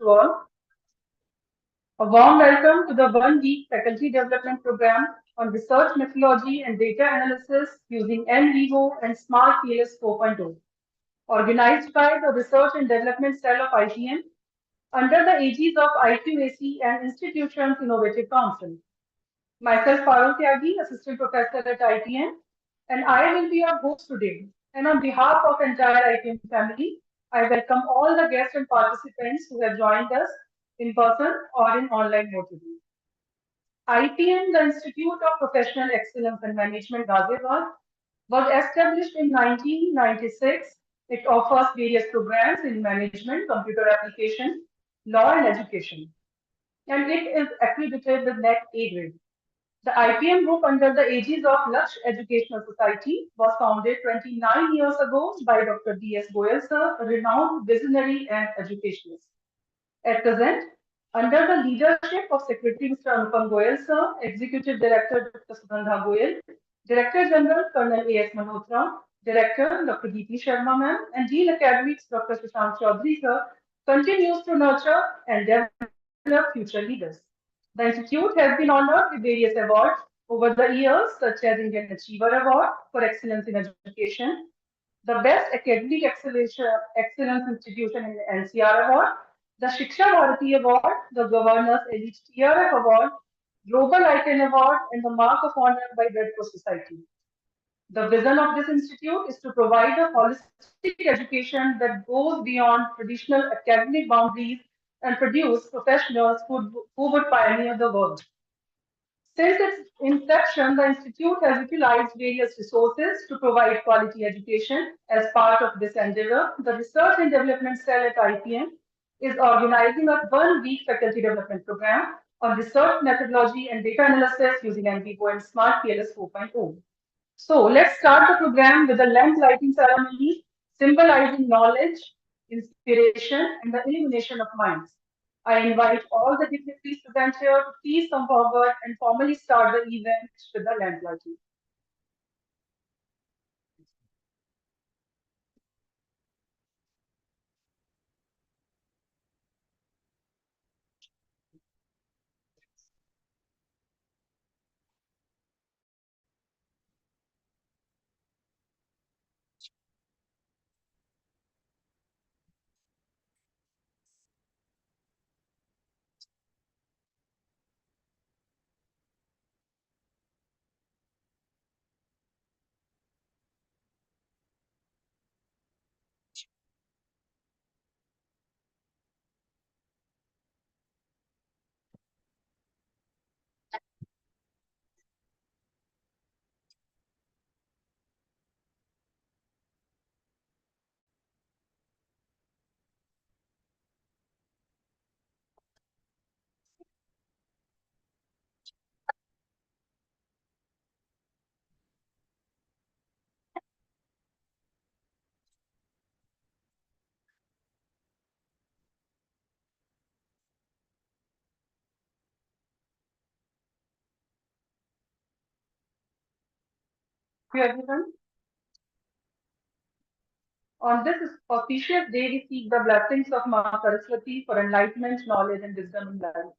to all. A warm welcome to the one-week faculty development program on research methodology and data analysis using NVIVO and Smart PLS 4.0, organized by the Research and Development Cell of IPEM under the Aegis of IQAC and Institution's Innovative Council. Myself, Parul Tyagi, Assistant Professor at IPM, and I will be your host today. And on behalf of entire IPM family, I welcome all the guests and participants who have joined us in person or in online mode today. IPM, the Institute of Professional Excellence and Management, Ghaziabad, was established in 1996. It offers various programs in management, computer application, law, and education. And it is accredited with NET A grade. The IPM group under the aegis of Laksh Educational Society was founded 29 years ago by Dr. D.S. Goyal sir, a renowned visionary and educationist. At present, under the leadership of Secretary Mr. Anupam Goyal sir, Executive Director Dr. Sugandha Goyal, Director General Colonel A.S. Malhotra, Director Dr. D.P. Sharma ma'am, and Dean Academics Dr. Sushant Chaudhary sir continues to nurture and develop future leaders. The Institute has been honored with various awards over the years, such as Indian Achiever Award for Excellence in Education, the Best Academic Excellence Institution in the NCR Award, the Shiksha Bharati Award, the Governor's Elite TRF Award, Global Icon Award, and the Mark of Honor by Red Cross Society. The vision of this institute is to provide a holistic education that goes beyond traditional academic boundaries and produce professionals who would pioneer the world. Since its inception, the Institute has utilized various resources to provide quality education. As part of this endeavor, the Research and Development Cell at IPM is organizing a one-week faculty development program on research methodology and data analysis using NVIVO and Smart PLS 4.0. So let's start the program with a lamp lighting ceremony symbolizing knowledge, inspiration, and the illumination of minds. I invite all the dignitaries present here to please come forward and formally start the event with the lamp lighting. Thank you, everyone. On this auspicious day, we seek the blessings of Ma Saraswati for enlightenment, knowledge, and wisdom in life.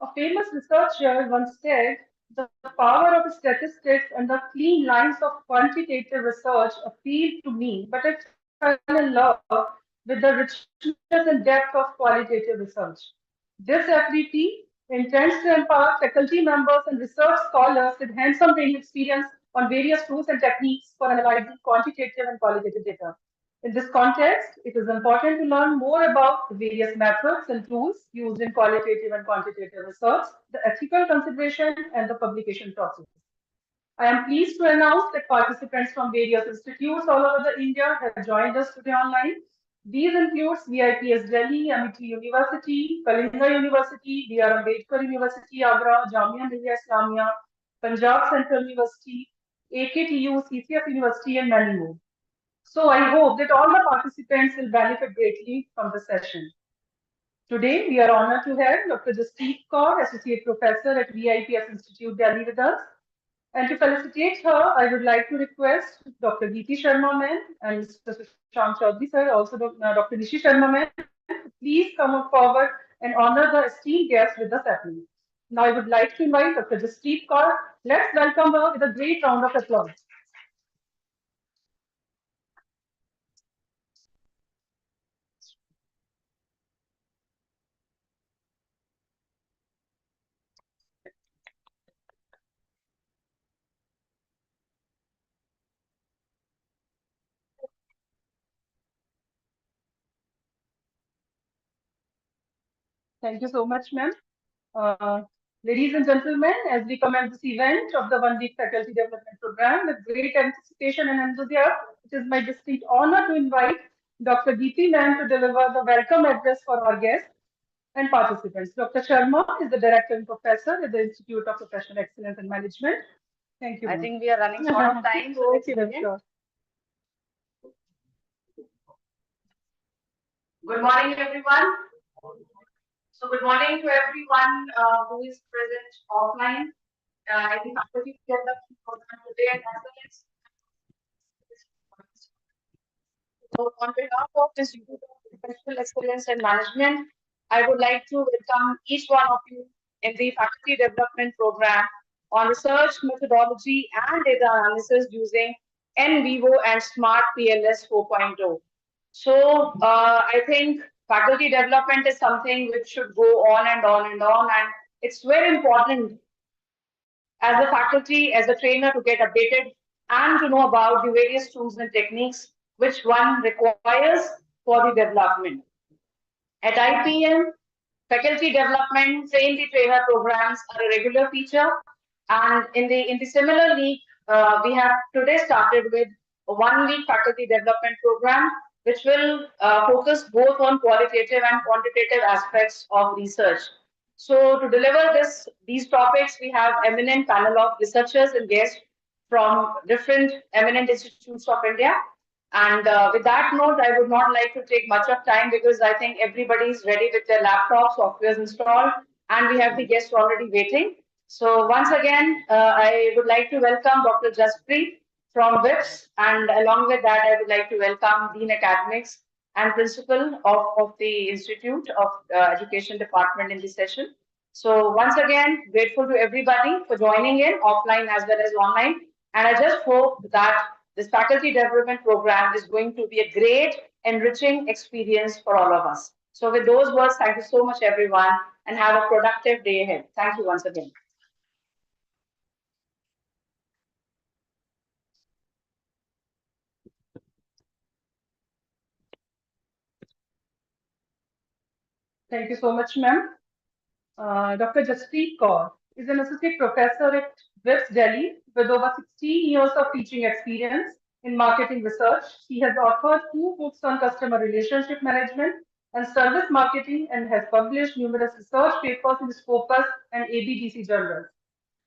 A famous researcher once said, the power of statistics and the clean lines of quantitative research appealed to me, but I fell in love with the richness and depth of qualitative research. This ability intends to empower faculty members and research scholars with hands-on training experience on various tools and techniques for analyzing quantitative and qualitative data. In this context, it is important to learn more about the various methods and tools used in qualitative and quantitative research, the ethical consideration, and the publication process. I am pleased to announce that participants from various institutes all over the India have joined us today online. These include VIPS Delhi, Amity University, Kalinga University, B.R. Ambedkar University, Agra, Jamia Millia Islamia, Punjab Central University, AKTU, CCF University, and many more. So I hope that all the participants will benefit greatly from the session. Today, we are honored to have Dr. Jaspreet Kaur, Associate Professor at VIPS Institute, Delhi with us. And to felicitate her, I would like to request Dr. D.P. Sharma ma'am and Mr. Sushant Chaudhary sir, also Dr. Nishi Sharma ma'am, to please come forward and honor the esteemed guest with the ceremony. Now I would like to invite Dr. Jaspreet Kaur. Let's welcome her with a great round of applause. Thank you so much, ma'am. Uh, Ladies and gentlemen, as we commence this event of the one-week faculty development program with great anticipation and enthusiasm, it is my distinct honor to invite Dr. Deepti ma'am to deliver the welcome address for our guests and participants. Dr. Sharma is the director and professor at the Institute of Professional Excellence and Management. Thank you, I ma'am. think we are running short of time, so let's Okay, ma'am, begin. sure. Good morning, everyone. So, good morning to everyone who is present offline. I think faculty development program today and as well as so on behalf of the Institute of Professional Excellence and Management, I would like to welcome each one of you in the faculty development program on research methodology and data analysis using NVIVO and Smart PLS 4.0. So I think faculty development is something which should go on and on and on, and it's very important as a faculty, as a trainer to get updated and to know about the various tools and techniques which one requires for the development. At IPEM, faculty development, train the trainer programs are a regular feature. And in the similar league, we have today started with a 1 week faculty development program, which will focus both on qualitative and quantitative aspects of research. So to deliver these topics, we have eminent panel of researchers and guests from different eminent institutes of India. And with that note, I would not like to take much of time because I think everybody is ready with their laptops, softwares installed, and we have the guests already waiting. So once again, I would like to welcome Dr. Jaspreet from WIPS, and along with that, I would like to welcome Dean Academics and Principal of the Institute of Education Department in this session. So once again, grateful to everybody for joining in offline as well as online. And I just hope that this faculty development program is going to be a great, enriching experience for all of us. So with those words, thank you so much, everyone, and have a productive day ahead. Thank you once again. Thank you so much, ma'am. Dr. Jaspreet Kaur is an associate professor at WIPS Delhi with over 16 years of teaching experience in marketing research. She has authored 2 books on customer relationship management and service marketing and has published numerous research papers in Scopus and ABDC journals.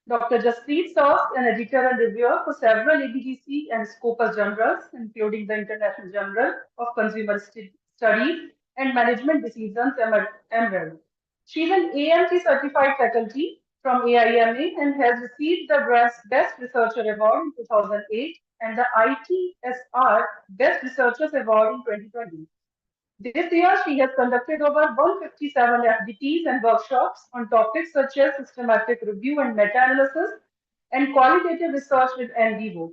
Dr. Jaspreet serves an editor and reviewer for several ABDC and Scopus journals, including the International Journal of Consumer Studies and Management Decisions, Emerald. She is an AMT certified faculty from AIMA and has received the Best Researcher Award in 2008 and the ITSR Best Researchers Award in 2020. This year, she has conducted over 157 FDPs and workshops on topics such as systematic review and meta-analysis and qualitative research with NVIVO.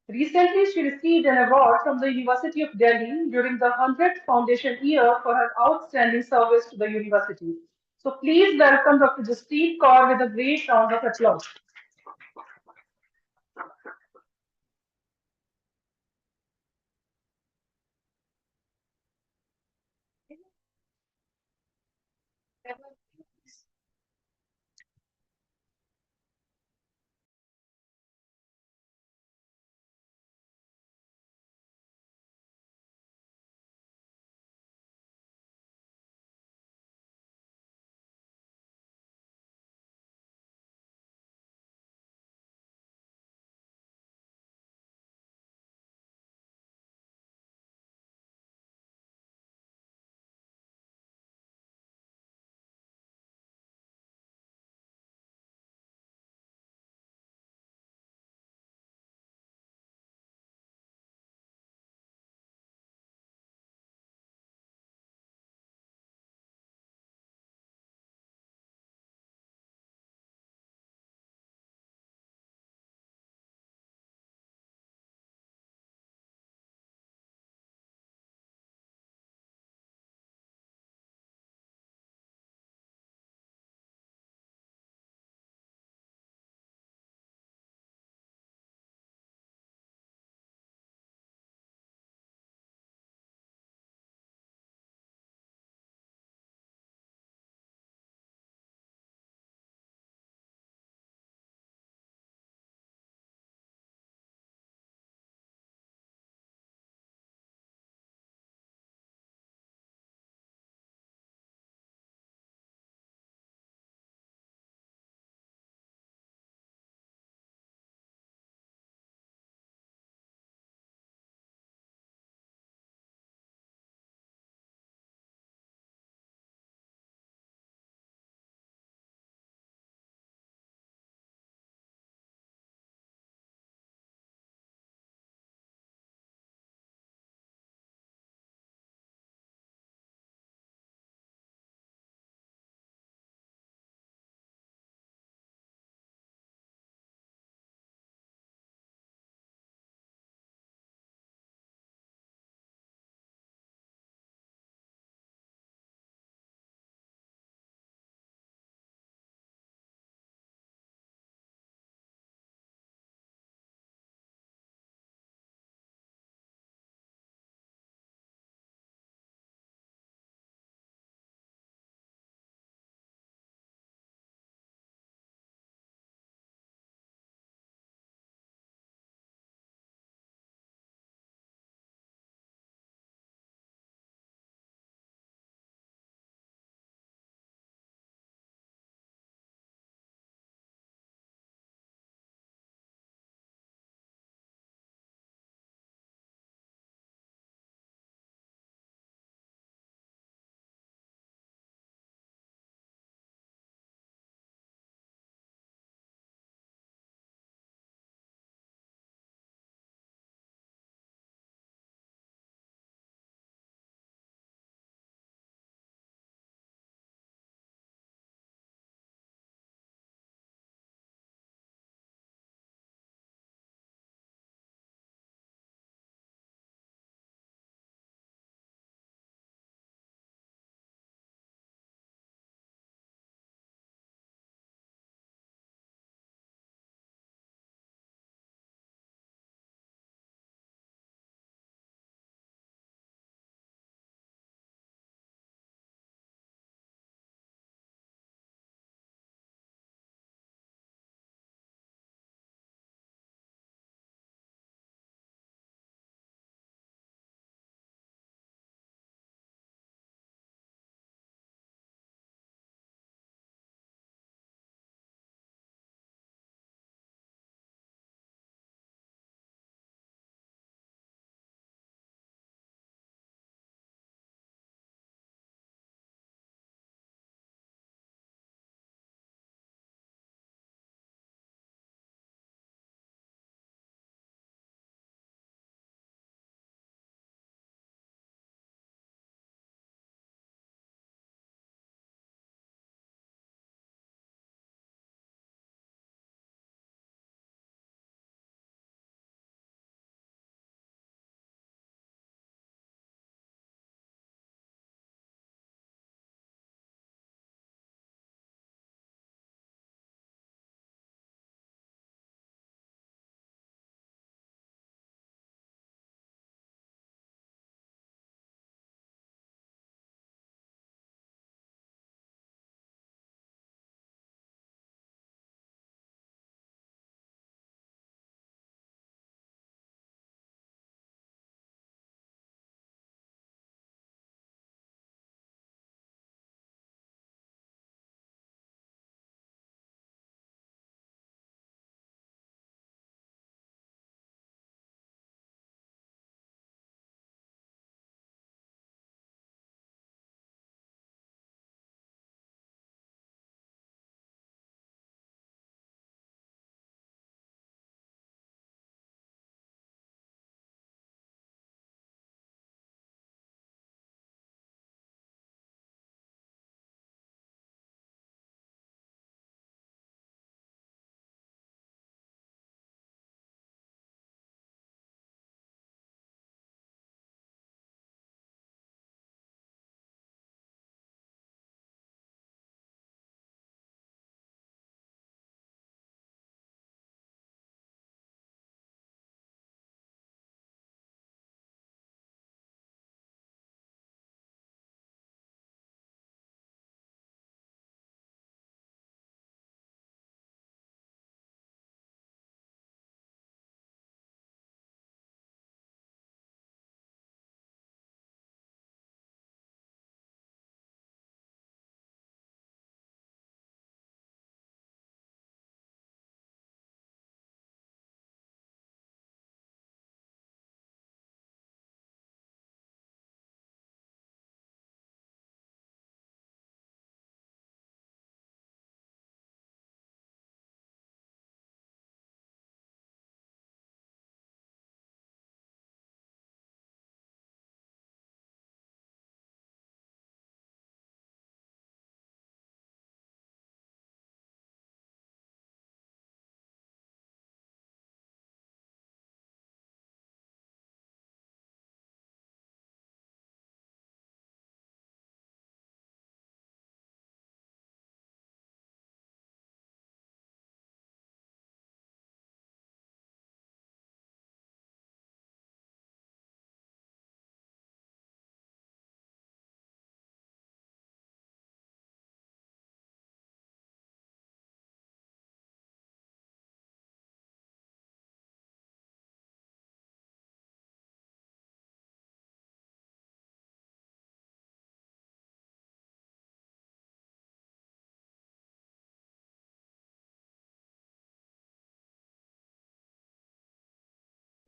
Recently, she received an award from the University of Delhi during the 100th foundation year for her outstanding service to the university. So please welcome Dr. Jaspreet Kaur with a great round of applause.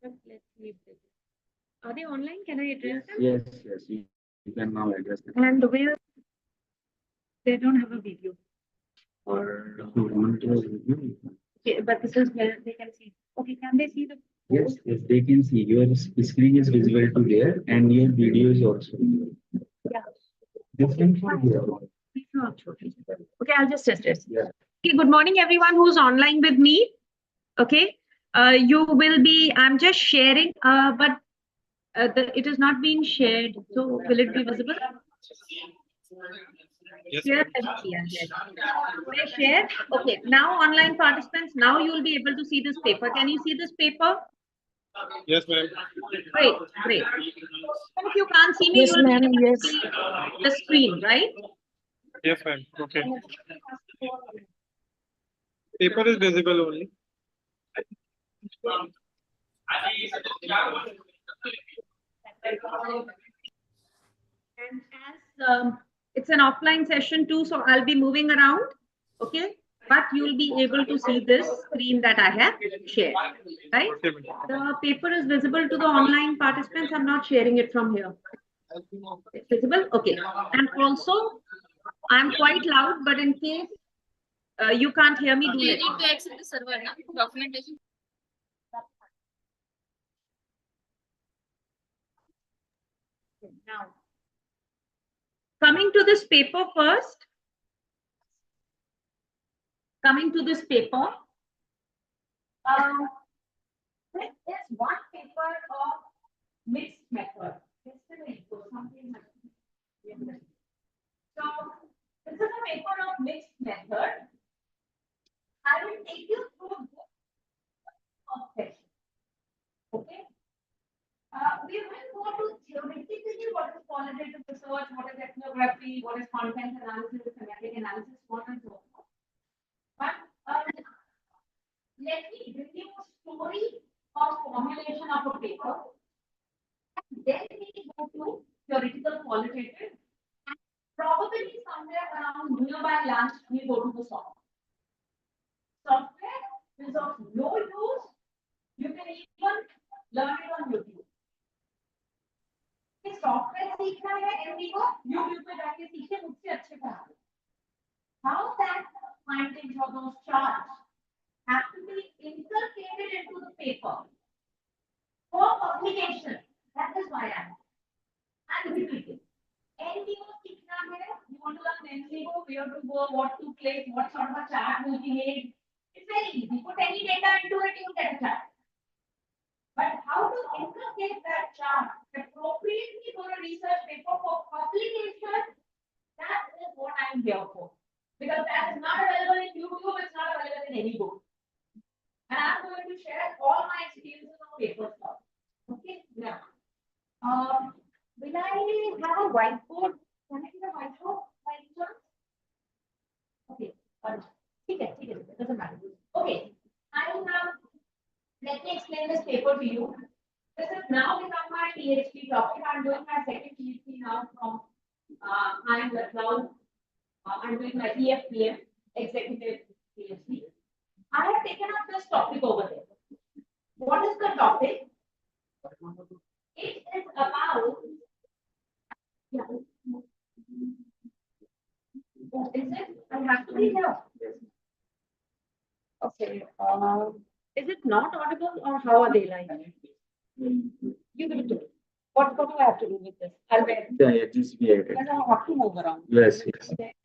Let's leave this. Are they online? Can I address them? Yes, you can now address them. And where they don't have a video. Or if you want to review, Okay, but this is where they can see. Okay, can they see the yes, they can see your screen is visible to there and your video is also yeah. different from here. Okay, I'll just test it. Yeah. Okay, good morning, everyone who's online with me. Okay, you will be, I'm just sharing, but it is not being shared. So will it be visible? Yes, Yes, ma'am. Will I share? Okay, now online participants, now you will be able to see this paper. Can you see this paper? Yes, ma'am. Great, great. If you can't see me, Yes, you will be ma'am. able to Yes. see the screen, right? Yes, ma'am. Okay. Paper is visible only. And as it's an offline session too, so I'll be moving around, okay? But you'll be able to see this screen that I have shared, right? Okay, ma'am. The paper is visible to the online participants. I'm not sharing it from here. It's visible? Okay. And also, I'm quite loud, but in case you can't hear me, do let me know. To exit the server, na? Documentation. Now, coming to this paper first. Coming to this paper. There is one paper of mixed method. So, this is a paper of mixed method. I will take you through this section. Okay. We will go to theoretically what is qualitative research, what is ethnography, what is content analysis, thematic analysis, what and so forth. But let me give you a story of formulation of a paper. Then we go to theoretical qualitative. And probably somewhere around nearby lunch, we go to the software. Software is of no use. You can even learn it on YouTube. Software सीखना है NVIVO YouTube पे जाके सीखे मुझसे अच्छे करा how that findings of those charts have to be inculcated into the paper for publication. That is why I'm repeating. NVIVO सीखना है, you want to learn NVIVO, where to go, what to place, what sort of a chart will be made. It's very easy. Put any data into it, you get a chart. But how to inculcate that chart appropriately for a research paper for publication, that is what I'm here for. Because that is not available in YouTube, it's not available in any book. And I'm going to share all my experiences on paper stuff. Okay, now. Will I have a whiteboard? Can I get a whiteboard by any chance? Okay, take it, doesn't matter. Okay, I will now. Let me explain this paper to you. This has now become my PhD topic. I'm doing my second PhD now from I'm doing my EFPM, executive PhD. I have taken up this topic over there. What is the topic? It is about is it? I have to be here. Okay. Is it not audible or how are they like? You give it to me. What do I have to do with this? I'll wait. Yeah, just be added. Because I have to move around. Yes. Okay.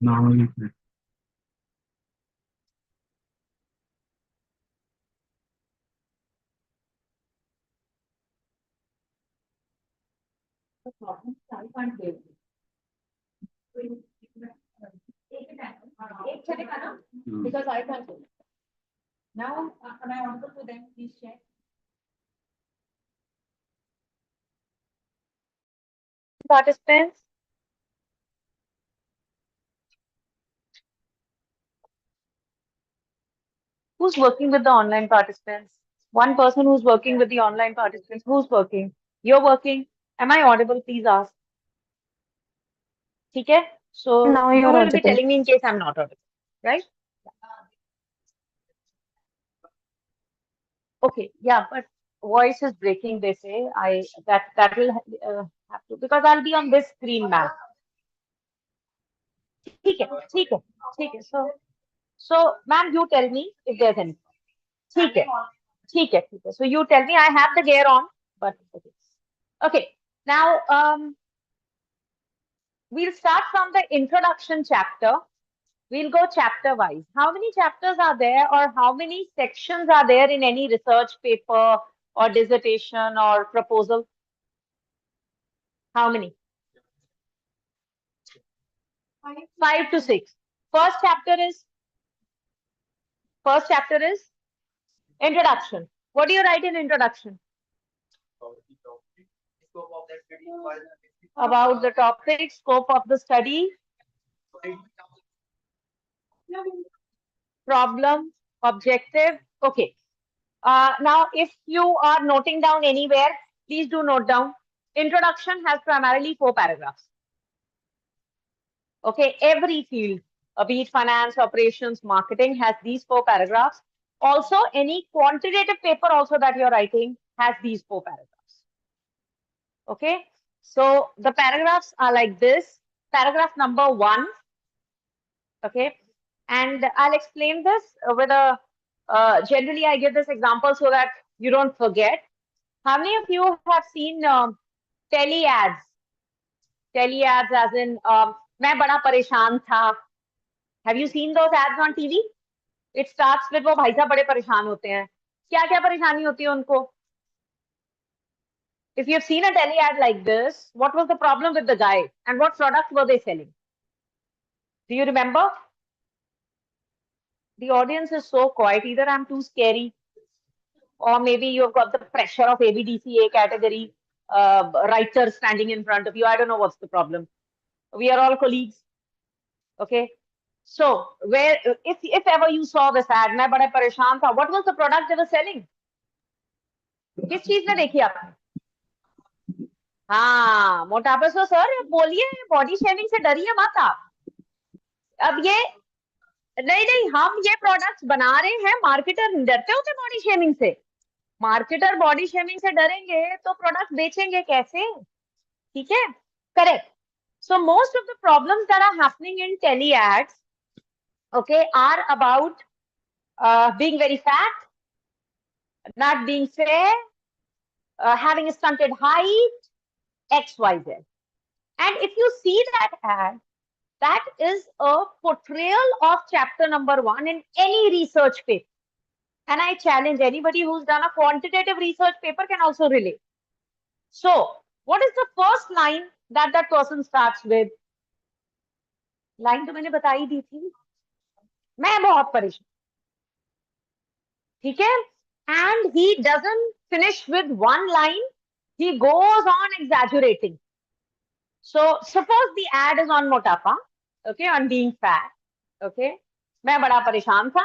Now you can. Because I can't. Now, am I audible to them? Please check. Participants. Who's working with the online participants? One person who's working with the online participants. Who's working? You're working. Am I audible? Please ask. Okay? So Now you you're will be audible. telling me in case I'm not audible, right? Okay, yeah, but voice is breaking. They say that will have to, because I'll be on this screen, ma'am. ठीक है, ठीक है, ठीक है. So, ma'am, you tell me if there's any. ठीक है, ठीक है, ठीक है. So you tell me. I have the gear on, but okay. Okay. Now, we'll start from the introduction chapter. We'll go chapter wise. How many chapters are there, or how many sections are there in any research paper or dissertation or proposal? How many? 5 to 6. First chapter is introduction. What do you write in introduction? About the topic, scope of the study, problem, objective. Okay. Now, if you are noting down anywhere, please do note down. Introduction has primarily 4 paragraphs. Okay, every field, be it finance, operations, marketing, has these 4 paragraphs. Also, any quantitative paper also that you're writing has these 4 paragraphs. Okay, so the paragraphs are like this. Paragraph number 1. Okay, and I'll explain this with a, generally I give this example so that you don't forget. How many of you have seen tele ads? Tele ads as in, मैं बड़ा परेशान था. Have you seen those ads on TV? It starts with वो भाई साहब बड़े परेशान होते हैं. क्या क्या परेशानी होती है उनको? If you've seen a tele ad like this, what was the problem with the guy and what products were they selling? Do you remember? The audience is so quiet. Either I'm too scary, or maybe you've got the pressure of ABDCA category writer standing in front of you. I don't know what's the problem. We are all colleagues. Okay. So, where if ever you saw this ad, मैं बड़ा परेशान था. What was the product they were selling? किस चीज में देखी आपने? हाँ, मोटापे से सर बोलिए, बॉडी शेविंग से डरिए मत आप. अब ये नहीं, हम ये प्रोडक्ट्स बना रहे हैं. मार्केटर डरते होते बॉडी शेविंग से. मार्केटर बॉडी शेविंग से डरेंगे तो प्रोडक्ट बेचेंगे कैसे? ठीक है, correct. So most of the problems that are happening in tele ads, okay, are about being very fat, not being fair, having a stunted height, XYZ. And if you see that ad, that is a portrayal of chapter number 1 in any research paper. And I challenge anybody who's done a quantitative research paper can also relate. So, what is the first line that that person starts with? Line तो मैंने बता ही दी थी. मैं बहुत परेशान. ठीक है? And he doesn't finish with one line. He goes on exaggerating. So, suppose the ad is on motapa, okay, on being fat, okay. मैं बड़ा परेशान था.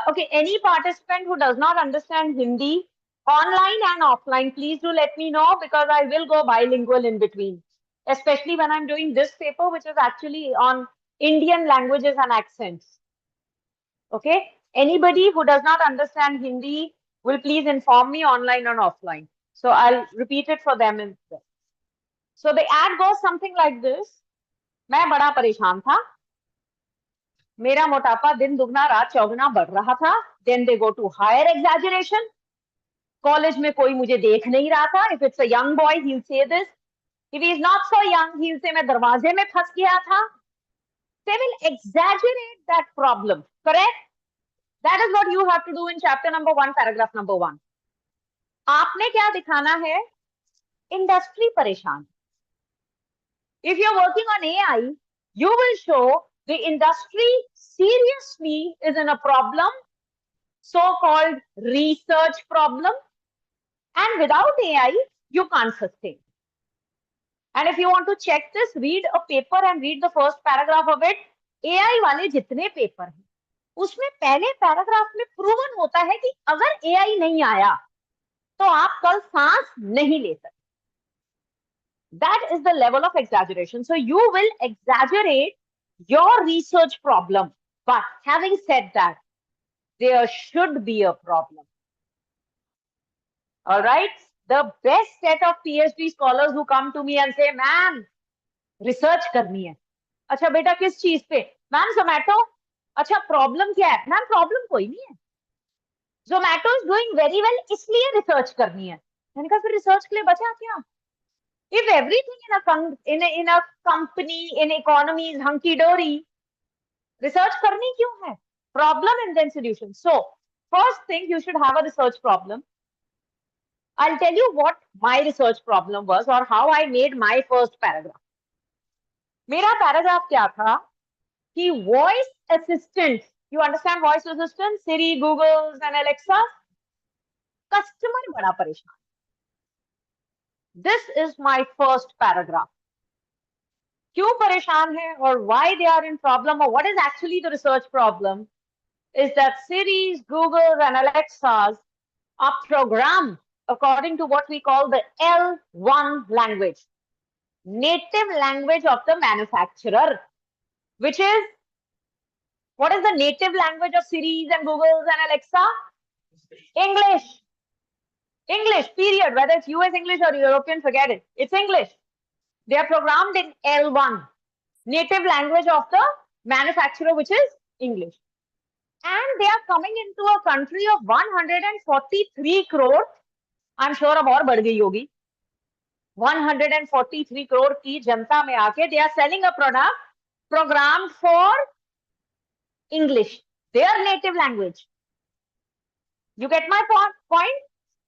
Okay, any participant who does not understand Hindi, online and offline, please do let me know, because I will go bilingual in between, especially when I'm doing this paper, which is actually on Indian languages and accents. Okay, anybody who does not understand Hindi will please inform me online and offline. So I'll repeat it for them instead. So the ad goes something like this. मैं बड़ा परेशान था. मेरा मोटापा दिन दुगना रात चौगुना बढ़ रहा था. Then they go to higher exaggeration. College में कोई मुझे देख नहीं रहा था. If it's a young boy, he'll say this. If he is not so young, he'll say मैं दरवाजे में फंस गया था. they will exaggerate that problem, correct? That is what you have to do in chapter number 1, paragraph number 1. आपने क्या दिखाना है? Industry परेशान. If you're working on AI, you will show the industry seriously is in a problem, so-called research problem, and without AI, you can't sustain. And if you want to check this, read a paper and read the first paragraph of it. AI वाले जितने paper हैं, उसमें पहले paragraph में proven होता है कि अगर AI नहीं आया, तो आप कल सांस नहीं ले सकते. That is the level of exaggeration. So you will exaggerate your research problem. But having said that, there should be a problem. All right. The best set of PhD scholars who come to me and say, ma'am, research करनी है. अच्छा बेटा किस चीज पे? Ma'am Zomato. अच्छा problem क्या है? मैम प्रॉब्लम कोई नहीं है. Zomato is doing very well, इसलिए रिसर्च करनी है. मैंने कहा फिर रिसर्च के लिए बचा क्या? If everything in a company, in economy is hunky-dory, research करनी क्यों है? Problem and then solution. So, first thing, you should have a research problem. I'll tell you what my research problem was or how I made my first paragraph. मेरा paragraph क्या था? कि voice assistant, you understand voice assistant? Siri, Google and Alexa. Customer बड़ा परेशान. This is my first paragraph. क्यों परेशान है or why they are in problem or what is actually the research problem is that Siris, Google and Alexas are programmed according to what we call the L1 language, native language of the manufacturer, which is, what is the native language of Siris and Googles and Alexa? English. English, period. Whether it's US English or European, forget it. It's English. They are programmed in L1, native language of the manufacturer, which is English. And they are coming into a country of 143 crore. I'm sure अब और बढ़ गई होगी. 143 crore की जनता में आके they are selling a product programmed for English, their native language. You get my point?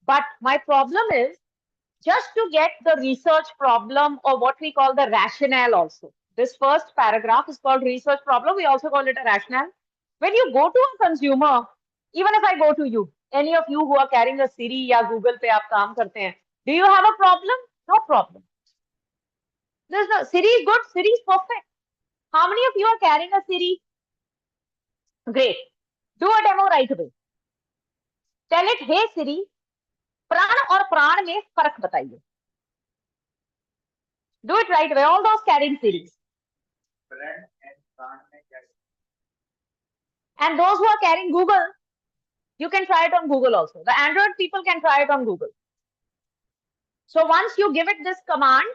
But my problem is just to get the research problem or what we call the rationale also. This first paragraph is called research problem. We also call it a rationale. When you go to a consumer, even if I go to you, any of you who are carrying a Siri या Google पे आप काम करते हैं, do you have a problem? No problem. There's no, Siri is good, Siri is perfect. How many of you are carrying a Siri? Great. Do a demo right away. Tell it, hey Siri, प्राण और प्राण में फर्क बताइए. Do it right away. All those carrying Siri. And those who are carrying Google, you can try it on Google also. The Android people can try it on Google. So once you give it this command,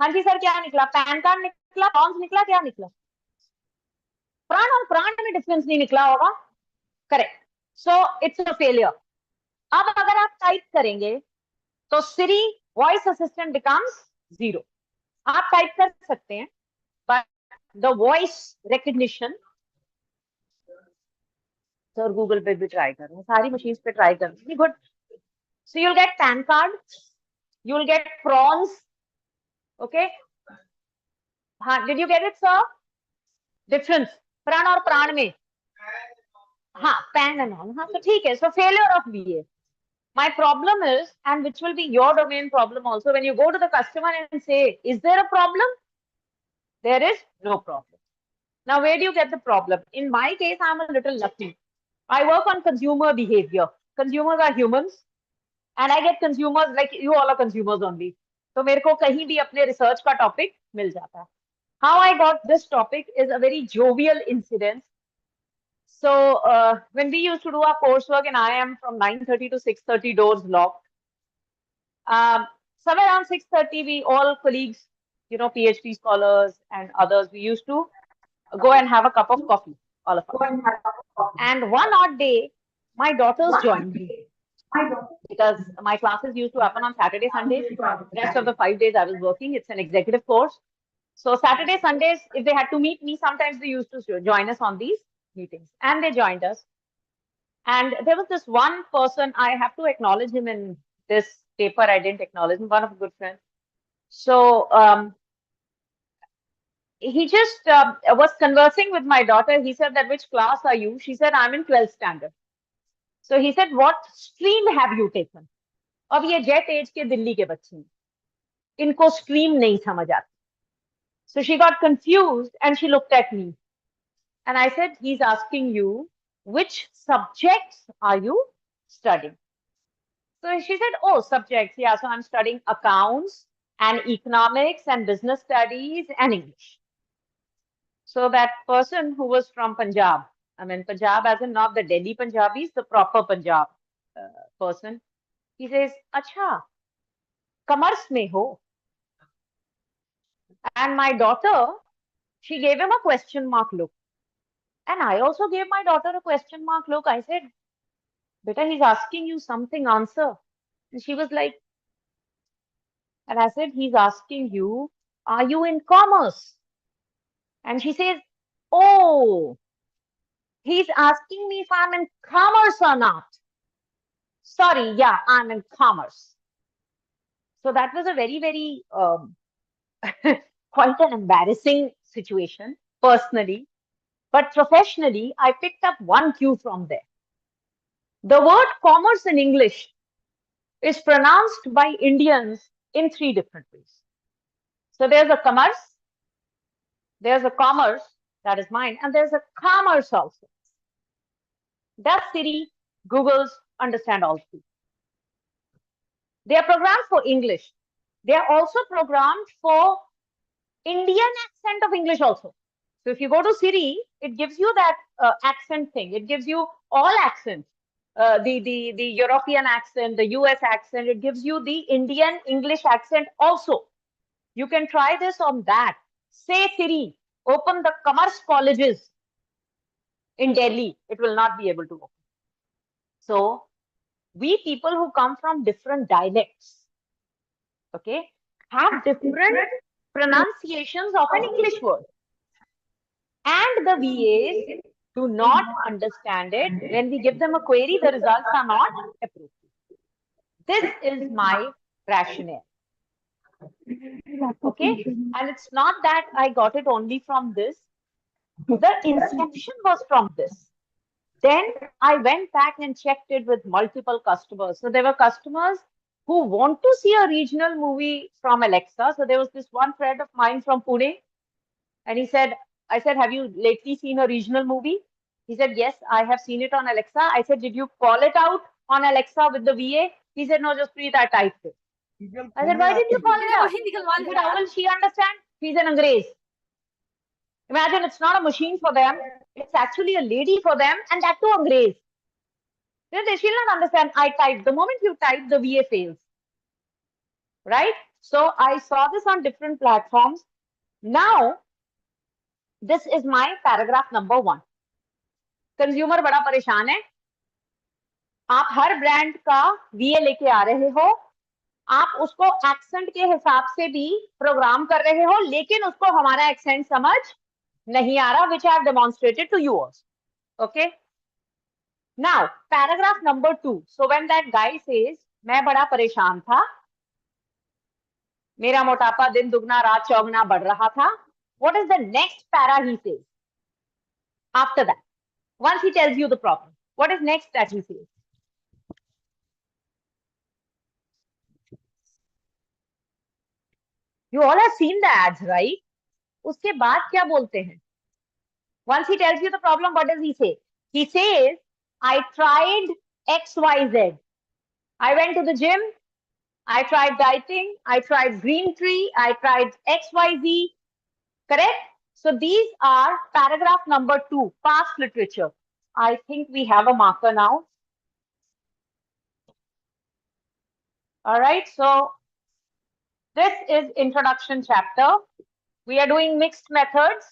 हाँ जी sir क्या निकला? Pan card निकला, prawns निकला, क्या निकला? प्राण और प्राण में डिफरेंस नहीं निकला होगा. Correct. So it's a failure. अब अगर आप टाइप करेंगे तो Siri वॉइस असिस्टेंट बिकम्स 0. आप टाइप कर सकते हैं, but the voice recognition, sir Google पे भी ट्राई कर रहे हैं, सारी मशीन पे ट्राई कर रहे हैं. Good. So you'll get PAN card, you'll get prawns. Okay, हाँ, did you get it sir? Difference प्राण और प्राण में, हाँ, पैन एंड ऑल. हाँ, तो ठीक है. सो failure of VA. My problem is, and which will be your domain problem also, when you go to the customer and say, is there a problem? There is no problem. Now, where do you get the problem? In my case, I'm a little lucky. I work on consumer behavior. Consumers are humans, and I get consumers like you all are consumers only. So, मेरे को कहीं भी अपने research का topic मिल जाता है. How I got this topic is a very jovial incident. So when we used to do our coursework in IIM from 9:30 to 6:30, doors locked. Somewhere around 6:30, we all colleagues, you know, PhD scholars and others, we used to go and have a cup of coffee, all of us. And one odd day, my daughters joined me because my classes used to happen on Saturday, Sunday. Rest of the 5 days I was working. It's an executive course. So Saturday, Sundays, if they had to meet me, sometimes they used to join us on these meetings, and they joined us. And there was this one person, I have to acknowledge him in this paper. I didn't acknowledge him, one of a good friends. So he just was conversing with my daughter. He said that, which class are you? She said, I'm in 12th standard. So he said, what stream have you taken? अब ये jet as के दिल्ली के बच्चे हैं, इनको stream नहीं समझ आती. So she got confused and she looked at me. And I said, he's asking you, which subjects are you studying? So she said, oh, subjects. Yeah, so I'm studying accounts and economics and business studies and English. So that person who was from Punjab, I mean, Punjab as in not the Delhi Punjabis, the proper Punjab person, he says, Acha, commerce mein ho. And my daughter, she gave him a question mark look. And I also gave my daughter a question mark look. I said, Beta, he's asking you something, answer. And she was like, and I said, he's asking you, are you in commerce? And she says, oh, he's asking me if I'm in commerce or not. Sorry, yeah, I'm in commerce. So that was a very, very, quite an embarrassing situation personally. But professionally, I picked up one cue from there. The word commerce in English is pronounced by Indians in 3 different ways. So there's a commerce, there's a commerce, that is mine, and there's a commerce also. Does Siri, Google's understand all 3? They are programmed for English. They are also programmed for Indian accent of English also. So if you go to Siri, it gives you that accent thing. It gives you all accents. The European accent, the US accent, it gives you the Indian English accent also. You can try this on that. Say Siri, open the commerce colleges in Delhi. It will not be able to open. So we people who come from different dialects, okay, have different pronunciations of an English word. And the VAs do not understand it. When we give them a query, the results are not approved. This is my rationale. Okay, and it's not that I got it only from this. The inception was from this. Then I went back and checked it with multiple customers. So there were customers who want to see a regional movie from Alexa. So there was this one friend of mine from Pune, and he said, I said, have you lately seen a regional movie? He said, yes, I have seen it on Alexa. I said, did you call it out on Alexa with the VA? He said, no, just Preet, I typed it. I said, why didn't you call it out? He said, how will she understand? He's an Angrez. Imagine it's not a machine for them. It's actually a lady for them, and that too Angrez. She'll not understand. I typed. The moment you type, the VA fails. Right? So I saw this on different platforms. Now, this is my paragraph number 1. Consumer बड़ा परेशान है. आप हर brand का VA लेके आ रहे हो. आप उसको एक्सेंट के हिसाब से भी प्रोग्राम कर रहे हो, लेकिन उसको हमारा एक्सेंट समझ नहीं आ रहा, which I have demonstrated to you also. Okay. Now, paragraph number 2. So when that guy says, मैं बड़ा परेशान था, मेरा मोटापा दिन दुगना रात चौगुना बढ़ रहा था. What is the next para he says? After that, once he tells you the problem, what is next that he says? You all have seen the ads, right? उसके बाद क्या बोलते हैं? Once he tells you the problem, what does he say? He says, I tried XYZ. I went to the gym. I tried dieting. I tried green tree. I tried XYZ. Correct? So these are paragraph number 2, past literature. I think we have a marker now. All right. So this is introduction chapter. We are doing mixed methods,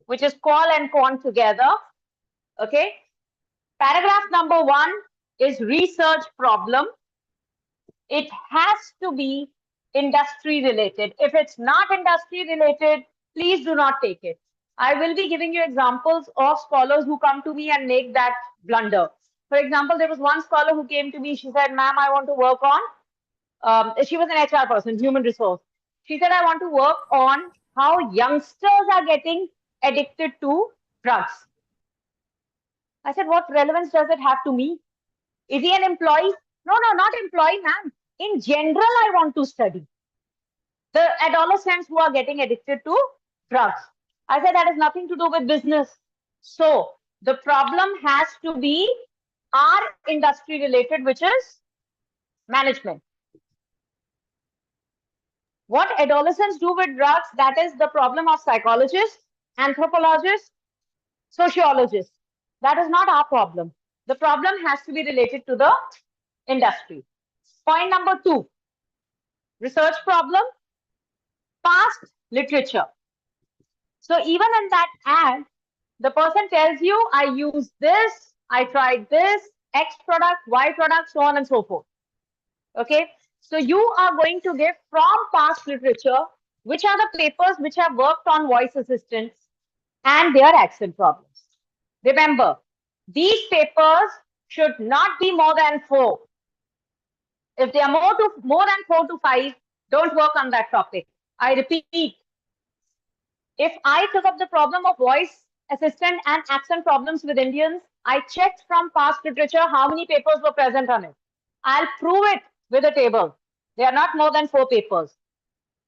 which is qual and quant together. Okay. Paragraph number 1 is research problem. It has to be industry related. If it's not industry related, please do not take it. I will be giving you examples of scholars who come to me and make that blunder. For example, there was one scholar who came to me. She said, ma'am, I want to work on, she was an HR person, human resource. She said, I want to work on how youngsters are getting addicted to drugs. I said, what relevance does it have to me? Is he an employee? No, not employee, ma'am. In general, I want to study the adolescents who are getting addicted to drugs. I said that has nothing to do with business. So the problem has to be our industry related, which is management. What adolescents do with drugs, that is the problem of psychologists, anthropologists, sociologists. That is not our problem. The problem has to be related to the industry. Point number 2, research problem, past literature. So even in that ad, the person tells you, I use this, I tried this, X product, Y product, so on and so forth. Okay, so you are going to give from past literature, which are the papers which have worked on voice assistants and their accent problems. Remember, these papers should not be more than 4. If they are more than 4 to 5, don't work on that topic. I repeat, if I took up the problem of voice assistant and accent problems with Indians, I checked from past literature how many papers were present on it. I'll prove it with a table. There are not more than 4 papers.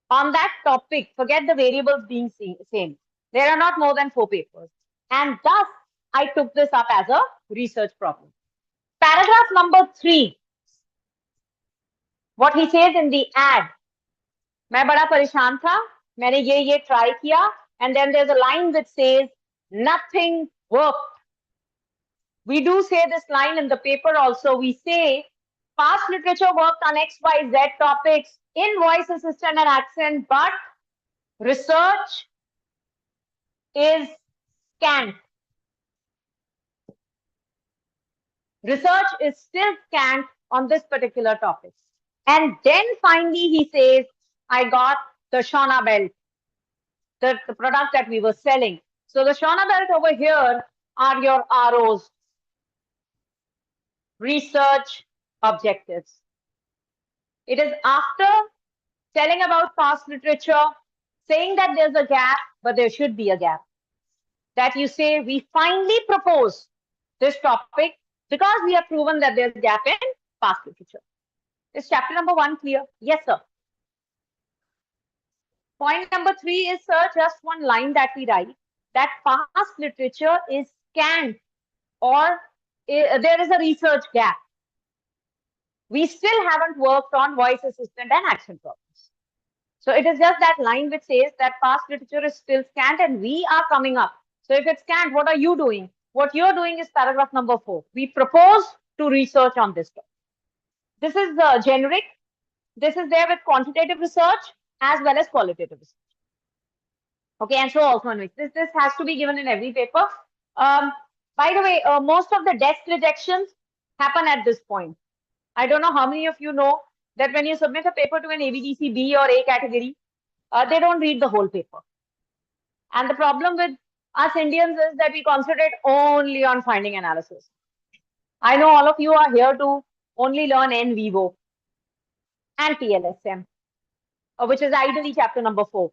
On that topic, forget the variables being same. There are not more than 4 papers. And thus, I took this up as a research problem. Paragraph number 3. What he says in the ad. मैं बड़ा परेशान था, मैंने ये try किया, and then there's a line which says, nothing worked. We do say this line in the paper also. We say, past literature worked on X, Y, Z topics in voice assistant and accent, but research is scant. Research is still scant on this particular topic. And then finally he says, I got the Shauna belt, the product that we were selling. So the Shauna belt over here are your ROs, research objectives. It is after telling about past literature, saying that there's a gap, but there should be a gap, that you say, we finally propose this topic because we have proven that there's a gap in past literature. Is chapter number 1 clear? Yes, sir. Point number 3 is, sir, just one line that we write, that past literature is scant or there is a research gap. We still haven't worked on voice assistant and accent problems. So it is just that line which says that past literature is still scant and we are coming up. So if it's scant, what are you doing? What you're doing is paragraph number 4. We propose to research on this topic. This is generic. This is there with quantitative research as well as qualitative research. Okay, and so also in which this has to be given in every paper. By the way, most of the desk rejections happen at this point. I don't know how many of you know that when you submit a paper to an ABDC B or A category, they don't read the whole paper. And the problem with us Indians is that we concentrate only on finding analysis. I know all of you are here to only learn NVIVO and PLSM, which is ideally chapter number 4.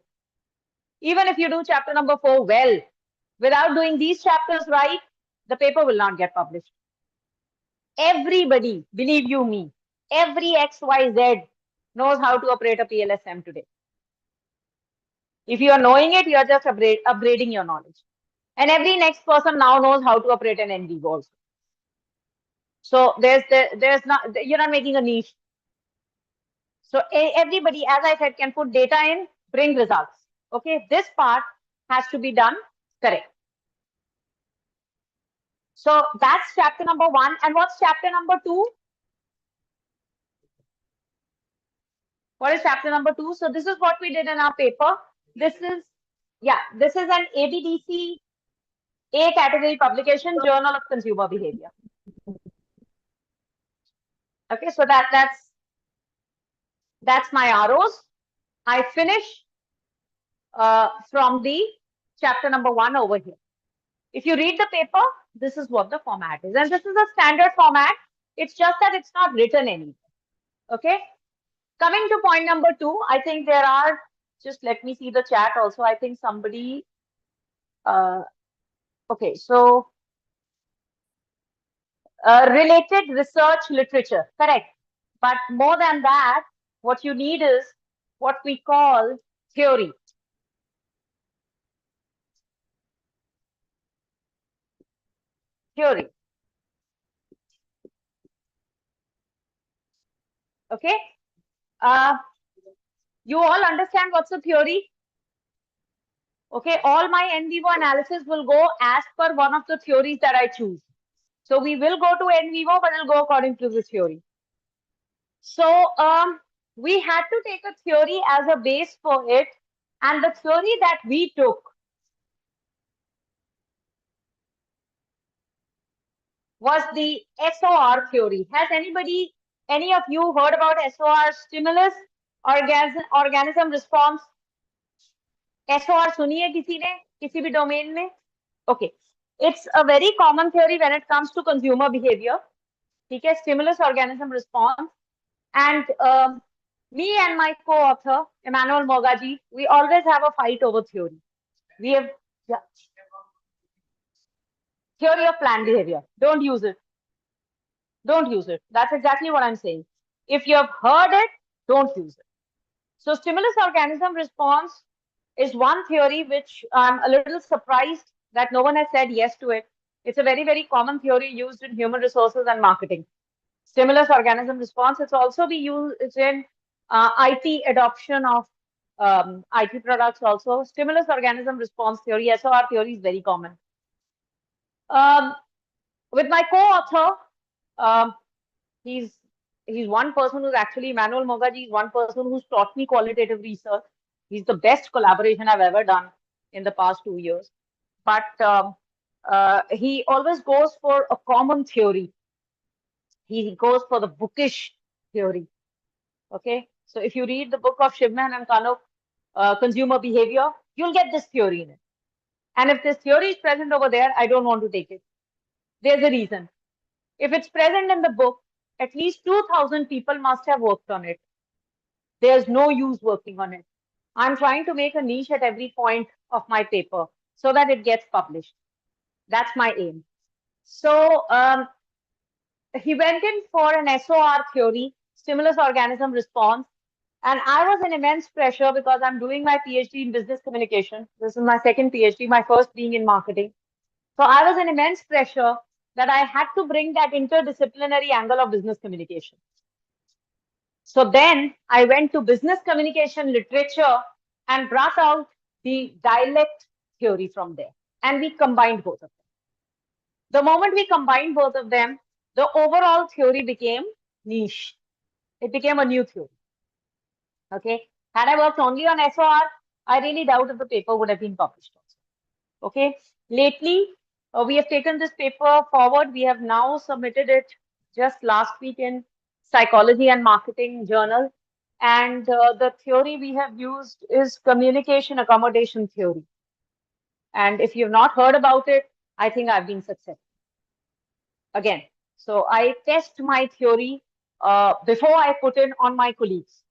Even if you do chapter number 4 well, without doing these chapters right, the paper will not get published. Everybody, believe you me, every XYZ knows how to operate a PLSM today. If you are knowing it, you are just upgrading your knowledge. And every next person now knows how to operate an NVIVO also. So there's not, you're not making a niche. So everybody, as I said, can put data in, bring results. Okay, this part has to be done correct. So that's chapter number 1. And what's chapter number 2? What is chapter number 2? So this is what we did in our paper. This is an ABDC A category publication, Journal of Consumer Behavior. Okay, so that's my ROs. I finish from the chapter number 1 over here. If you read the paper, this is what the format is. And this is a standard format. It's just that it's not written anywhere. Okay. Coming to point number 2, I think there are, just let me see the chat also. I think somebody, okay, so related research literature, correct. But more than that, what you need is what we call theory. Theory. Okay. You all understand what's a theory? Okay, all my NVIVO analysis will go as per one of the theories that I choose. So we will go to NVIVO, but it'll go according to this theory. So we had to take a theory as a base for it. And the theory that we took was the SOR theory. Has anybody, any of you heard about SOR, stimulus, organism response? SOR सुनी है किसी ने किसी भी domain में? Okay, it's a very common theory when it comes to consumer behavior. ठीक है, stimulus organism response. And me and my co-author Emmanuel Mogaji, we always have a fight over theory. We have theory of planned behavior. Don't use it. Don't use it. That's exactly what I'm saying. If you have heard it, don't use it. So stimulus organism response is one theory which I'm a little surprised that no one has said yes to it. It's a very, very common theory used in human resources and marketing. Stimulus organism response. It's also be used in IT adoption of IT products also. Stimulus organism response theory, SOR theory is very common. With my co-author, he's one person who's actually, Emmanuel Mogaji is one person who's taught me qualitative research. He's the best collaboration I've ever done in the past 2 years. But he always goes for a common theory. He goes for the bookish theory. Okay, so if you read the book of Shivman and Kanuk, Consumer Behavior, you'll get this theory in it. And if this theory is present over there, I don't want to take it. There's a reason. If it's present in the book, at least 2,000 people must have worked on it. There's no use working on it. I'm trying to make a niche at every point of my paper so that it gets published. That's my aim. So he went in for an SOR theory, stimulus organism response. And I was in immense pressure because I'm doing my PhD in business communication. This is my second PhD, my first being in marketing. So I was in immense pressure that I had to bring that interdisciplinary angle of business communication. So then I went to business communication literature and brought out the dialect theory from there. And we combined both of them. The moment we combined both of them, the overall theory became niche. It became a new theory. Okay. Had I worked only on SOR, I really doubt if the paper would have been published also. Okay. Lately, we have taken this paper forward. We have now submitted it just last week in Psychology and Marketing Journal. And the theory we have used is communication accommodation theory. And if you've not heard about it, I think I've been successful. Again, so I test my theory before I put in on my colleagues.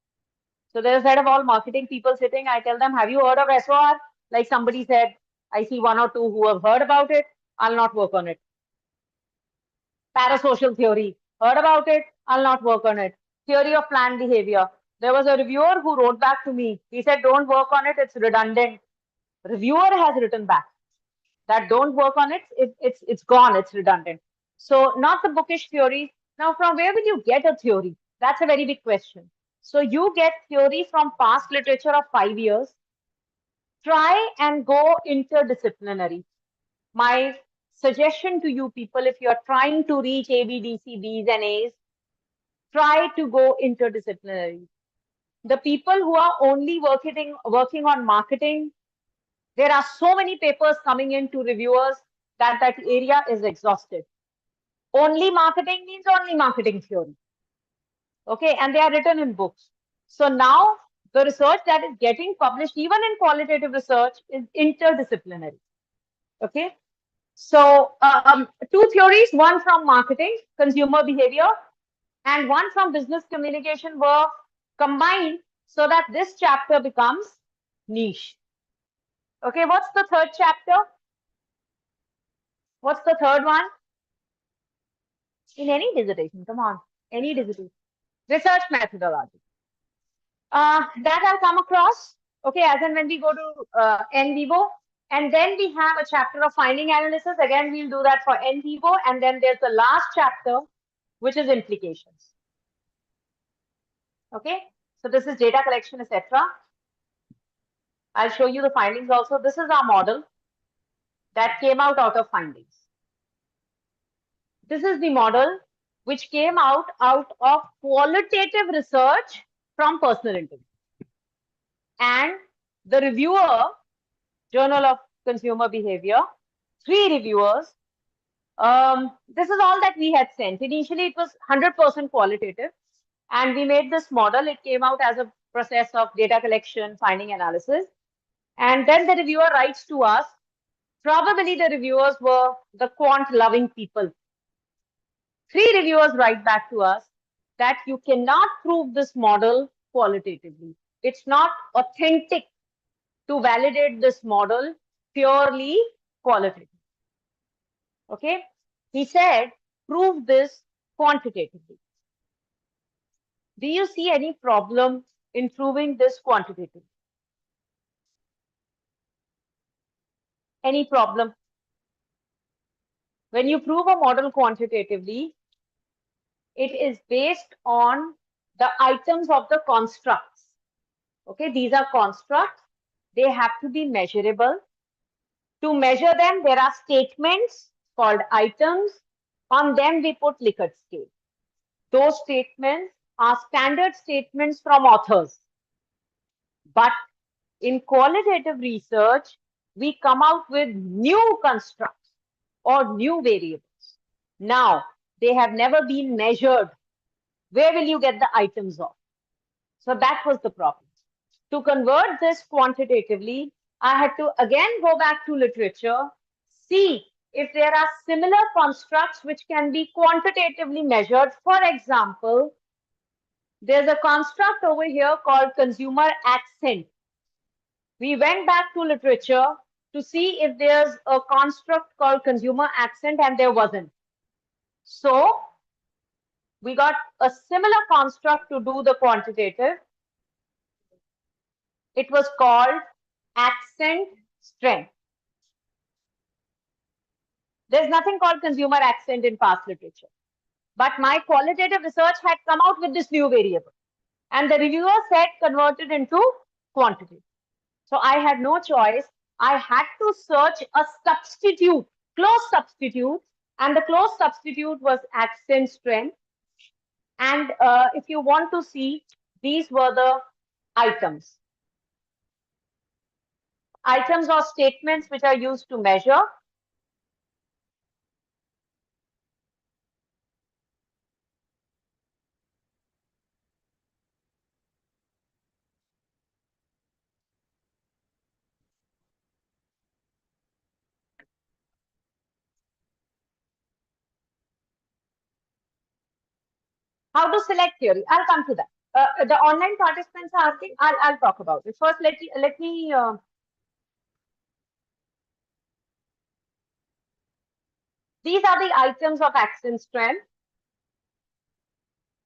So there's a set of all marketing people sitting. I tell them, have you heard of SOR? Like somebody said, I see 1 or 2 who have heard about it. I'll not work on it. Parasocial theory, heard about it? I'll not work on it. Theory of planned behavior. There was a reviewer who wrote back to me. He said, don't work on it. It's redundant. Reviewer has written back that don't work on it. It's gone. It's redundant. So not the bookish theories. Now, from where will you get a theory? That's a very big question. So you get theory from past literature of 5 years. Try and go interdisciplinary. My suggestion to you people, if you're trying to reach A, B, D, C, B's and A's, try to go interdisciplinary. The people who are only working on marketing, there are so many papers coming in to reviewers that area is exhausted. Only marketing means only marketing theory. Okay, and they are written in books. So now the research that is getting published, even in qualitative research, is interdisciplinary. Okay. So two theories, one from marketing, consumer behavior, and one from business communication were combined so that this chapter becomes niche. Okay, what's the third chapter? What's the third one? In any dissertation, come on, any dissertation. Research methodology. That I'll come across, okay, as and when we go to NVIVO. And then we have a chapter of finding analysis. Again, we'll do that for NVIVO. And then there's the last chapter, which is implications. Okay, so this is data collection, etc. I'll show you the findings also. This is our model that came out of findings. This is the model which came out of qualitative research from personal interview. And the reviewer, Journal of Consumer Behavior, 3 reviewers. This is all that we had sent. Initially, it was 100% qualitative. And we made this model. It came out as a process of data collection, finding analysis. And then the reviewer writes to us. Probably the reviewers were the quant-loving people. 3 reviewers write back to us that you cannot prove this model qualitatively. It's not authentic to validate this model purely qualitatively. Okay? He said, prove this quantitatively. Do you see any problem in proving this quantitatively? Any problem? When you prove a model quantitatively, it is based on the items of the constructs. Okay, these are constructs. They have to be measurable. To measure them, there are statements called items. On them, we put Likert scale. Those statements are standard statements from authors. But in qualitative research, we come out with new constructs or new variables. Now, they have never been measured. Where will you get the items of? So that was the problem. To convert this quantitatively, I had to again go back to literature, see if there are similar constructs which can be quantitatively measured. For example, there's a construct over here called consumer accent. We went back to literature to see if there's a construct called consumer accent, and there wasn't. So we got a similar construct to do the quantitative. It was called accent strength. There's nothing called consumer accent in past literature. But my qualitative research had come out with this new variable. And the reviewer said convert it into quantity. So I had no choice. I had to search a substitute, close substitute. And the close substitute was accent strength. And if you want to see, these were the items. Items or statements which are used to measure. How to select theory? I'll come to that. The online participants are asking. I'll talk about it. First, let me. These are the items of accent strength.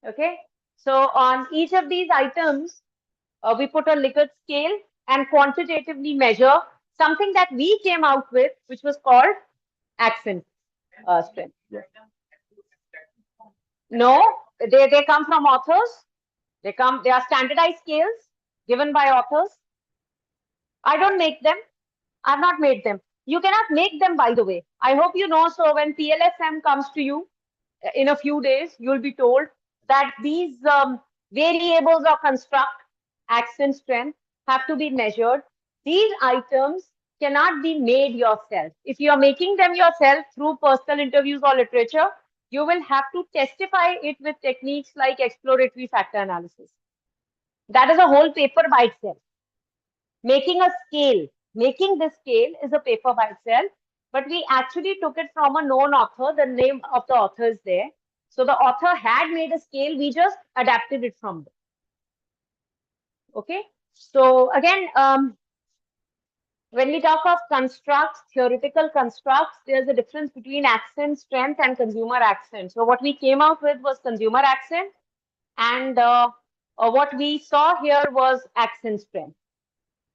Okay. So on each of these items, we put a Likert scale and quantitatively measure something that we came out with, which was called accent strength. No, they come from authors. They are standardized scales given by authors. I don't make them. I've not made them. You cannot make them, by the way. I hope you know. So when PLSM comes to you in a few days, you'll be told that these variables or construct accent strength have to be measured. These items cannot be made yourself. If you are making them yourself through personal interviews or literature, you will have to testify it with techniques like exploratory factor analysis. That is a whole paper by itself. Making a scale, making this scale is a paper by itself, but we actually took it from a known author. The name of the author is there. So the author had made a scale, we just adapted it from there. Okay. So again, when we talk of constructs, theoretical constructs, there's a difference between accent strength and consumer accent. So what we came out with was consumer accent, and what we saw here was accent strength.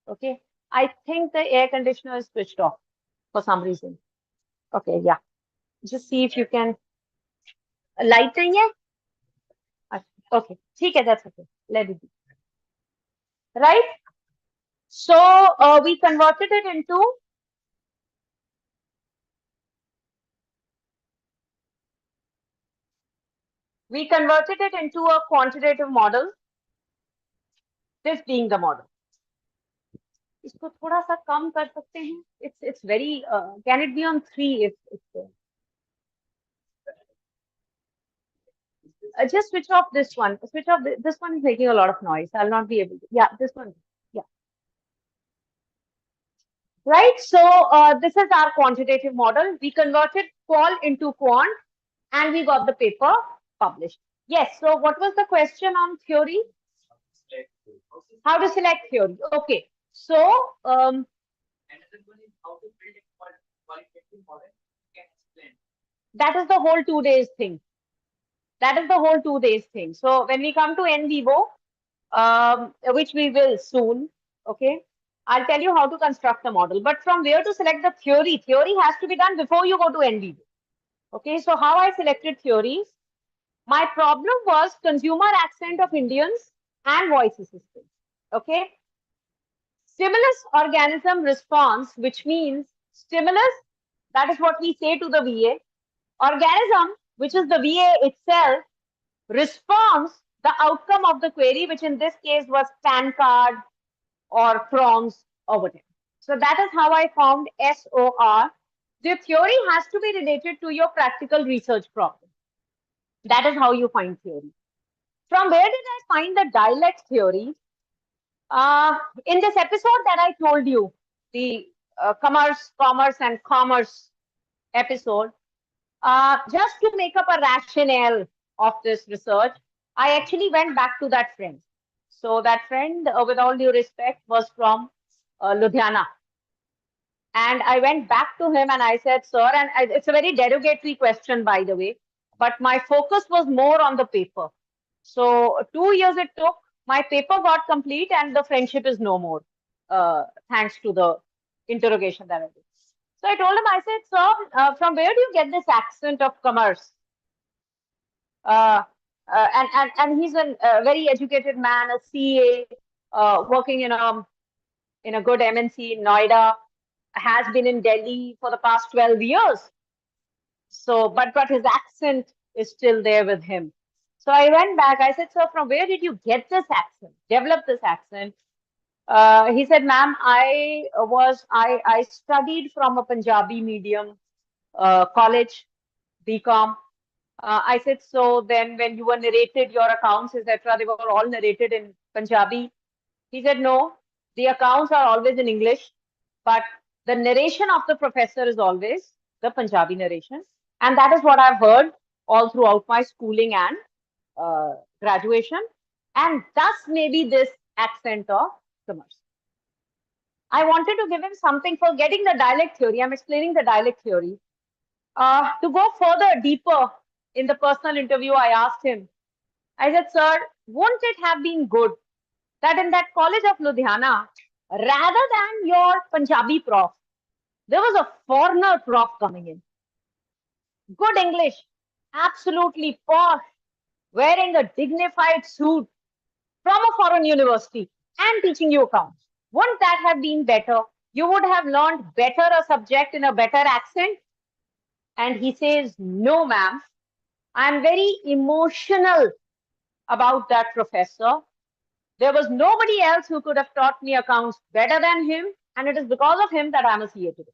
Okay. I think the air conditioner is switched off for some reason. Okay, yeah. Just see if you can. Light nahi hai? Okay, ठीक है, that's okay. Let it be. Right? So we converted it into a quantitative model. This being the model. इसको थोड़ा सा कम कर सकते हैं. It's very. Can it be on 3 if it's there? Just switch off this one. Switch off this one is making a lot of noise. I'll not be able to. Yeah, this one. Yeah. Right. So this is our quantitative model. We converted qual into quant, and we got the paper published. Yes. So what was the question on theory? How to select theory? Okay. So that is the whole 2 days thing. That is the whole 2 days thing. So when we come to NVIVO, which we will soon, okay, I'll tell you how to construct a model. But from where to select the theory? Theory has to be done before you go to NVIVO. Okay, so how I selected theories? My problem was consumer accent of Indians and voice assistants. Okay, stimulus organism response, which means stimulus, that is what we say to the VA. Organism, which is the VA itself, responds the outcome of the query, which in this case was PAN card or PROMS or whatever. So that is how I found SOR. The theory has to be related to your practical research problem. That is how you find theory. From where did I find the dialect theory? In this episode that I told you, the commerce and commerce episode, just to make up a rationale of this research, I actually went back to that friend. So that friend, with all due respect, was from Ludhiana. And I went back to him and I said, sir, and it's a very derogatory question, by the way, but my focus was more on the paper. So 2 years it took, my paper got complete and the friendship is no more, thanks to the interrogation that I did. So I told him, I said, sir, from where do you get this accent of commerce? And he's a very educated man, a CA, working in a good MNC in Noida, has been in Delhi for the past 12 years. So, but his accent is still there with him. So I went back. I said, sir, from where did you get this accent? Develop this accent? He said, ma'am, I studied from a Punjabi medium college, BCom. I said, so then when you were narrated your accounts, etc., they were all narrated in Punjabi. He said, no, the accounts are always in English, but the narration of the professor is always the Punjabi narration. And that is what I've heard all throughout my schooling and graduation. And thus maybe this accent of commerce. I wanted to give him something for getting the dialect theory. I'm explaining the dialect theory. To go further, deeper in the personal interview, I asked him, I said, sir, won't it have been good that in that college of Ludhiana, rather than your Punjabi prof, there was a foreigner prof coming in? Good English, absolutely posh, wearing a dignified suit from a foreign university and teaching you accounts. Wouldn't that have been better? You would have learned better a subject in a better accent. And he says, no, ma'am, I'm very emotional about that professor. There was nobody else who could have taught me accounts better than him. And it is because of him that I'm a CA today.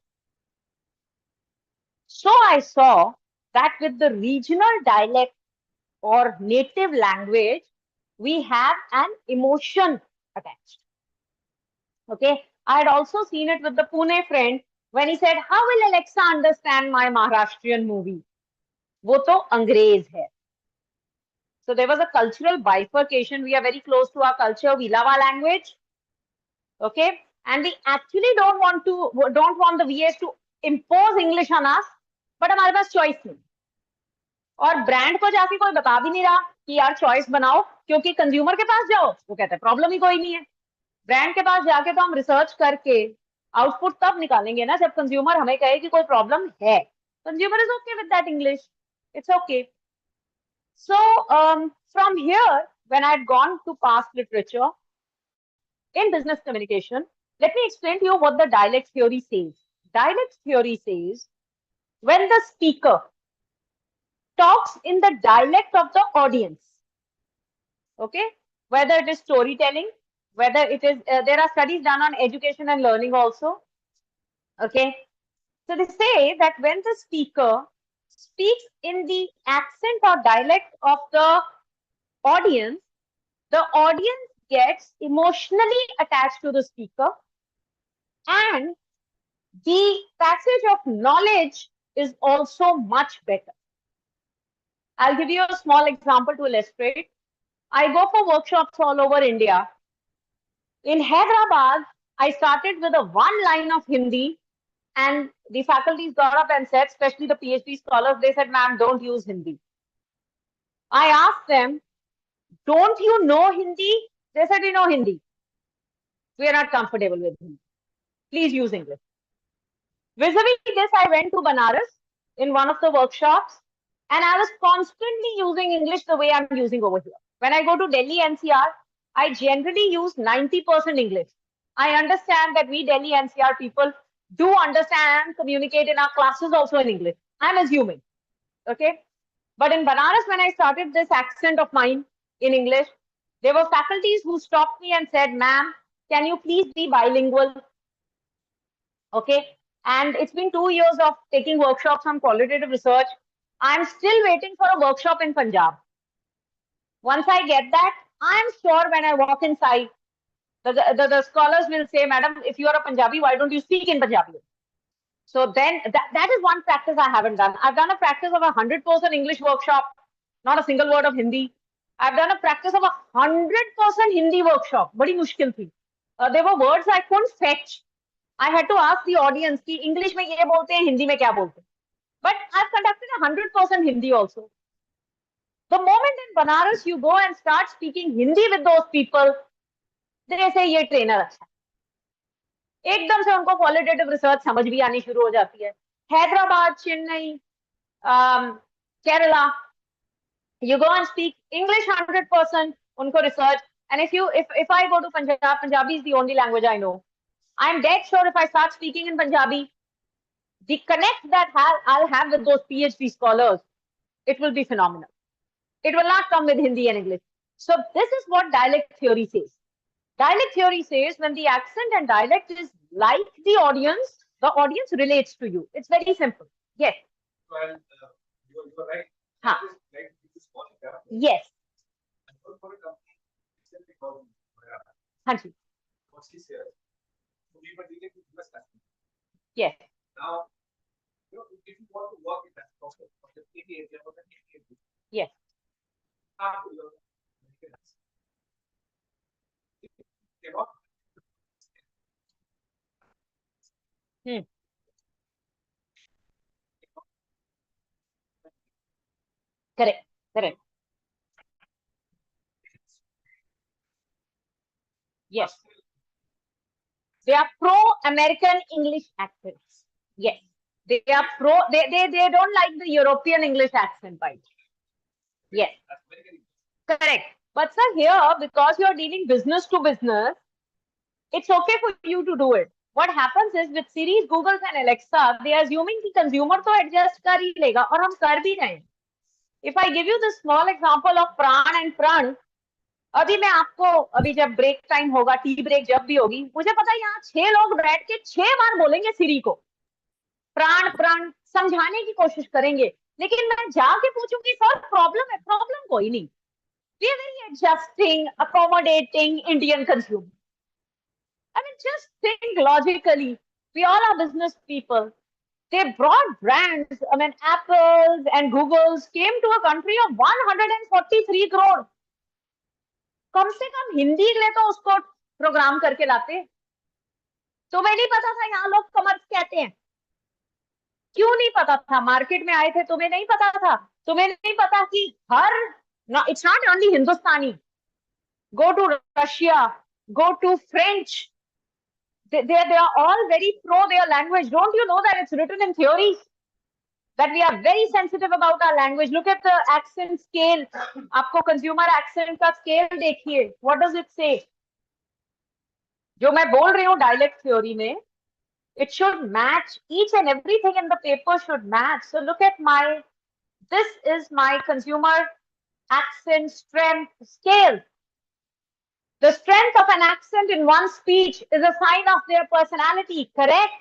So I saw that with the regional dialect or native language, we have an emotion attached. Okay, I had also seen it with the Pune friend when he said, "How will Alexa understand my Maharashtrian movie?" वो तो अंग्रेज है. So there was a cultural bifurcation. We are very close to our culture. We love our language. Okay, and we actually don't want the VAs to impose English on us, but हमारे पास choice नहीं. और brand को जाके कोई बता भी नहीं रहा कि यार चॉइस बनाओ, क्योंकि कंज्यूमर के पास जाओ वो कहते हैं प्रॉब्लम ही कोई नहीं है. ब्रांड के पास जाके तो हम रिसर्च करके आउटपुट तब निकालेंगे ना जब कंज्यूमर हमें कहे कि कोई प्रॉब्लम है. Consumer is okay with that English, it's okay. So from here, when I had gone to past literature in business communication, let me explain to you what the dialect theory says. Dialect theory says when the speaker talks in the dialect of the audience, okay, whether it is storytelling, whether it is, there are studies done on education and learning also, okay. So they say that when the speaker speaks in the accent or dialect of the audience gets emotionally attached to the speaker, and the passage of knowledge is also much better. I'll give you a small example to illustrate. I go for workshops all over India. In Hyderabad, I started with a one line of Hindi, and the faculties got up and said, especially the PhD scholars, they said, "Ma'am, don't use Hindi." I asked them, "Don't you know Hindi?" They said, "We know Hindi. We are not comfortable with Hindi. Please use English." Vis-a-vis this, I went to Banaras in one of the workshops, and I was constantly using English the way I'm using over here. When I go to Delhi NCR, I generally use 90% English. I understand that we Delhi NCR people do understand and communicate in our classes also in English. I'm assuming, okay? But in Banaras, when I started this accent of mine in English, there were faculties who stopped me and said, "Ma'am, can you please be bilingual?" Okay. And it's been 2 years of taking workshops on qualitative research. I'm still waiting for a workshop in Punjab. Once I get that, I'm sure when I walk inside, the scholars will say, "Madam, if you are a Punjabi, why don't you speak in Punjabi?" So then that is one practice I haven't done. I've done a practice of 100% English workshop, not a single word of Hindi. I've done a practice of 100% Hindi workshop. Badi mushkil thi. There were words I couldn't fetch. I had to ask the audience कि English में ये बोलते हैं, हिंदी में क्या बोलते हैं. But I've conducted 100% Hindi also. The moment in Banaras you go and start speaking Hindi with those people, they say ये trainer अच्छा है. एकदम से उनको qualitative research समझ भी आनी शुरू हो जाती है. Hyderabad, Chennai, Kerala, you go and speak English 100%, unko research. And if I go to Punjab, Punjabi is the only language I know. I'm dead sure if I start speaking in Punjabi, the connect that I'll have with those PhD scholars, it will be phenomenal. It will not come with Hindi and English. So this is what dialect theory says. Dialect theory says when the accent and dialect is like the audience relates to you. It's very simple. Yes. Well, you're right. Huh. Like this is one example. Yes. And for a company, it's a big problem. Hanji. What she said. So we were dealing with US customers. Yes. Now, if you want to work in that process of the area or the area, Yes. have to learn American accent. Cannot. Correct. Correct. Yes. They are pro-American English accents. Yes. They are they don't like the European English accent, right? Yes. Correct. But sir, here, because you are dealing business to business, it's okay for you to do it. What happens is with Siri, Google and Alexa, they are assuming the consumer to adjust kar hi lega, aur hum kar bhi rahe hain. If I give you the small example of Pran and Pran, अभी मैं आपको अभी जब break time होगा, tea break जब भी होगी, मुझे पता है यहाँ 6 लोग बैठ के 6 बार बोलेंगे सिरी को, प्राण प्राण समझाने की कोशिश करेंगे, लेकिन मैं जाके पूछूंगी सर प्रॉब्लम है, प्रॉब्लम कोई नहीं. We are very adjusting, accommodating Indian consumer. I mean, just think logically. We all are business people. They brought brands. I mean, Apples and Googles came to a country of 143 crore. कम से कम हिंदी के लिए तो उसको programme करके लाते. तुम्हें नहीं पता था यहाँ लोग कमर्स कहते हैं? क्यों नहीं पता था? मार्केट में आए थे, तुम्हें नहीं पता था? तुम्हें नहीं पता कि हर, it's not only Hindustani. Go to Russia, go to French. They are all very pro their language. Don't you know that it's written in theories? That we are very sensitive about our language. Look at the accent scale. आपको consumer accent का scale देखिए. What does it say? जो मैं बोल रही हूँ dialect theory में, it should match. Each and everything in the paper should match. So look at this is my consumer accent strength scale. The strength of an accent in one speech is a sign of their personality, correct?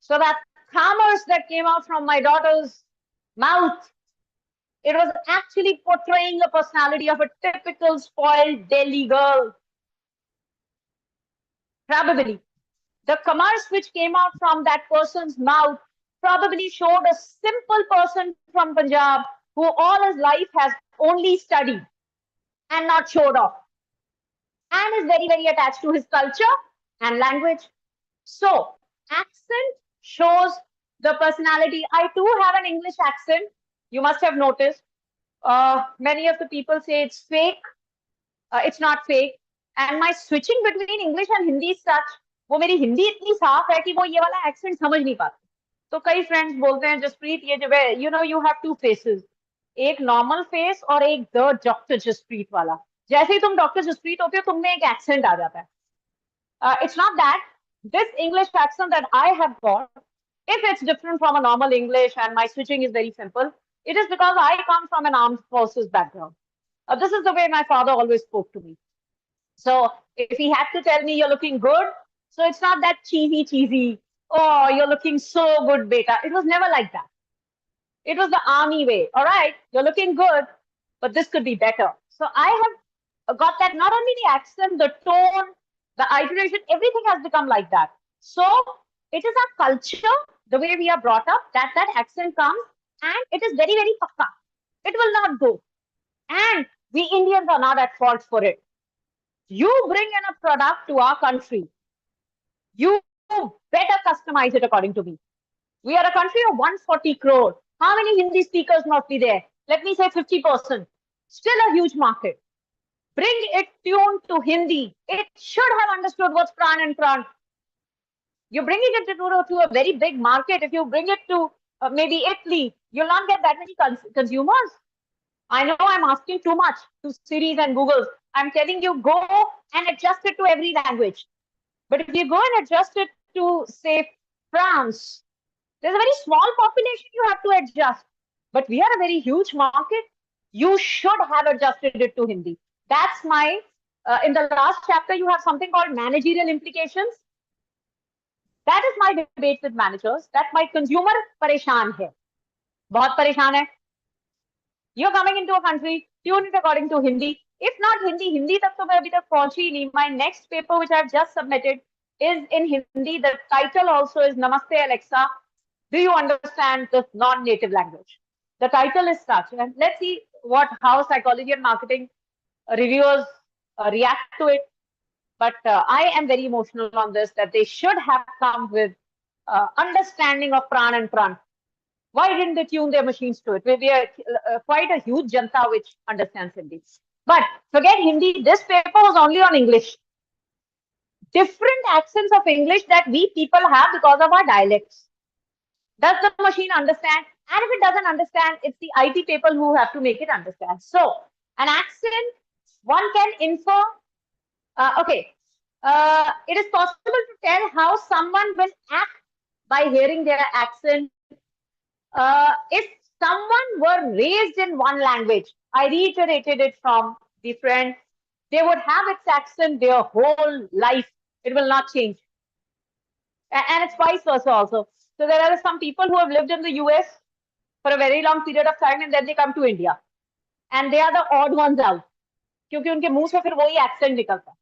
So that commerce that came out from my daughter's mouth, it was actually portraying the personality of a typical spoiled Delhi girl. Probably. The commerce which came out from that person's mouth probably showed a simple person from Punjab who all his life has only studied and not showed off, and is very, very attached to his culture and language. So, accent shows the personality. I too have an English accent. You must have noticed. Many of the people say it's fake. It's not fake. And my switching between English and Hindi is such, वो मेरी हिंदी इतनी साफ है कि वो ये वाला accent समझ नहीं पाते. तो कई friends बोलते हैं जसप्रीत ये जब है, you know you have two faces. एक normal face और एक the Dr. जसप्रीत वाला. जैसे ही तुम डॉक्टर जसप्रीत होते हो, तुम में एक accent आ जाता है. It's not that. This English accent that I have got, if it's different from a normal English and my switching is very simple, it is because I come from an armed forces background. This is the way my father always spoke to me. So if he had to tell me you're looking good, so it's not that cheesy, oh, you're looking so good, beta. It was never like that. It was the army way. All right, you're looking good, but this could be better. So I have got that, not only the accent, the tone, the iteration, everything has become like that. So it is our culture, the way we are brought up, that accent comes, and it is very, very pakka. It will not go. And we Indians are not at fault for it. You bring in a product to our country, you better customize it according to me. We are a country of 140 crore. How many Hindi speakers must be there? Let me say 50%. Still a huge market. Bring it tuned to Hindi. It should have understood what's pran and pran. You're bringing it to a very big market. If you bring it to maybe Italy, you'll not get that many consumers. I know I'm asking too much to Siris and Googles. I'm telling you, go and adjust it to every language. But if you go and adjust it to, say, France, there's a very small population you have to adjust. But we are a very huge market. You should have adjusted it to Hindi. That's my, in the last chapter, you have something called managerial implications. That is my debate with managers, that my consumer pareshan hai. Bahut pareshan hai. You're coming into a country, tune it according to Hindi. If not Hindi tak to main abhi tak pahunchi nahi. My next paper, which I've just submitted, is in Hindi. The title also is Namaste Alexa. Do you understand the non-native language? The title is such. And let's see how psychology and marketing reviewers react to it. But I am very emotional on this, that they should have come with understanding of pran and pran. Why didn't they tune their machines to it? We are quite a huge janta which understands Hindi. But forget Hindi, this paper was only on English. Different accents of English that we people have because of our dialects. Does the machine understand? And if it doesn't understand, it's the IT people who have to make it understand. So, an accent, one can infer. It is possible to tell how someone will act by hearing their accent. If someone were raised in one language, I reiterated it from the friend, they would have its accent their whole life. It will not change. And it's vice versa also. So there are some people who have lived in the US for a very long period of time and then they come to India. And they are the odd ones out. क्योंकि उनके मुंह से फिर वही accent निकलता है.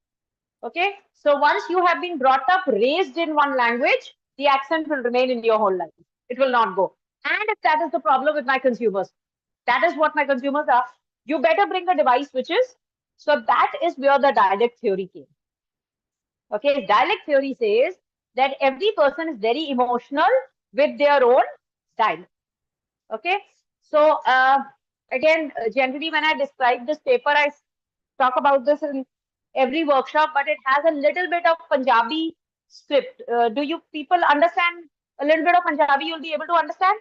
Okay, so once you have been brought up, raised in one language, the accent will remain in your whole life. It will not go. And if that is the problem with my consumers, that is what my consumers are. You better bring a device which is, so that is where the dialect theory came. Okay, dialect theory says that every person is very emotional with their own dialect. Okay, so again, generally when I describe this paper, I talk about this in every workshop, but it has a little bit of Punjabi script. Do you people understand a little bit of Punjabi? You'll be able to understand.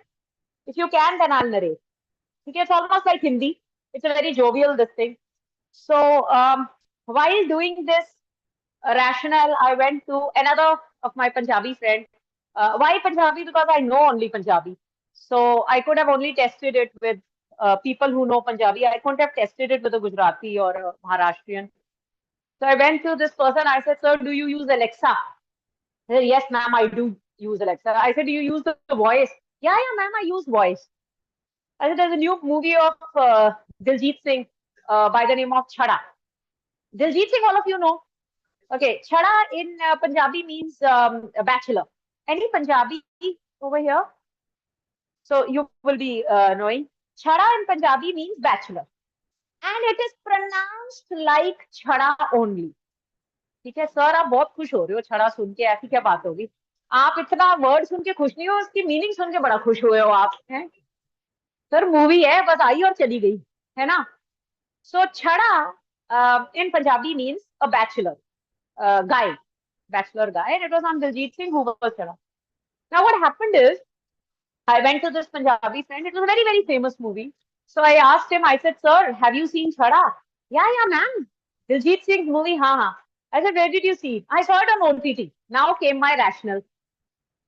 If you can, then I'll narrate. Okay, it's almost like Hindi. It's a very jovial this thing. So while doing this rationale, I went to another of my Punjabi friend. Why Punjabi? Because I know only Punjabi. So I could have only tested it with people who know Punjabi. I couldn't have tested it with a Gujarati or a Maharashtrian. So I went to this person. I said, "Sir, do you use Alexa?" He said, "Yes, ma'am, I do use Alexa." I said, "Do you use the voice?" "Yeah, yeah, ma'am, I use voice." I said, "There's a new movie of Diljit Singh by the name of Chhada." Diljit Singh, all of you know. Okay, Chhada in Punjabi means a bachelor. Any Punjabi over here? So you will be knowing. Chhada in Punjabi means bachelor. And it is pronounced like Chhada only. ठीक है sir, आप बहुत खुश हो रहे हो छड़ा सुन के, ऐसी क्या बात होगी? आप इतना वर्ड सुन के खुश नहीं हो, उसकी मीनिंग सुन के बड़ा खुश हुए हो आप, हैं? सर मूवी है, बस आई और चली गई, है ना? सो छड़ा in Punjabi means a bachelor guy, bachelor guy, and it was on Diljit Singh who was Chhada. Now what happened is, I went to this Punjabi friend. It was a very, very famous movie. So I asked him, I said, "Sir, have you seen Chhada?" "Yeah, yeah, ma'am. Diljit Singh's movie, ha." I said, "Where did you see it?" "I saw it on OTT." Now came my rationale.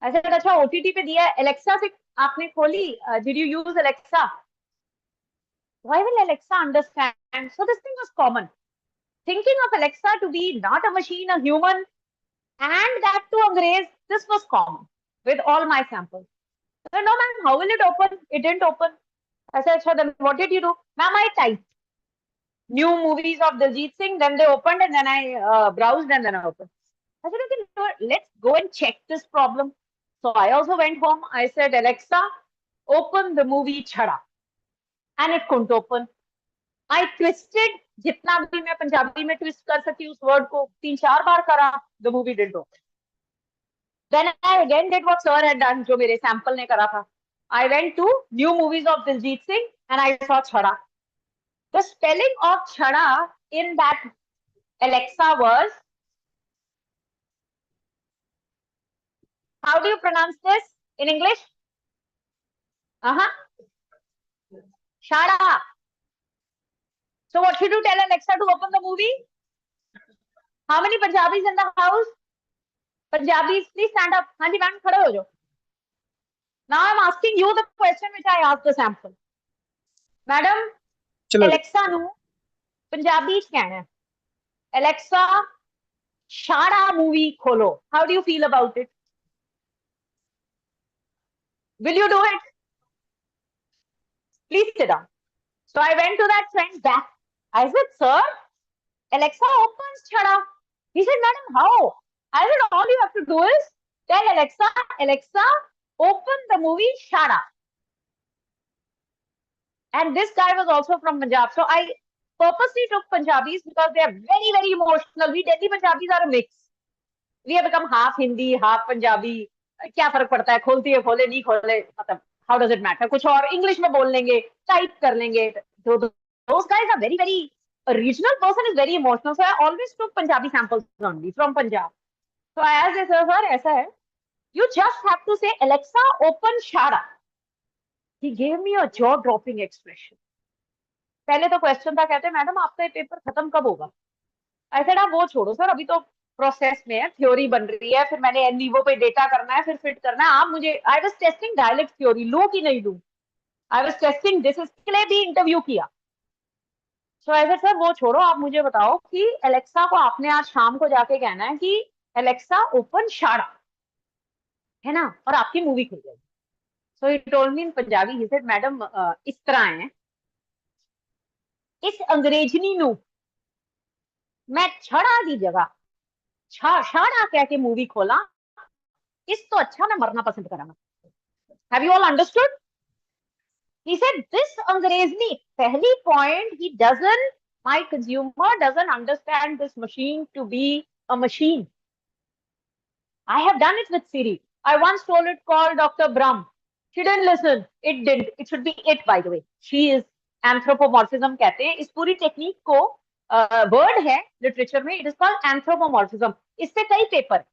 I said, "अच्छा OTT पे दिया है, Alexa से आपने खोली, did you use Alexa?" Why will Alexa understand? So this thing was common. Thinking of Alexa to be not a machine, a human, and that to Angrez, this was common with all my samples. I said, "No, ma'am, how will it open?" It didn't open. I said, "Achha, then what did you do?" "Ma'am, I typed new movies of Diljit Singh, then they opened, and then I browsed, and then I opened." I said, "Okay, let's go and check this problem." So I also went home. I said, "Alexa, open the movie Chhada." And it couldn't open. I twisted, जितना भी मैं पंजाबी में twist कर सकी उस word को 3-4 बार करा, the movie didn't open. Then I again did what sir had done, जो मेरे sample ने करा था. I went to new movies of Diljit Singh and I saw Chhada. The spelling of Chhada in that Alexa was, how do you pronounce this in English? Chhada. So what should you tell Alexa to open the movie? How many Punjabis in the house? Punjabis, please stand up. हाँ जी ma'am, खड़े हो जाओ. Now I'm asking you the question which I asked the sample. Madam, Alexa ਨੂੰ ਪੰਜਾਬੀ ਚ ਕਹਿਣਾ ਹੈ, Alexa, Chhada movie kholo. How do you feel about it? Will you do it? Please sit down. So I went to that friend back. I said, "Sir, Alexa opens Chhada." He said, "Madam, how?" I said, "All you have to do is tell Alexa, Alexa, open the movie Chhada." And this guy was also from Punjab. So I purposely took Punjabis because they are very, very emotional. We Delhi Punjabis are a mix. We have become half Hindi, half Punjabi. क्या फर्क पड़ता है, खोलती है खोले नहीं खोले, मतलब how does it matter? कुछ और इंग्लिश में बोल लेंगे, टाइप कर लेंगे. Those guys are very, very, a regional person is very emotional. So I always took Punjabi samples only from Punjab. So I asked this, "Sir, ऐसा है, you just have to say Alexa, open Chhada." He gave me a jaw-dropping expression. पहले तो question था, कहते madam आपका paper खत्म कब होगा? I said, आप वो छोड़ो सर, अभी तो प्रोसेस में है, थ्योरी बन रही है, फिर मैंने एनवीवो पे डेटा करना है, फिर फिट करना है. आप मुझे, I was testing dialect theory, लूं कि नहीं लूं. आई वाज टेस्टिंग दिस, इसके लिए भी इंटरव्यू किया. सो आई सेड, सर वो छोड़ो, आप मुझे बताओ कि एलेक्सा को आपने आज शाम को जाके कहना है कि एलेक्सा ओपन Chhada, है ना, और आपकी मूवी खुल जाएगी. So he told me in Punjabi, he said, madam इस तरह है, इस अंग्रेजनी ਨੂੰ मैं छड़ा दी जगह छड़ा कह के मूवी खोला, इस तो अच्छा मैं मरना पसंद करांगा। Have you all understood? He said this अंग्रेजनी, पहली point, my consumer doesn't understand this machine to be a machine. I have done it with Siri. I once told it call Dr. Brahm. She didn't listen. It didn't. It should be it, by the way. She is anthropomorphism कहते हैं इस पूरी technique को, word है literature में, it is called anthropomorphism. इस पे कई पेपर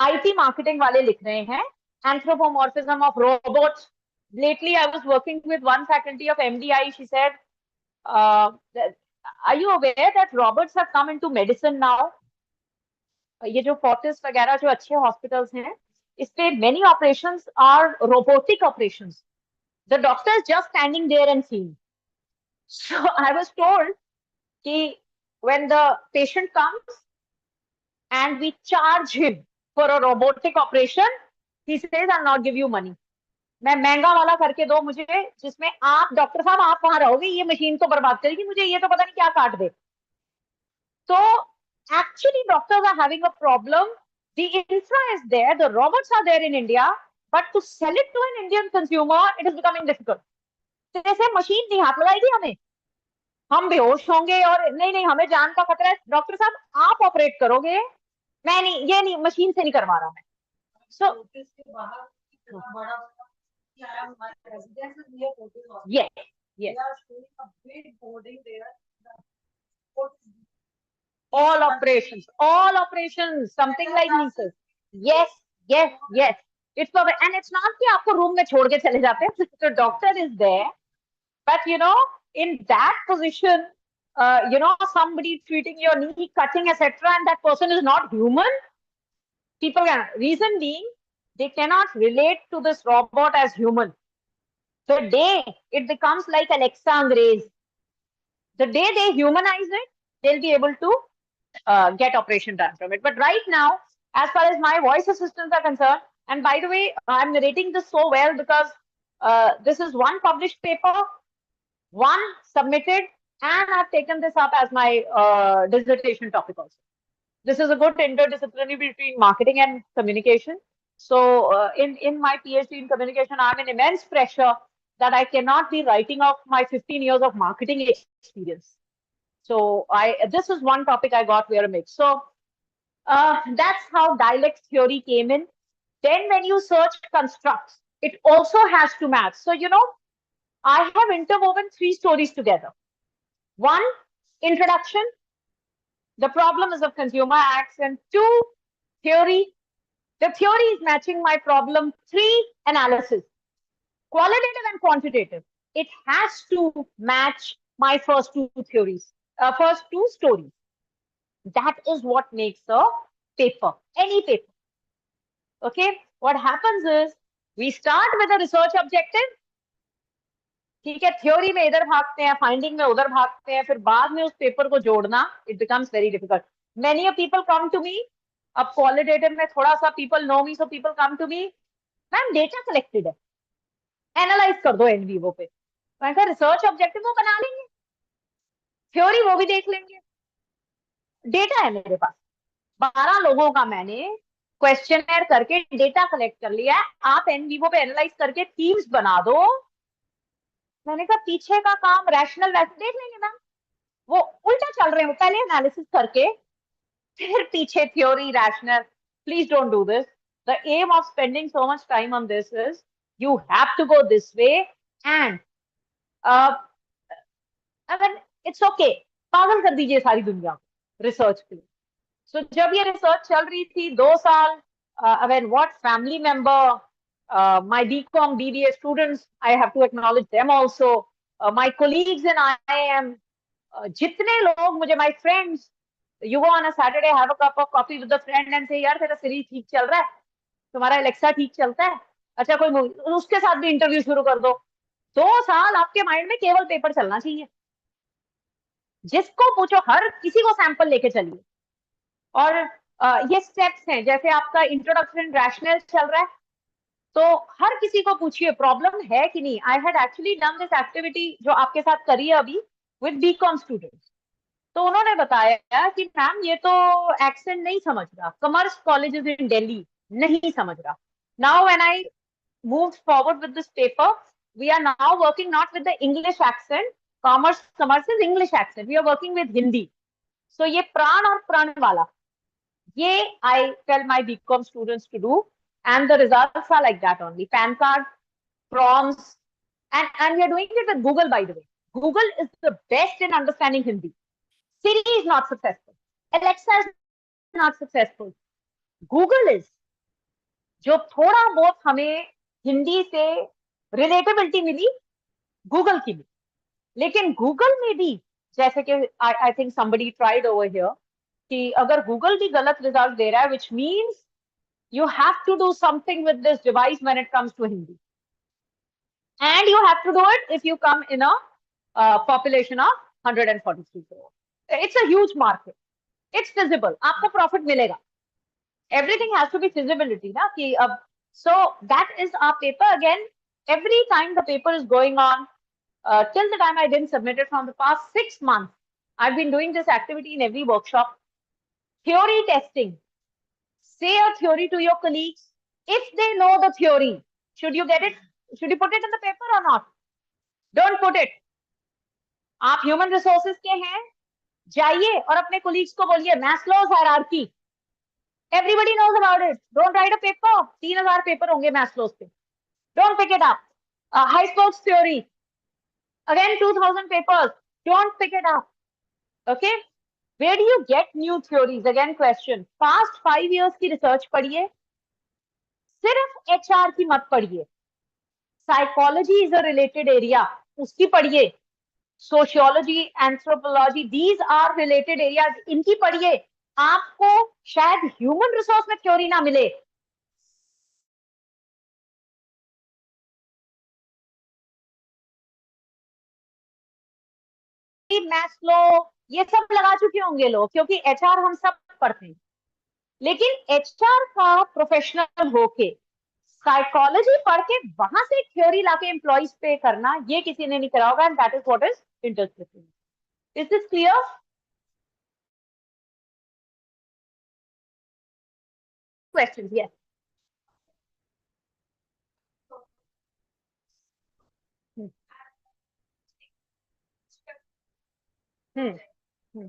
आईटी मार्केटिंग वाले लिख रहे हैं, anthropomorphism of robots. Lately I was working with one faculty of MDI. She said, are you aware that robots have come into medicine now? ये जो Fortis वगैरह जो अच्छे हॉस्पिटल्स हैं, इस पे many operations are robotic operations. The doctor is just standing there and seeing. So I was told कि when the patient comes and we charge him for a robotic operation, he says I will not give you money. मैं महंगा वाला करके दो मुझे, जिसमें आप doctor साहब आप वहां रहोगे, ये मशीन तो बर्बाद करेगी मुझे, ये तो पता नहीं क्या काट दे। तो actually doctors are having a problem. The infra is there, the robots are there in India, but to sell it to an Indian consumer, it is becoming difficult. जैसे मशीन नहीं हाथ लगाएगी हमें, हम बेहोश होंगे और नहीं हमें जान का खतरा है, डॉक्टर साहब आप ऑपरेट करोगे, मैं नहीं, ये नहीं, मशीन से नहीं करवा रहा मैं। सो yes, yes. All operations, something like this. Yes. It's perfect. And it's not कि आपको रूम में छोड़ के चले जाते हैं, the doctor is there, but in that position, somebody treating your knee, cutting, etc., and that person is not human. People can, reason being, they cannot relate to this robot as human. The day it becomes like Alexa Angrez, the day they humanize it, they'll be able to get operation done from it. But right now, as far as my voice assistants are concerned, and by the way, I'm narrating this so well because this is one published paper, one submitted, and I've taken this up as my dissertation topic also. This is a good interdisciplinary between marketing and communication. So in my PhD in communication, I'm in immense pressure that I cannot be writing off my 15 years of marketing experience. So this is one topic I got where a mix. So that's how dialect theory came in. Then when you search constructs, it also has to match. So, I have interwoven 3 stories together. 1, introduction, the problem is of consumer acts, and 2, theory. The theory is matching my problem. 3, analysis. Qualitative and quantitative. It has to match my first 2 theories, first 2 stories. That is what makes a paper, any paper. Okay, what happens is we start with a research objective. ठीक है, theory में इधर भागते हैं, finding में उधर भागते हैं, फिर बाद में उस पेपर को जोड़ना, it becomes very difficult. Many people come to me, अब क्वालिटेटिव में थोड़ा सा people know me, so people come to me, ma'am data collected है, एनालाइज कर दो एनवीवो पे. मैंने कहा रिसर्च ऑब्जेक्टिव वो बना लेंगे, थ्योरी वो भी देख लेंगे, डेटा है मेरे पास. 12 लोगों का मैंने क्वेश्चनर करके डेटा कलेक्ट कर लिया है, आप एनवीवो पे एनालाइज करके थीम्स बना दो. मैंने कहा पीछे का काम रैशनल वैसे देख लेंगे मैम, वो उल्टा चल रहे हो, पहले एनालिसिस करके फिर पीछे theory rational. Please don't do this. The aim of spending so much time on this is you have to go this way, and अगर इट्स ओके, पागल कर दीजिए सारी दुनिया को रिसर्च के लिए. सो जब ये रिसर्च चल रही थी 2 साल, when what family member, my BCom BBA students, I have to acknowledge them also, my colleagues in IIM, जितने लोग मुझे, my friends, you go on a Saturday, have a cup of coffee with a friend and say यार तेरा Siri ठीक चल रहा है, तुम्हारा Alexa ठीक चलता है, अच्छा कोई उसके साथ भी इंटरव्यू शुरू कर दो. 2 साल आपके माइंड में केवल पेपर चलना चाहिए, जिसको पूछो हर किसी को सैंपल लेके चलिए. और ये स्टेप्स हैं, जैसे आपका इंट्रोडक्शन रैशनल चल रहा है, तो हर किसी को पूछिए प्रॉब्लम है कि नहीं. I had actually done this activity जो आपके साथ करी है अभी विद बीकॉम स्टूडेंट्स. तो उन्होंने बताया कि मैम ये तो एक्सेंट नहीं समझ रहा, कॉमर्स कॉलेजेस इन दिल्ली नहीं समझ रहा. Now when I moved forward with this paper, we are now working not with the English accent. Commerce is English accent. We are working with Hindi. So ये प्राण और प्रण वाला, ये I tell my BCom students to do, and the results are like that only. PAN card, prompts, and we are doing it with Google, by the way. Google is the best in understanding Hindi. Siri is not successful. Alexa is not successful. Google is. जो थोड़ा बहुत हमें हिंदी से relatability मिली, Google की भी. लेकिन Google में भी जैसे कि I think somebody tried over here कि अगर गूगल भी गलत रिजल्ट दे रहा है, which means you have to do something with this device when it comes to Hindi. And you have to do it if you come in a population of 143 crore. It's a huge market. It's feasible. आपको profit मिलेगा. Everything has to be feasibility, ना कि अब. So that is our paper. Again, every time the paper is going on, till the time I didn't submit it, from the past 6 months, I've been doing this activity in every workshop. Theory testing. Say a theory to your colleagues. If they know the theory, should you get it? Should you put it in the paper or not? Don't put it. आप human resources के हैं, जाइए और अपने colleagues को बोलिए Maslow's hierarchy. Everybody knows about it. Don't write a paper. 3000 paper होंगे Maslow's पे. Don't pick it up. Heisenberg's theory. Again 2000 papers. Don't pick it up. Okay? Where do you get new theories? Again question. Past 5 years की research पढ़िए. सिर्फ HR की मत पढ़िए. Psychology is a related area. उसकी पढ़िए. Sociology, anthropology, these are related areas. इनकी पढ़िए. आपको शायद ह्यूमन रिसोर्स में थ्योरी ना मिले. मैस्लो ये सब लगा चुके होंगे लोग, क्योंकि एचआर हम सब पढ़ते हैं. लेकिन एचआर का प्रोफेशनल होके साइकोलॉजी पढ़ के वहां से थ्योरी लाके एम्प्लॉइज पे करना, ये किसी ने नहीं करा होगा. And that is what is interesting. Is this clear? Questions? Yes. Hmm. Hmm.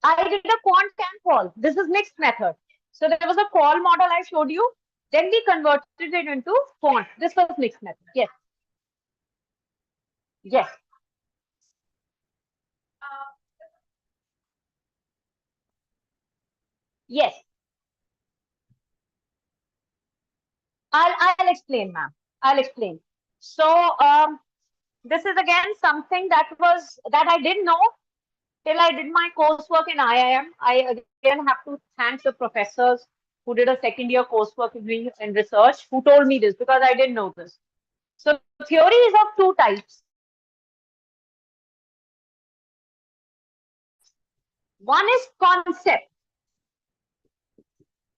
I did a quant and call. This is mixed method. So there was a call model I showed you. Then we converted it into quant. This was mixed method. Yes. Yes. Yes. I'll explain, ma'am. I'll explain. So this is again something that I didn't know till I did my coursework in IIM. I again have to thank the professors who did a second year coursework with me in research, who told me this, because I didn't know this. So theory is of two types. One is concept.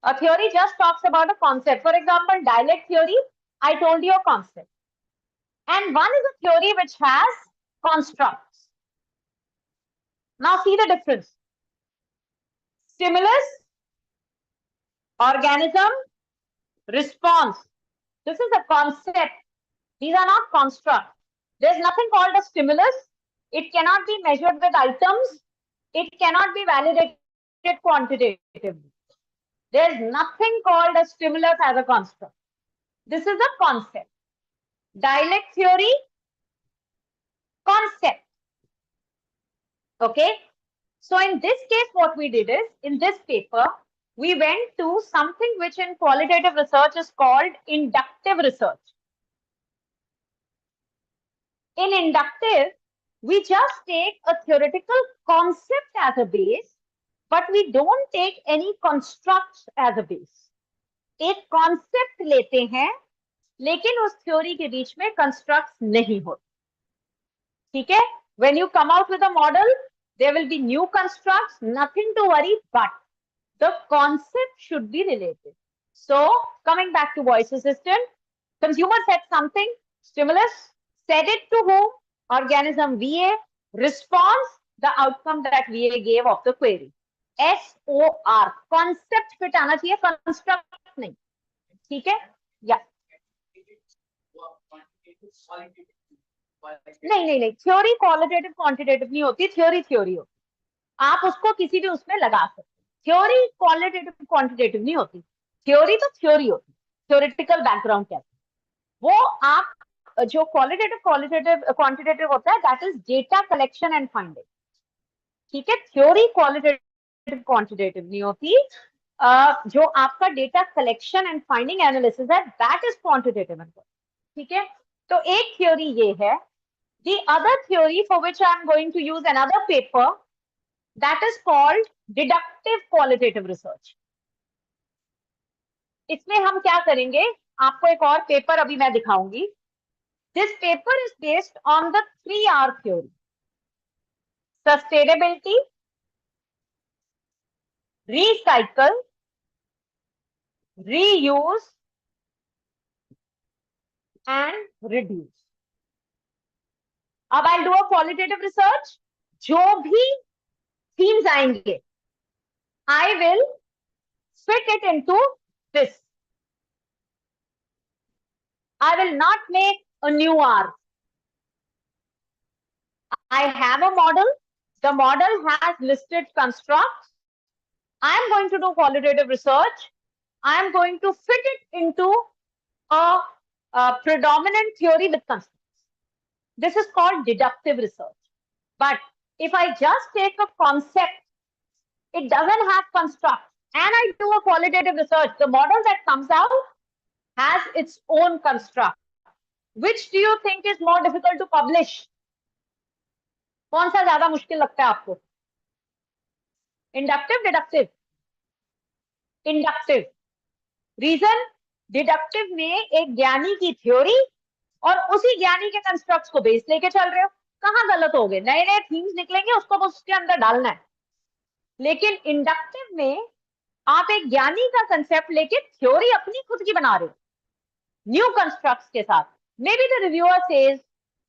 A theory just talks about a concept. For example, dialect theory, I told you a concept. And one is a theory which has constructs. Now see the difference. Stimulus, organism, response. This is a concept. These are not constructs. There's nothing called a stimulus. It cannot be measured with items. It cannot be validated quantitatively. There's nothing called a stimulus as a construct. This is a concept. Dialect theory, concept. Okay. So in this case, what we did is, in this paper, we went to something which in qualitative research is called inductive research. In inductive, we just take a theoretical concept as a base, but we don't take any constructs as a base. एक concept लेते हैं, लेकिन उस theory के बीच में constructs नहीं होते. ठीक है? When you come out with a model, there will be new constructs, nothing to worry, but the concept should be related. So coming back to voice assistant, Consumer said something, stimulus, said it to who? Organism VA, response, the outcome that VA gave of the query. SOR, concept fit आना चाहिए, construct नहीं. ठीक है? Yeah. नहीं, theory qualitative quantitative नहीं होती, theory होती. आप उसको किसी भी उसमें लगा सकते. थ्योरी क्वालिटेटिव क्वांटिटेटिव नहीं होती. थ्योरी तो थ्योरी होती, थ्योरेटिकल बैकग्राउंड कहते हैं. वो आप जो क्वालिटेटिव क्वांटिटेटिव होता है, that is data collection and finding. ठीक है? थ्योरी क्वालिटेटिव क्वांटिटेटिव नहीं होती. जो आपका data collection and finding analysis है, दैट इज क्वांटिटेटिव. ठीक है? तो एक थ्योरी ये है. The other theory for which I am going to use another paper, that is called deductive qualitative research. इसमें हम क्या करेंगे, आपको एक और पेपर अभी मैं दिखाऊंगी. This paper is based on the 3R theory: sustainability, recycle, reuse and reduce. अब I'll do a qualitative research. जो भी themes आएंगे, I will fit it into this. I will not make a new R. I have a model. The model has listed constructs. I am going to do qualitative research. I am going to fit it into a predominant theory with constructs. This is called deductive research. But if I just take a concept, it doesn't have constructs, and I do a qualitative research, the model that comes out has its own construct. Which do you think is more difficult to publish? कौन सा ज्यादा मुश्किल लगता है आपको? Inductive, deductive? Inductive. Reason, deductive में एक ज्ञानी की थ्योरी और उसी ज्ञानी के कंस्ट्रक्ट्स को बेस लेके चल रहे हो. कहाँ गलत हो गए? नए नए थीम्स निकलेंगे, उसको बस उसके अंदर डालना है. लेकिन इंडक्टिव में आप एक ज्ञानी का कंसेप्ट लेके थ्योरी अपनी खुद की बना रहे हो, न्यू कंस्ट्रक्ट्स के साथ. May be the reviewer says,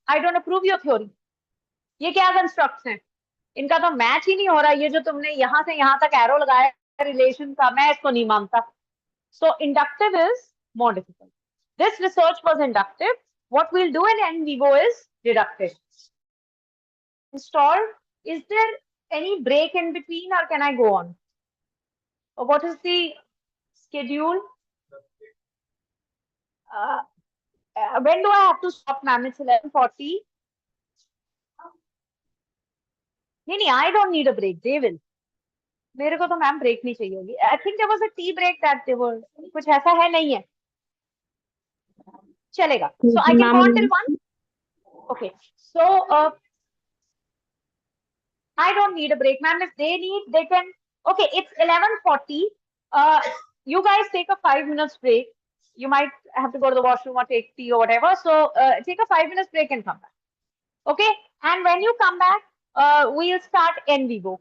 I don't approve your theory. ये क्या कंस्ट्रक्ट्स हैं? इनका तो मैच ही नहीं हो रहा. ये जो तुमने यहां से यहां तक एरो लगाया रिलेशन का, मैं इसको नहीं मानता. So inductive is more difficult. This research was inductive. What we'll do in NVIVO is deductive. Installed. Is there any break in between, or can I go on? Or what is the schedule? When do I have to stop, ma'am? It's 11:40. नहीं, I don't need a break. They will. मेरे को तो ma'am break नहीं चाहिए होगी. I think there was a tea break that they were. कुछ ऐसा है नहीं है? चलेगा. So I can go on till 1. Okay. So I don't need a break, ma'am. If they need, they can. Okay, it's 11:40. You guys take a 5 minutes break. You might have to go to the washroom or take tea or whatever. So take a 5 minutes break and come back. Okay. And when you come back, we'll start NVIVO.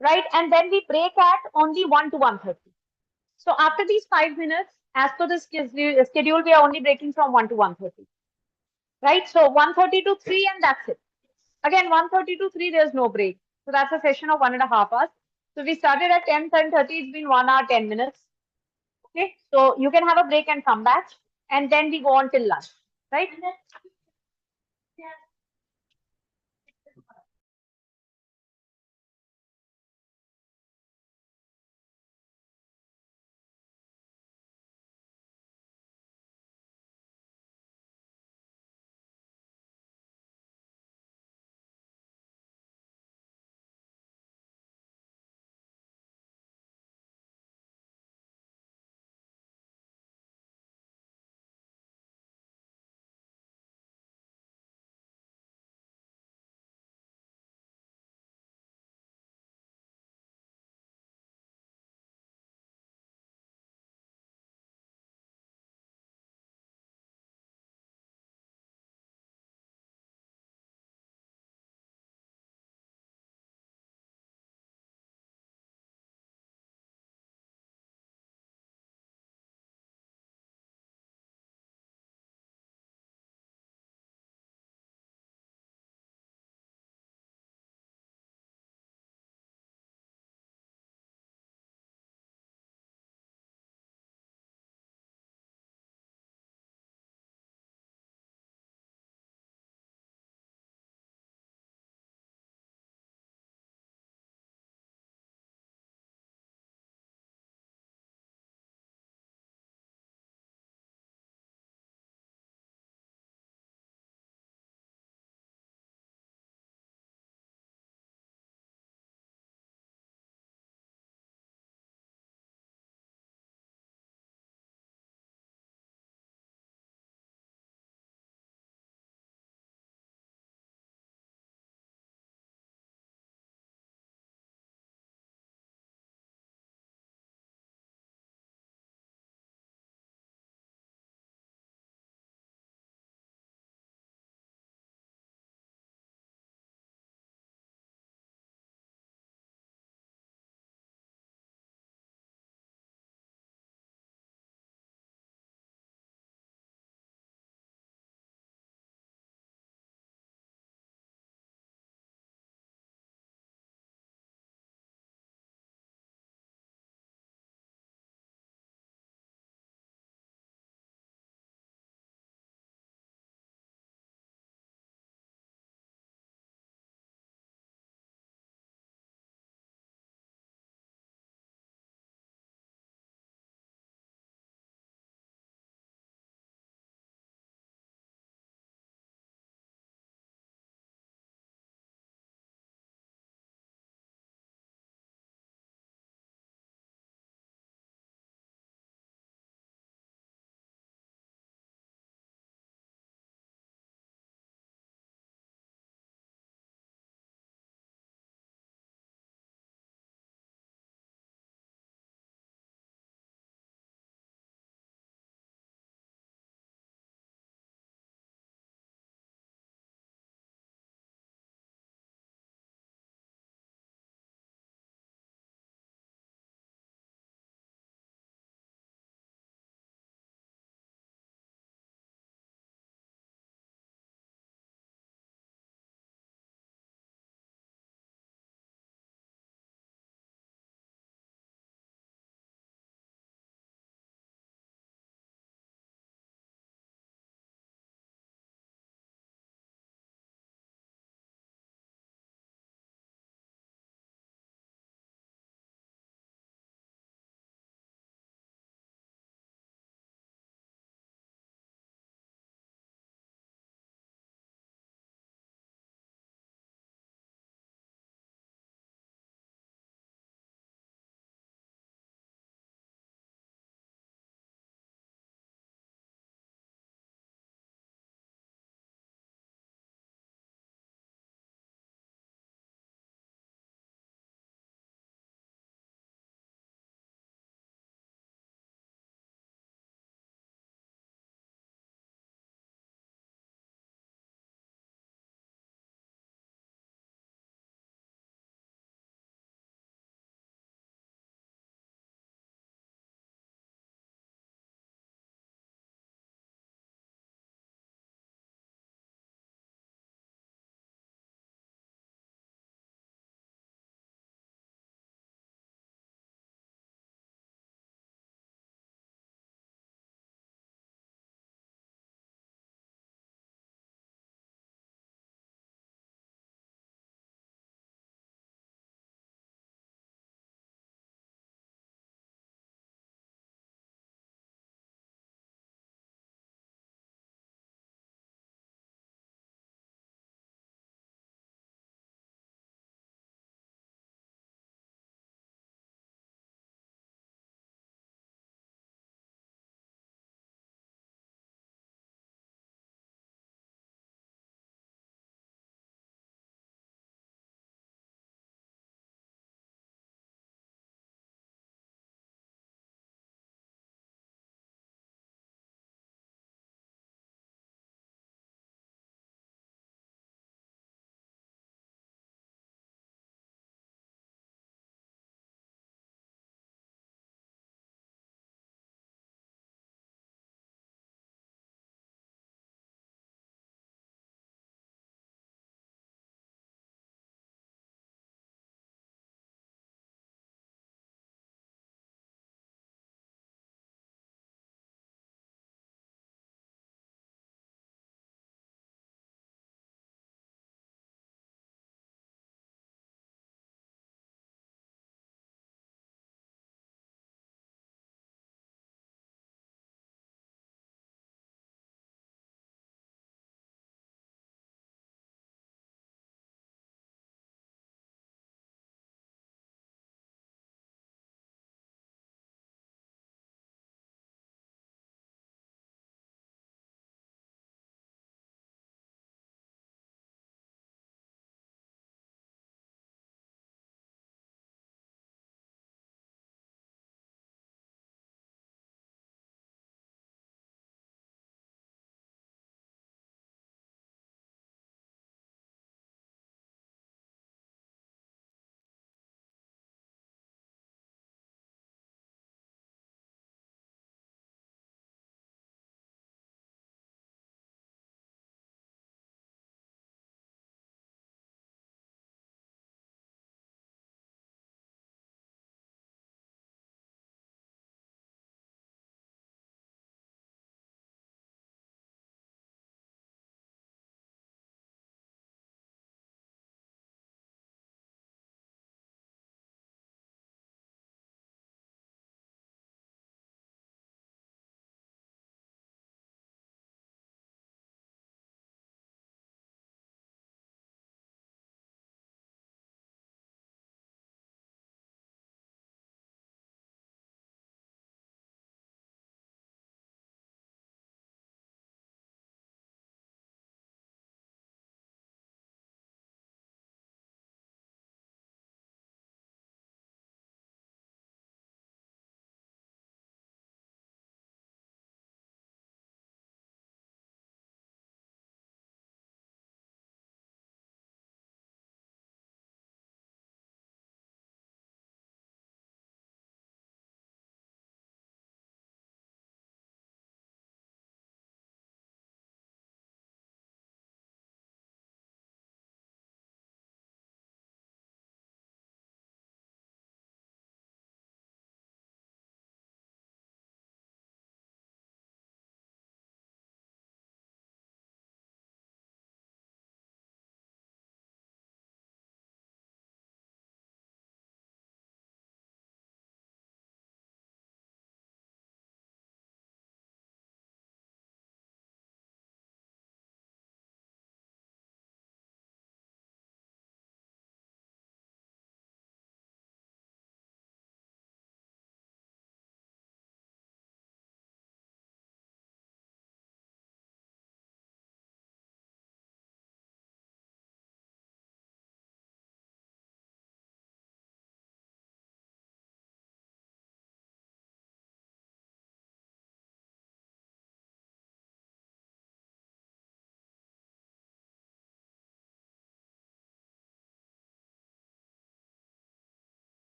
Right? And then we break at only 1 to 1:30. So after these 5 minutes, as per the schedule, we are only breaking from 1 to 1:30. Right? So 1:30 to 3, and that's it. Again, 1:30 to 3, there's no break. So that's a session of 1.5 hours. So we started at 10:30. It's been 1 hour, 10 minutes. Okay. So you can have a break and come back. And then we go on till lunch. Right?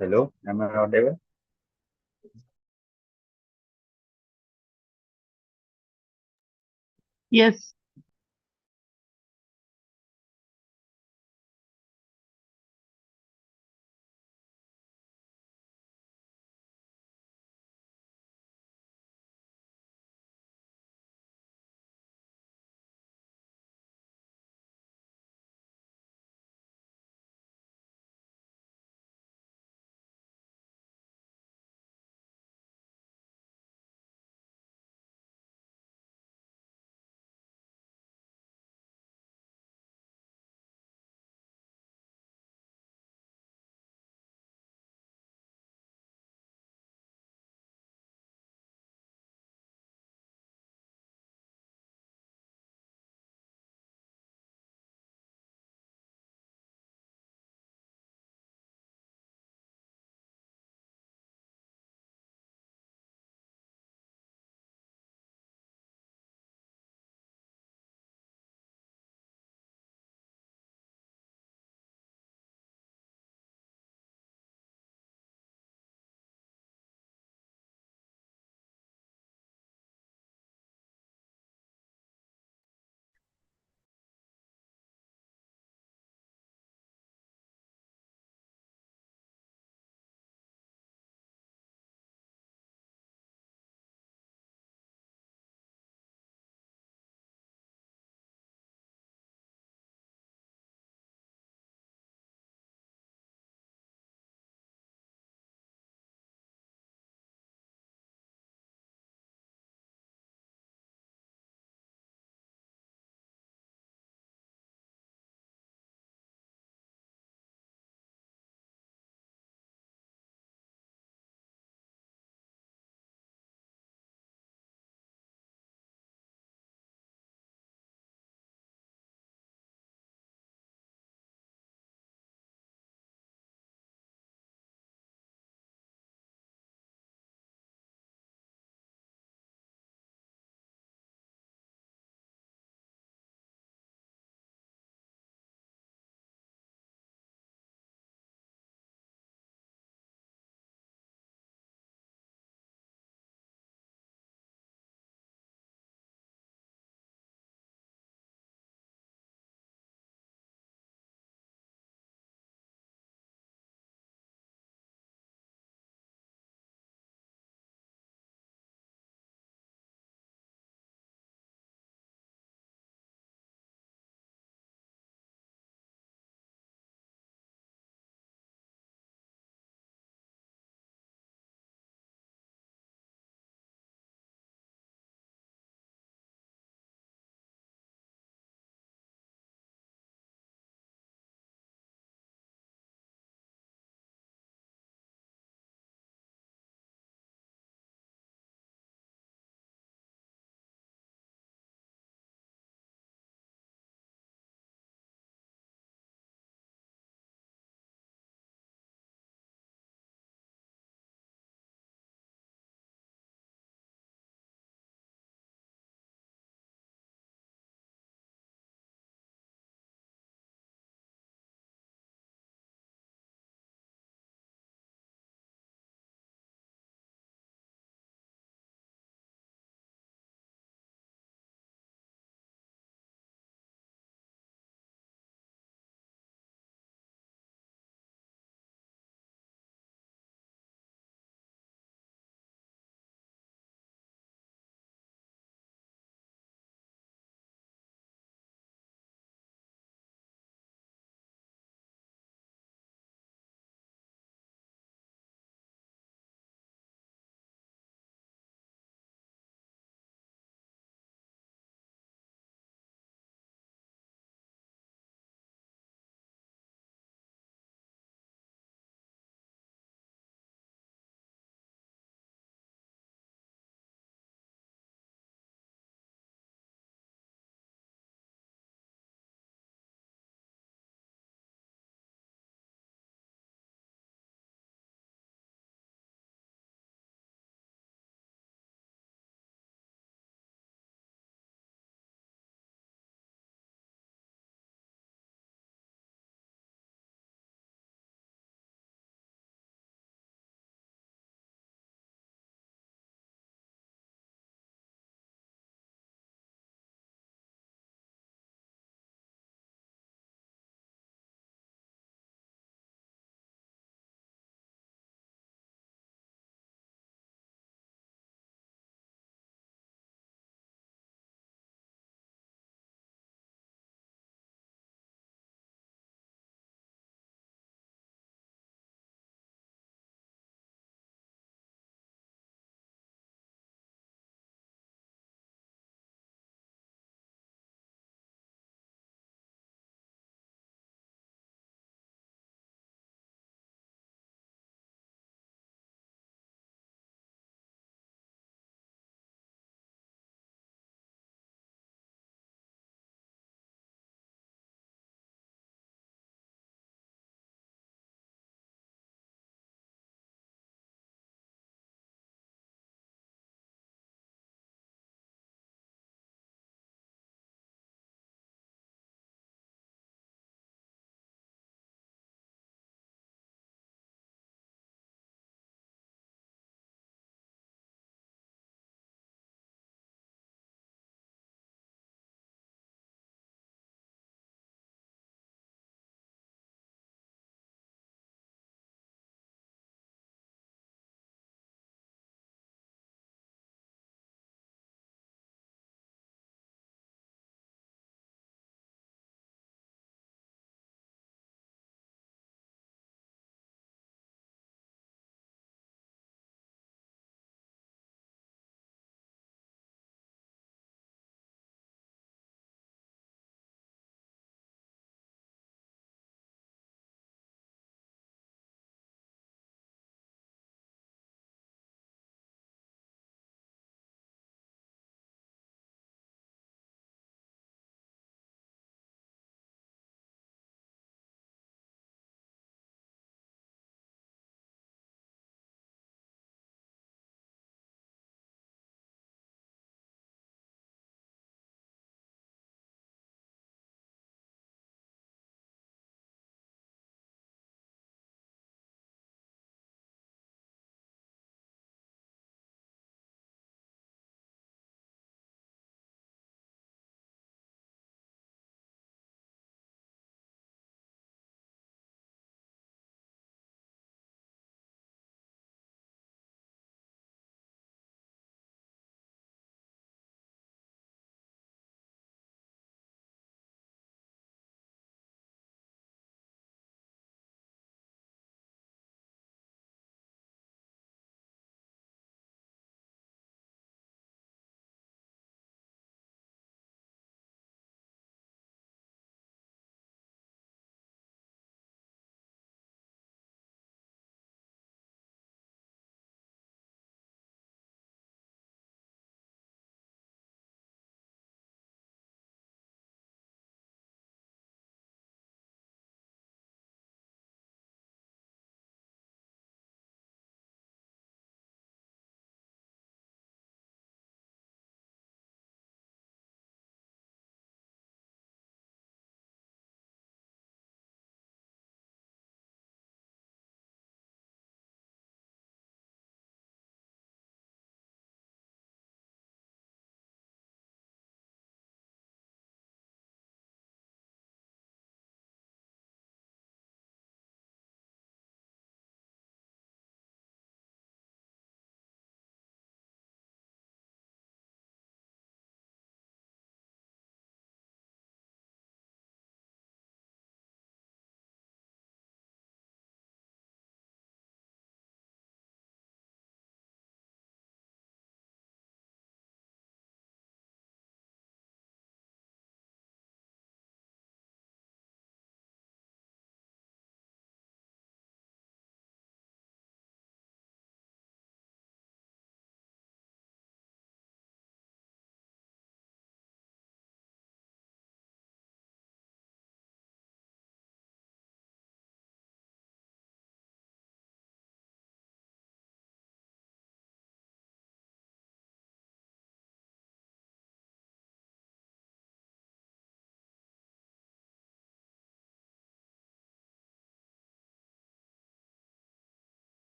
Hello, am I audible? Yes.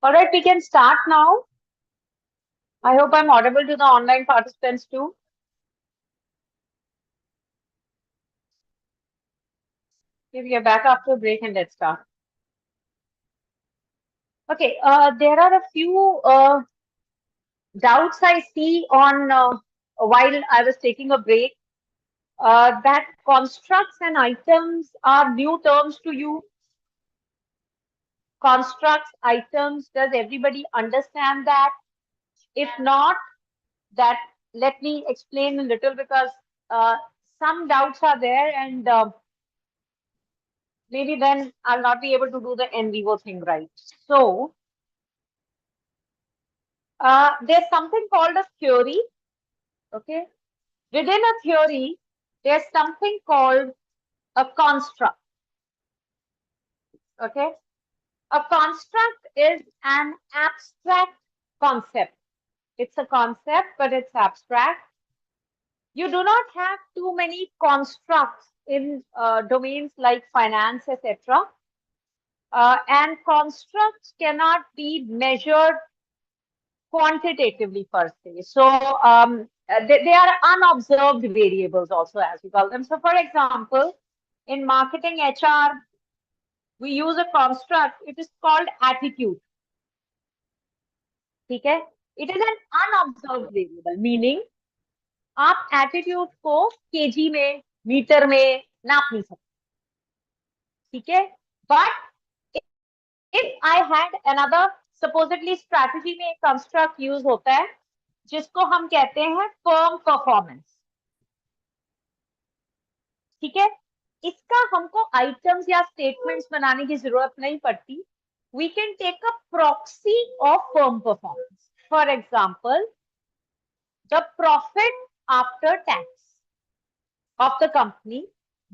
All right, we can start now. I hope I'm audible to the online participants too. Okay, we are back after a break and let's start. Okay, there are a few doubts I see on while I was taking a break. That constructs and items are new terms to you. Constructs, items, does everybody understand that? If not, that let me explain a little because some doubts are there and maybe then I'll not be able to do the NVIVO thing right. So there's something called a theory. Okay. Within a theory, there's something called a construct. Okay. A construct is an abstract concept. It's a concept, but it's abstract. You do not have too many constructs in domains like finance, etc. And constructs cannot be measured quantitatively per se. So they are unobserved variables also, as we call them. So for example, in marketing HR, we use a construct. It is called attitude. Okay? It is an unobserved variable, meaning आप attitude को KG में metre में नाप नहीं सकते, ठीक है? But if I had another supposedly strategy में एक कंस्ट्रक्ट यूज होता है जिसको हम कहते हैं फर्म परफॉर्मेंस, ठीक है? इसका हमको आइटम्स या स्टेटमेंट्स बनाने की जरूरत नहीं पड़ती. We can take a proxy of firm performance. For example, the profit after tax of the company,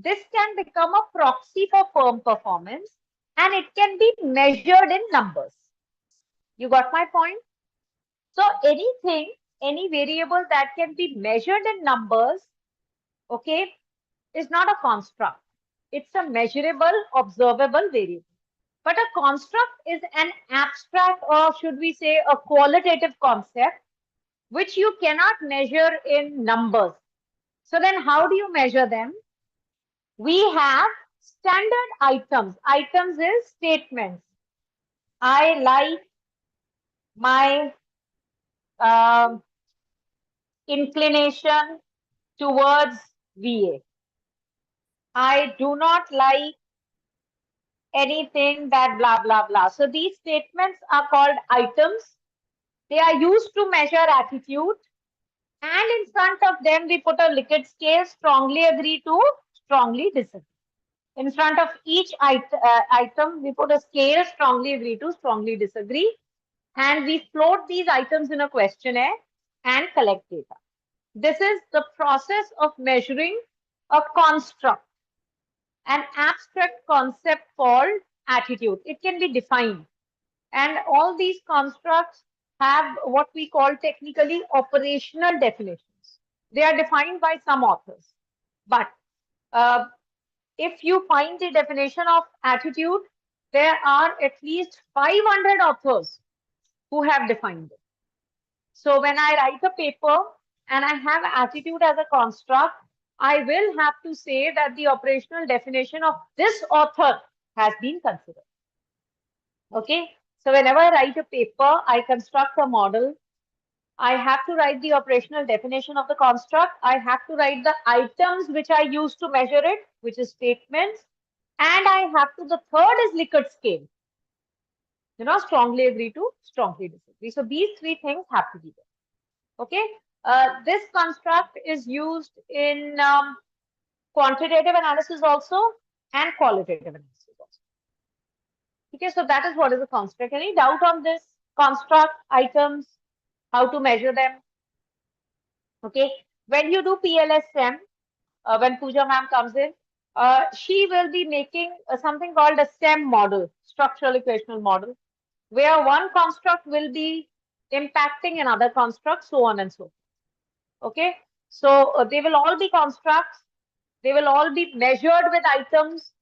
this can become a proxy for firm performance and it can be measured in numbers. You got my point? So anything, any variable that can be measured in numbers, okay, is not a construct. It's a measurable, observable variable. But a construct is an abstract, or should we say a qualitative concept, which you cannot measure in numbers. So then how do you measure them? We have standard items. Items is statements. I like my inclination towards VA. I do not like anything that blah, blah, blah. So these statements are called items. They are used to measure attitude. And in front of them, we put a Likert scale, strongly agree to, strongly disagree. In front of each item, we put a scale, strongly agree to, strongly disagree. And we float these items in a questionnaire and collect data. This is the process of measuring a construct, an abstract concept called attitude. It can be defined. And all these constructs have what we call technically operational definitions. They are defined by some authors. But if you find the definition of attitude, there are at least 500 authors who have defined it. So when I write a paper and I have attitude as a construct, I will have to say that the operational definition of this author has been considered. Okay. So whenever I write a paper, I construct a model. I have to write the operational definition of the construct. I have to write the items which I use to measure it, which is statements. And I have to, the third is Likert scale. You know, strongly agree to, strongly disagree. So these three things have to be there. Okay. This construct is used in quantitative analysis also and qualitative analysis also. Okay, so that is what is a construct. Any doubt on this? Construct, items, how to measure them? Okay, when you do PLS-SEM, when Pooja ma'am comes in, she will be making something called a SEM model, structural equational model, where one construct will be impacting another construct, so on and so forth. Okay, so they will all be constructs. They will all be measured with items.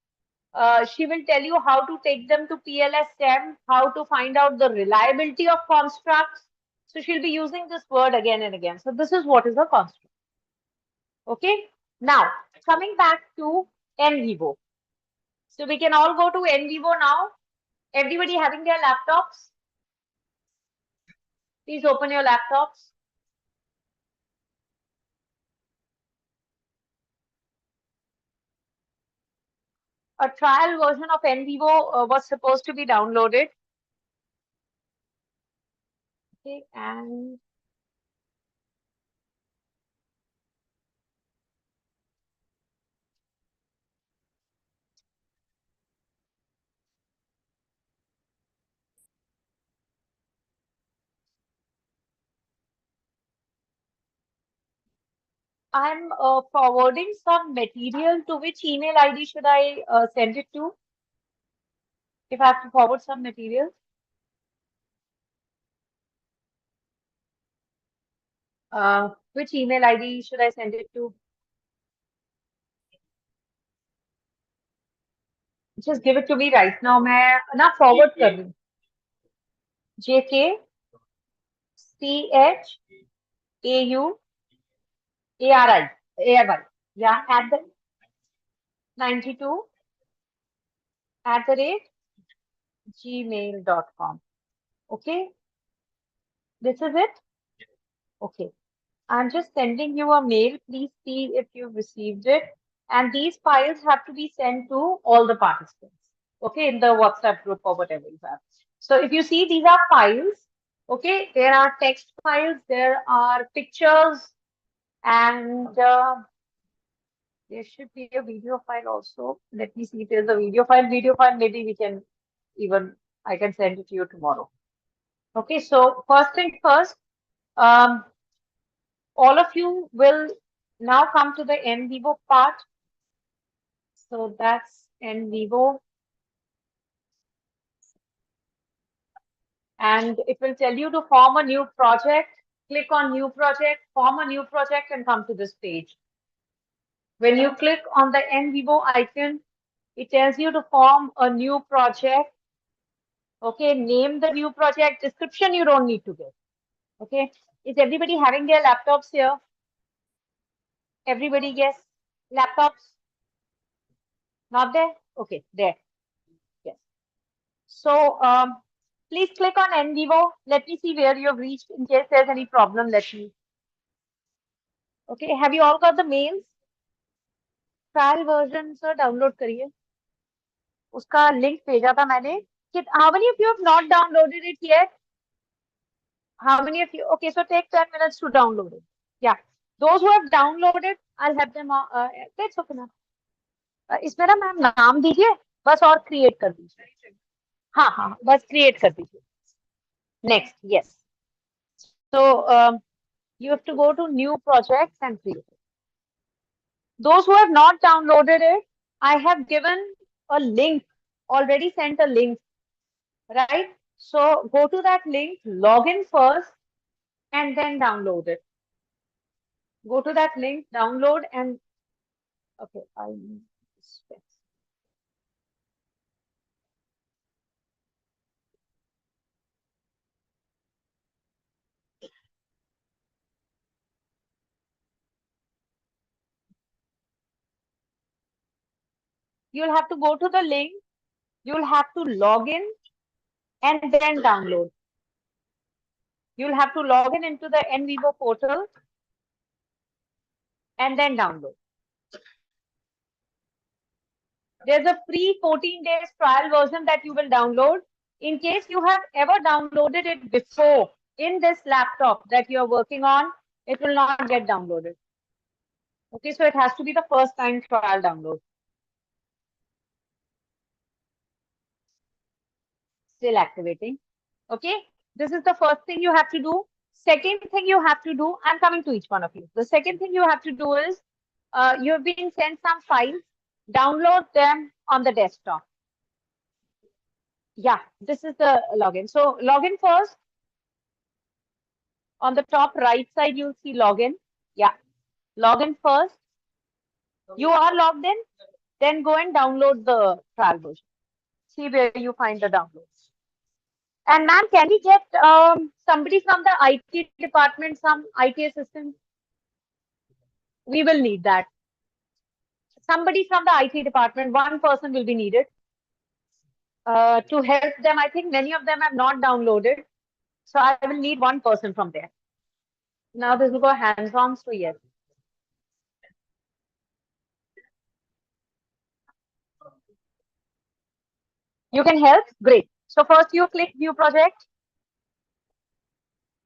She will tell you how to take them to PLS STEM, how to find out the reliability of constructs. So she'll be using this word again and again. So this is what is a construct. Okay. Now, coming back to NVIVO. So we can all go to NVIVO now. Everybody having their laptops? Please open your laptops. A trial version of NVIVO was supposed to be downloaded. Okay, and I'm forwarding some material. To which email ID should I send it to? If I have to forward some material? Which email ID should I send it to? Just give it to me right now. मैं ना forward कर रही हूँ. JKCHAUARI. Yeah, at the 92@gmail.com. Okay, this is it. Okay, I'm just sending you a mail. Please see if you've received it. And these files have to be sent to all the participants. Okay, in the WhatsApp group or whatever you have. So if you see, these are files. Okay, there are text files, there are pictures, and there should be a video file also. Let me see if there's a video file. Video file, maybe we can I can send it to you tomorrow. Okay, so first thing first, all of you will now come to the NVIVO part. So that's NVIVO. And it will tell you to form a new project. Click on new project, form a new project, and come to this page. When you click on the NVIVO icon, it tells you to form a new project. Okay, name the new project. Description you don't need to give. Okay, is everybody having their laptops here? Everybody, yes? Laptops? Not there? Okay, there. Yes. So please click on NVIVO. Let me see where you have reached. In case there's any problem, let me. Okay, have you all got the mails? Trial version sir download करिए. उसका link भेजा था मैंने. How many of you have not downloaded it yet? How many of you? Okay, so take 10 minutes to download it. Yeah, those who have downloaded, I'll have them. That's okay now. इसमें ना ma'am नाम दीजिए बस और create कर दीजिए. हाँ हाँ बस create कर दीजिए. Next, yes. So you have to go to new projects and create it. Those who have not downloaded it, I have given a link, already sent a link, right? So go to that link, log in first, and then download it. Go to that link, download, and okay, I need this. You'll have to go to the link, you'll have to log in, and then download. You'll have to log in into the NVIVO portal and then download. There's a free 14 days trial version that you will download. In case you have ever downloaded it before in this laptop that you're working on, it will not get downloaded. Okay, so it has to be the first time trial download. Still activating. Okay, this is the first thing you have to do. Second thing you have to do, I'm coming to each one of you. The second thing you have to do is you have been sent some files, download them on the desktop. Yeah, this is the login. So login first. On the top right side, you'll see login. Yeah, login first. You are logged in? then go and download the trial version. See where you find the downloads. And ma'am, can we get somebody from the IT department, some IT assistant? We will need that. Somebody from the IT department, one person will be needed to help them. I think many of them have not downloaded. So I will need one person from there. Now this will go hands-on, so yes. You can help? Great. So first you click new project.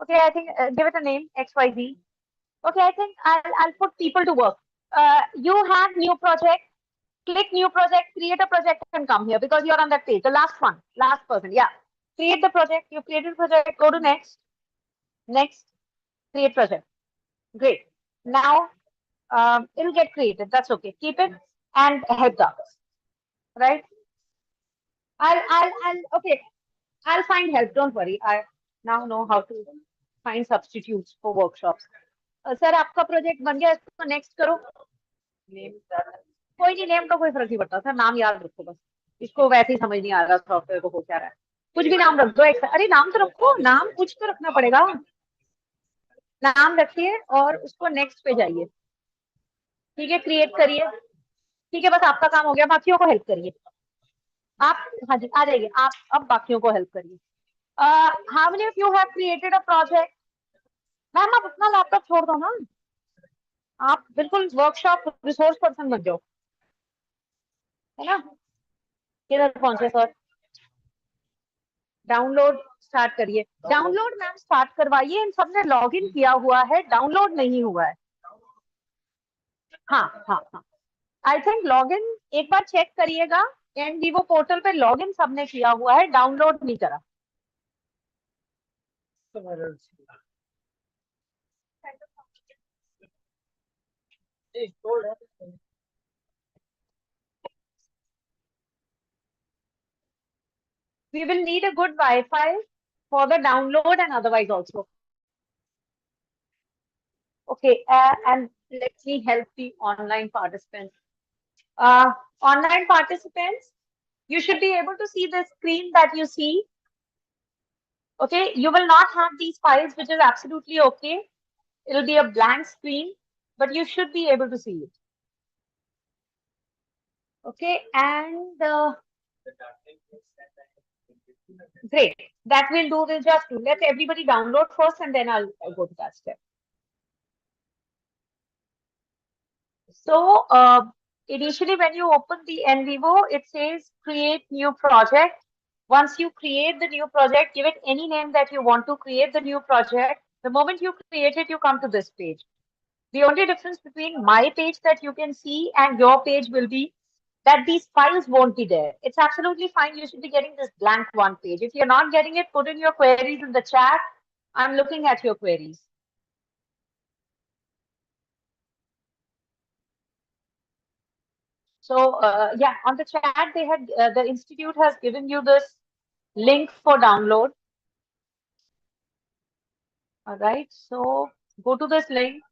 Okay, I think give it a name, XYZ. Okay, I think I'll put people to work. You have new project, click new project, create a project and come here because you're on that page. The last one, last person. Yeah. Create the project. You created project, go to next. Next, create project. Great. Now it'll get created. That's okay. Keep it and help the others. Right? Okay. I'll find help. Don't worry. I now know how to find substitutes for workshops. Sir आपका project बन गया, इसको next करो. कोई नहीं, name का कोई फर्क नहीं पड़ता सर, नाम याद रखो बस. इसको वैसे ही समझ नहीं आ रहा सॉफ्टवेयर को हो क्या रहा है. कुछ भी नाम रख दो. अरे नाम तो रखो, नाम कुछ तो रखना पड़ेगा. नाम रखिए और उसको नेक्स्ट पे जाइए. ठीक है, क्रिएट करिए. ठीक है, बस आपका काम हो गया. बाकियों को हेल्प करिए आप. हाँ जी, आ जाइए आप. अब बाकियों को हेल्प करिए. How many of you have created a project? Ma'am आप अपना लैपटॉप छोड़ दो ना, आप बिल्कुल वर्कशॉप रिसोर्स पर्सन बन जाओ, है ना. किधर पहुंचे सर? डाउनलोड स्टार्ट करिए. डाउनलोड मैम स्टार्ट करवाइए. इन सबने लॉग इन किया हुआ है, डाउनलोड नहीं हुआ है. हाँ हाँ हाँ, आई थिंक लॉग इन एक बार चेक करिएगा. NVIVO पोर्टल पे लॉग इन सबने किया हुआ है, डाउनलोड नहीं करा. We will need a good Wi-Fi for the download and otherwise also. Okay, and let me help the online participants. Online participants, you should be able to see the screen that you see. Okay, you will not have these files, which is absolutely okay. It'll be a blank screen, but you should be able to see it. Okay, and great. That we'll do. We'll just do. Let everybody download first, and then I'll go to that step. So initially, when you open the NVIVO, it says create new project. Once you create the new project, give it any name that you want to create the new project. The moment you create it, you come to this page. The only difference between my page that you can see and your page will be that these files won't be there. It's absolutely fine. You should be getting this blank one page. If you're not getting it, put in your queries in the chat. I'm looking at your queries. So yeah, on the chat, they had the institute has given you this link for download. All right, so go to this link,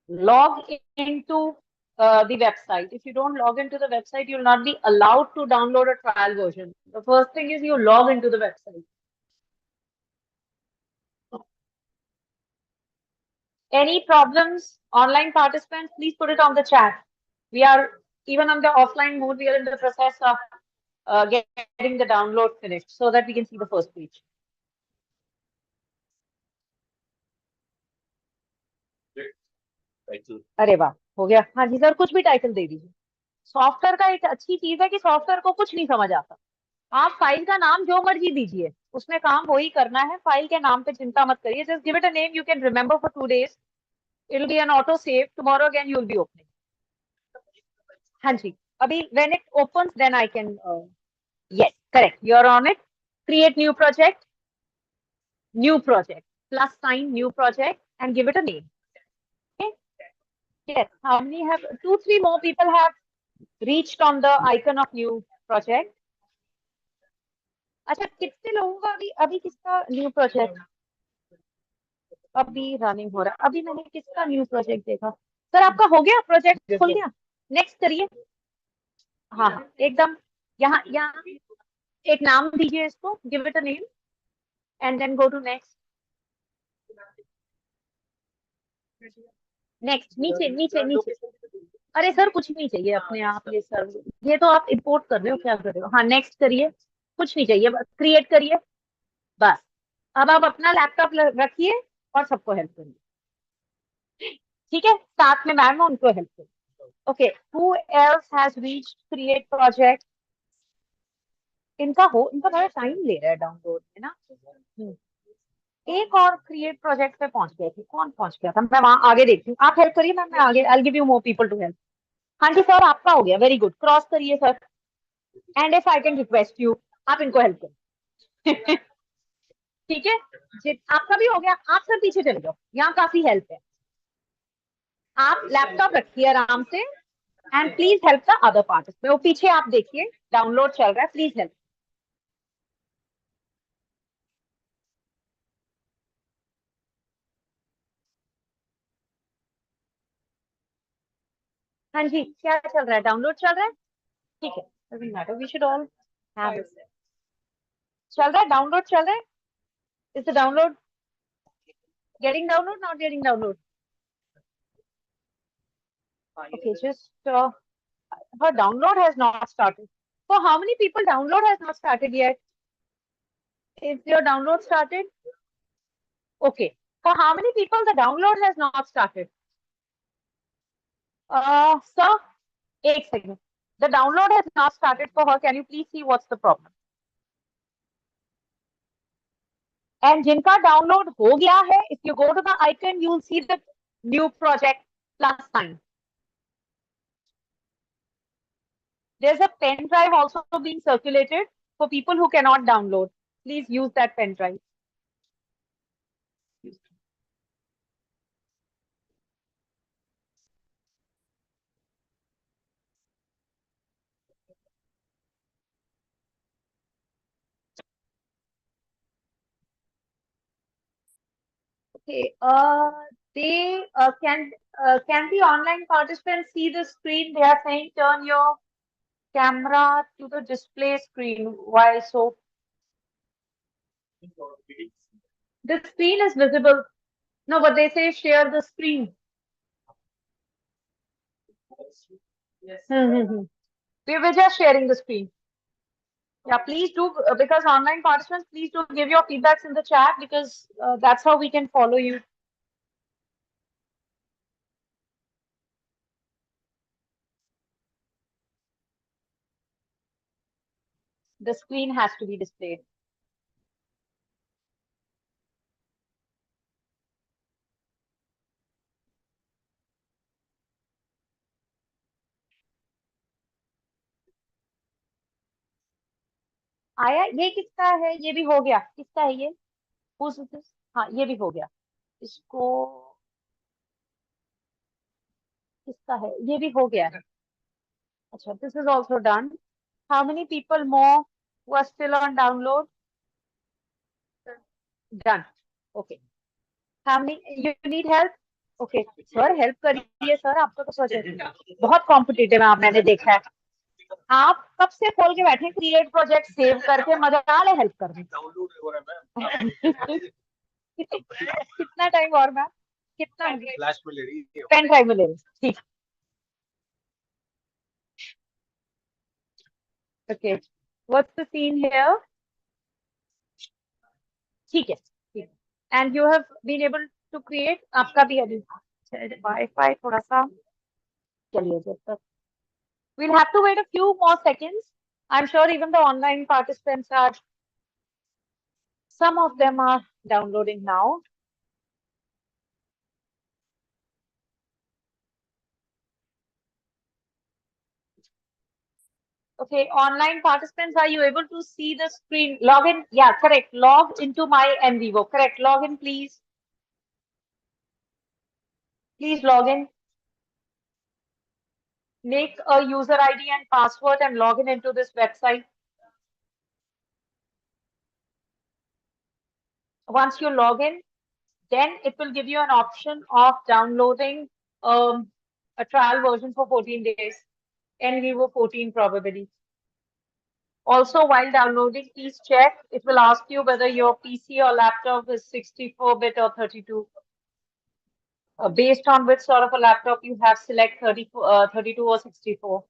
log into the website. If you don't log into the website, you'll not be allowed to download a trial version. The first thing is you log into the website. Any problems, online participants, please put it on the chat. We are, even on the offline mode, we are in the process of getting the download finished so that we can see the first page. अरे वाह, हो गया. हाँ जी sir, कुछ भी title दे दीजिए. Software का एक अच्छी चीज है कि सॉफ्टवेयर को कुछ नहीं समझ आता. आप फाइल का नाम जो मर्जी दीजिए, उसमें काम वही करना है. फाइल के नाम पे चिंता मत करिए. Just give it a name you can remember for 2 days. It will be an auto save. Tomorrow again you will be opening. हाँ जी, अभी when it opens then I can. yes, correct, you're on it. Create new project, plus sign new project and give it a name. Okay, yes, how many have 2-3 more people have reached on the icon of new project? अच्छा, कितने लोगों का अभी किसका new project अभी running हो रहा है? अभी मैंने किसका न्यू प्रोजेक्ट देखा? सर आपका हो गया प्रोजेक्ट, खुल गया. नेक्स्ट करिए. हाँ हाँ एकदम यहाँ यहाँ एक नाम दीजिए इसको, give it a name and then go to next. Next, नीचे नीचे नीचे। अरे सर कुछ नहीं चाहिए अपने आप, ये सर ये तो आप इंपोर्ट कर रहे हो, क्या कर रहे हो। हाँ नेक्स्ट करिए, कुछ नहीं चाहिए, बस क्रिएट करिए बस। अब आप अपना लैपटॉप रखिए और सबको हेल्प करिए, ठीक है। साथ में मैम उनको हेल्प करिए। Okay, who else has reached create project. इनका थोड़ा टाइम ले रहा है डाउनलोड में ना। एक और क्रिएट प्रोजेक्ट पे पहुंच गए थे, कौन पहुंच गया था, मैं वहां आगे देखती हूँ। आप हेल्प करिए मैम, मैं आगे I give you more people to help. हाँ जी सर आपका हो गया, वेरी गुड, क्रॉस करिए सर। And if I can request you, आप इनको हेल्प करिए। ठीक है, आपका भी हो गया। आप सर पीछे चले जाओ, यहाँ काफी हेल्प है। आप लैपटॉप रखिए आराम से and please help the other part. वो पीछे आप देखिए डाउनलोड चल रहा है, प्लीज हेल्प। हाँ जी क्या चल रहा है, डाउनलोड चल रहा है, ठीक है, doesn't matter, we should all have it। चल रहा है, डाउनलोड चल रहा है। Is the download getting download, not getting download? Okay, just her download has not started. For how many people download has not started yet? Is your download started? Okay. For how many people the download has not started? Sir, एक second. The download has not started for her. Can you please see what's the problem? And जिनका download हो गया है, if you go to the icon, you will see the new project plus sign. There's a pen drive also being circulated for people who cannot download. Please use that pen drive. Okay. Can the online participants see the screen? They are saying turn your camera to the display screen. Why so? The screen is visible. No, but they say share the screen. We were just sharing the screen. Yeah, please do, because online participants, please do give your feedbacks in the chat, because that's how we can follow you. The screen has to be displayed. आया, ये किसका है, ये भी हो गया, किसका है ये? Who's this? हाँ ये भी हो गया, इसको किसका है, ये भी हो गया है। अच्छा, this is also done. How many people more who are still on download? Done. Okay. How many you need help? Okay, sir help करिए सर, आपका तो प्रोजेक्ट बहुत कॉम्पिटिटिव है, आप मैंने देखा है। आप कब से खोल के बैठे क्रिएट प्रोजेक्ट सेव करके, मजा ले हेल्प करने। डाउनलोड हो रहा है मैम। कितना टाइम और मैम, कितना फ्लैश में ले रही है, पेन ड्राइव में ले रही, ठीक। Okay, what's the scene here? ठीक है, ठीक है। And you have been able to create, आपका भी अभी वाईफाई थोड़ा सा चलिए जब तक। We'll have to wait a few more seconds. I'm sure even the online participants are, some of them are downloading now. Okay, online participants, are you able to see the screen? Log in, yeah, correct. Log into my NVIVO, correct. Log in, please. Please log in. Make a user ID and password and log in into this website. Once you log in, then it will give you an option of downloading a trial version for 14 days. NVIVO 14 probability. Also, while downloading, please check. It will ask you whether your PC or laptop is 64-bit or 32. Based on which sort of a laptop you have, select 32 or 64.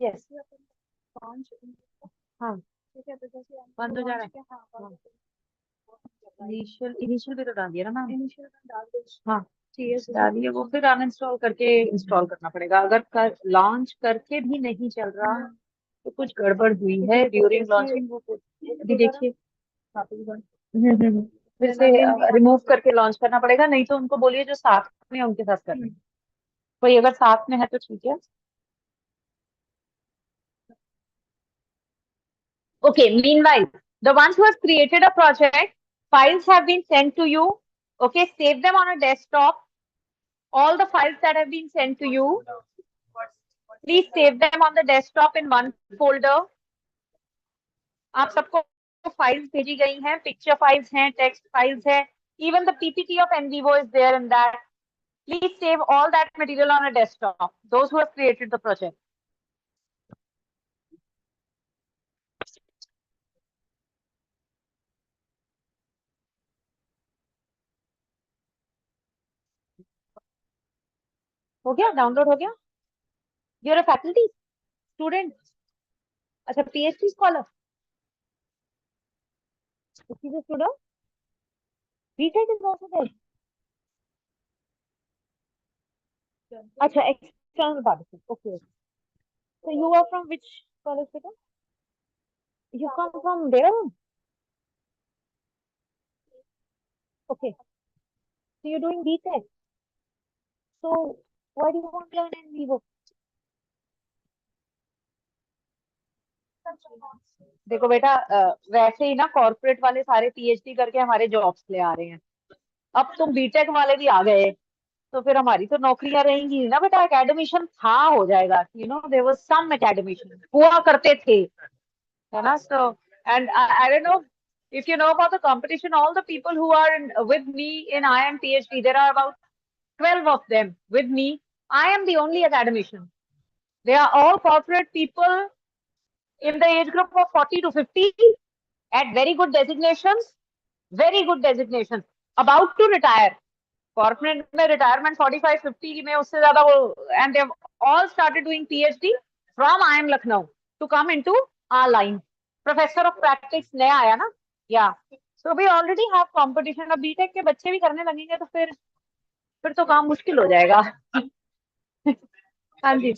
Yes. हाँ बंद हो जा रहा है initial भी तो डाल दिया ना मैम हाँ डालिए वो फिर अनइंस्टॉल करके इंस्टॉल करना पड़ेगा अगर लॉन्च करके भी नहीं चल रहा तो कुछ गड़बड़ हुई है ड्यूरिंग लॉन्चिंग वो अभी देखिए फिर से रिमूव करके लॉन्च करना पड़ेगा नहीं तो उनको बोलिए जो साथ में है, उनके साथ करना कोई अगर साथ में है तो ठीक है Okay, meanwhile, the ones who have created a project, files have been sent to you. Okay, save them on a desktop. All the files that have been sent to you, please save them on the desktop in one folder. आप सबको files भेजी गई हैं, picture files हैं, text files हैं. Even the PPT of NVIVO is there in that. Please save all that material on a desktop. Those who have created the project. हो गया download हो गया यूर अ फैकल्टी स्टूडेंट अच्छा PhD scholar student BTech is also there. अच्छा external participant. Okay. So you are from which college, beta? You come from there? Okay. So you're doing BTech. So why do you want to learn in NVIVO? देखो बेटा वैसे ही ना corporate वाले सारे PhD करके हमारे jobs ले आ रहे हैं अब तुम बीटेक वाले भी आ गए तो फिर हमारी तो नौकरियां रहेंगी ना बेटा एकेडमिशियन था हो जाएगा देयर वाज सम एकेडमिशियन हुआ करते थे है ना so and I don't know if you know about the competition all the people who are with me in IIM PhD there are about 12 of them with me I am the only academician they are all corporate people in the age group of 40 to 50 at very good designations about to retire corporate में retirement 45-50 में उससे ज्यादा वो and they've all started doing PhD from IIM Lucknow to come into our line. Professor of practice नया आया ना yeah so we already have competition अब BTech के बच्चे भी करने लगेंगे तो फिर तो काम मुश्किल हो जाएगा हाँ जी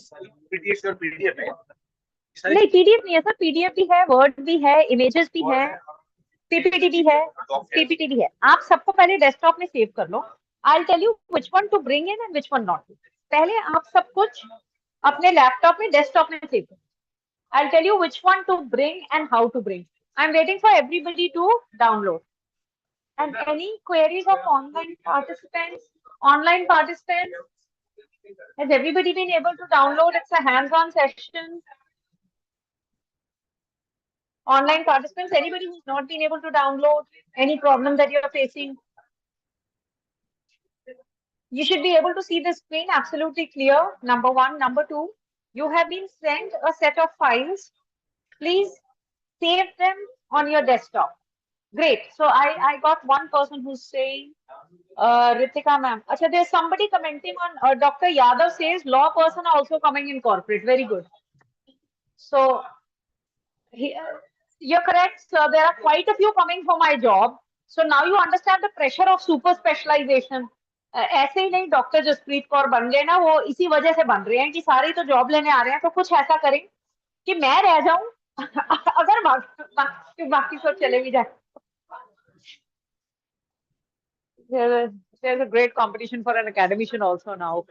नहीं PDF नहीं है सर PDF भी है वर्ड भी है इमेजेस भी है PPT भी है PPT भी है आप सबको पहले डेस्कटॉप में सेव कर लो I'll tell you which one to bring in and which one not. पहले आप सब कुछ अपने लैपटॉप में डेस्कटॉप में सेव करो I'll tell you which one to bring and how to bring. I'm waiting for everybody to download. And any queries of online participants? Has everybody been able to download? It's a hands-on session. Online participants, anybody who's not been able to download, any problem that you're facing? You should be able to see the screen absolutely clear. Number one. Number two, you have been sent a set of files. Please save them on your desktop. Great. So I got one person who's saying, Ritika ma'am. Achha, there's somebody commenting on Dr. Yadav says law person are also coming in corporate. Very good. So you're correct, sir. There are quite a few coming for my job. So now you understand the pressure of super specialization. ऐसे ही नहीं doctor Jasprit Kaur बन गए ना, वो इसी वजह से बन रहे हैं कि सारे तो जॉब लेने आ रहे हैं, तो कुछ ऐसा करें कि मैं रह जाऊं अगर बाकी सब चले भी जाए. There's a great competition for an academician also now.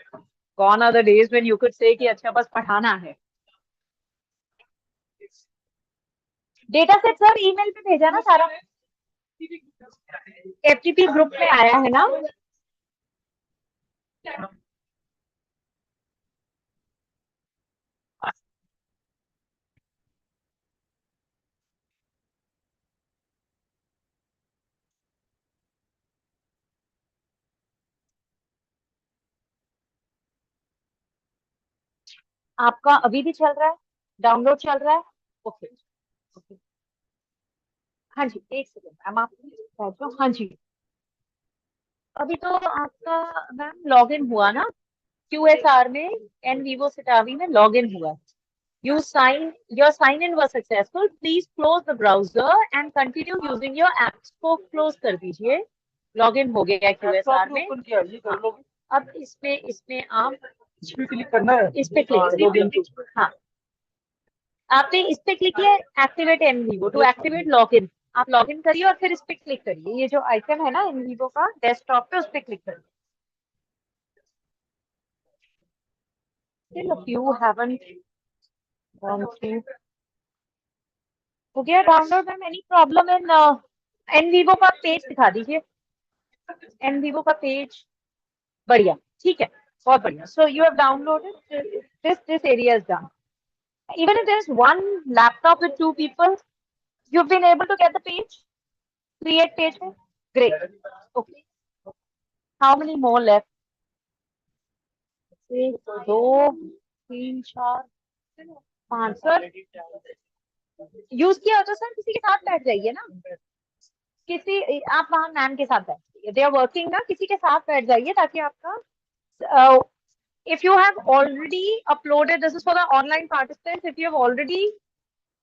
Gone are the days when you could say कि अच्छा बस पढ़ाना है. डेटा सेट सर ईमेल पे भेजा ना सारा, एफटीपी ग्रुप में आया है ना. आपका अभी भी चल रहा है, डाउनलोड चल रहा है. Okay okay. हाँ जी एक सेकेंड मैम, आप बैठो. हाँ जी अभी तो आपका मैम लॉग इन हुआ ना QSR में, NVIVO सिटावी में लॉग इन हुआ. Your sign in was successful. Please close the browser and continue using your apps को close कर दीजिए. लॉगिन हो गया QSR में. अब इसमें आप क्लिक करना है, इस पे क्लिक. हाँ आपने इस पे क्लिक किया activate NVIVO to activate login. आप लॉगिन करिए और फिर इस पे क्लिक करिए. ये जो आइकन है ना NVIVO का डेस्कटॉप पे, उस पे क्लिक करिए. Still a few haven't gone through. हो गया download ma'am. Any problem in NVIVO का पेज दिखा दीजिए. NVIVO का पेज बढ़िया, ठीक है, बहुत बढ़िया. So you have downloaded this area is done. Even if there is one laptop with 2 people, you've been able to get the page, create page. Great. Okay. How many more left? 1 2 3 4 5. Sir use किया हो तो sir किसी के साथ बैठ जाइए ना. किसी आप वहां मैम के साथ बैठ जाइए. दे आर वर्किंग ना, किसी के साथ बैठ जाइए ताकि आपका if you have already uploaded, this is for the online participants, if you have already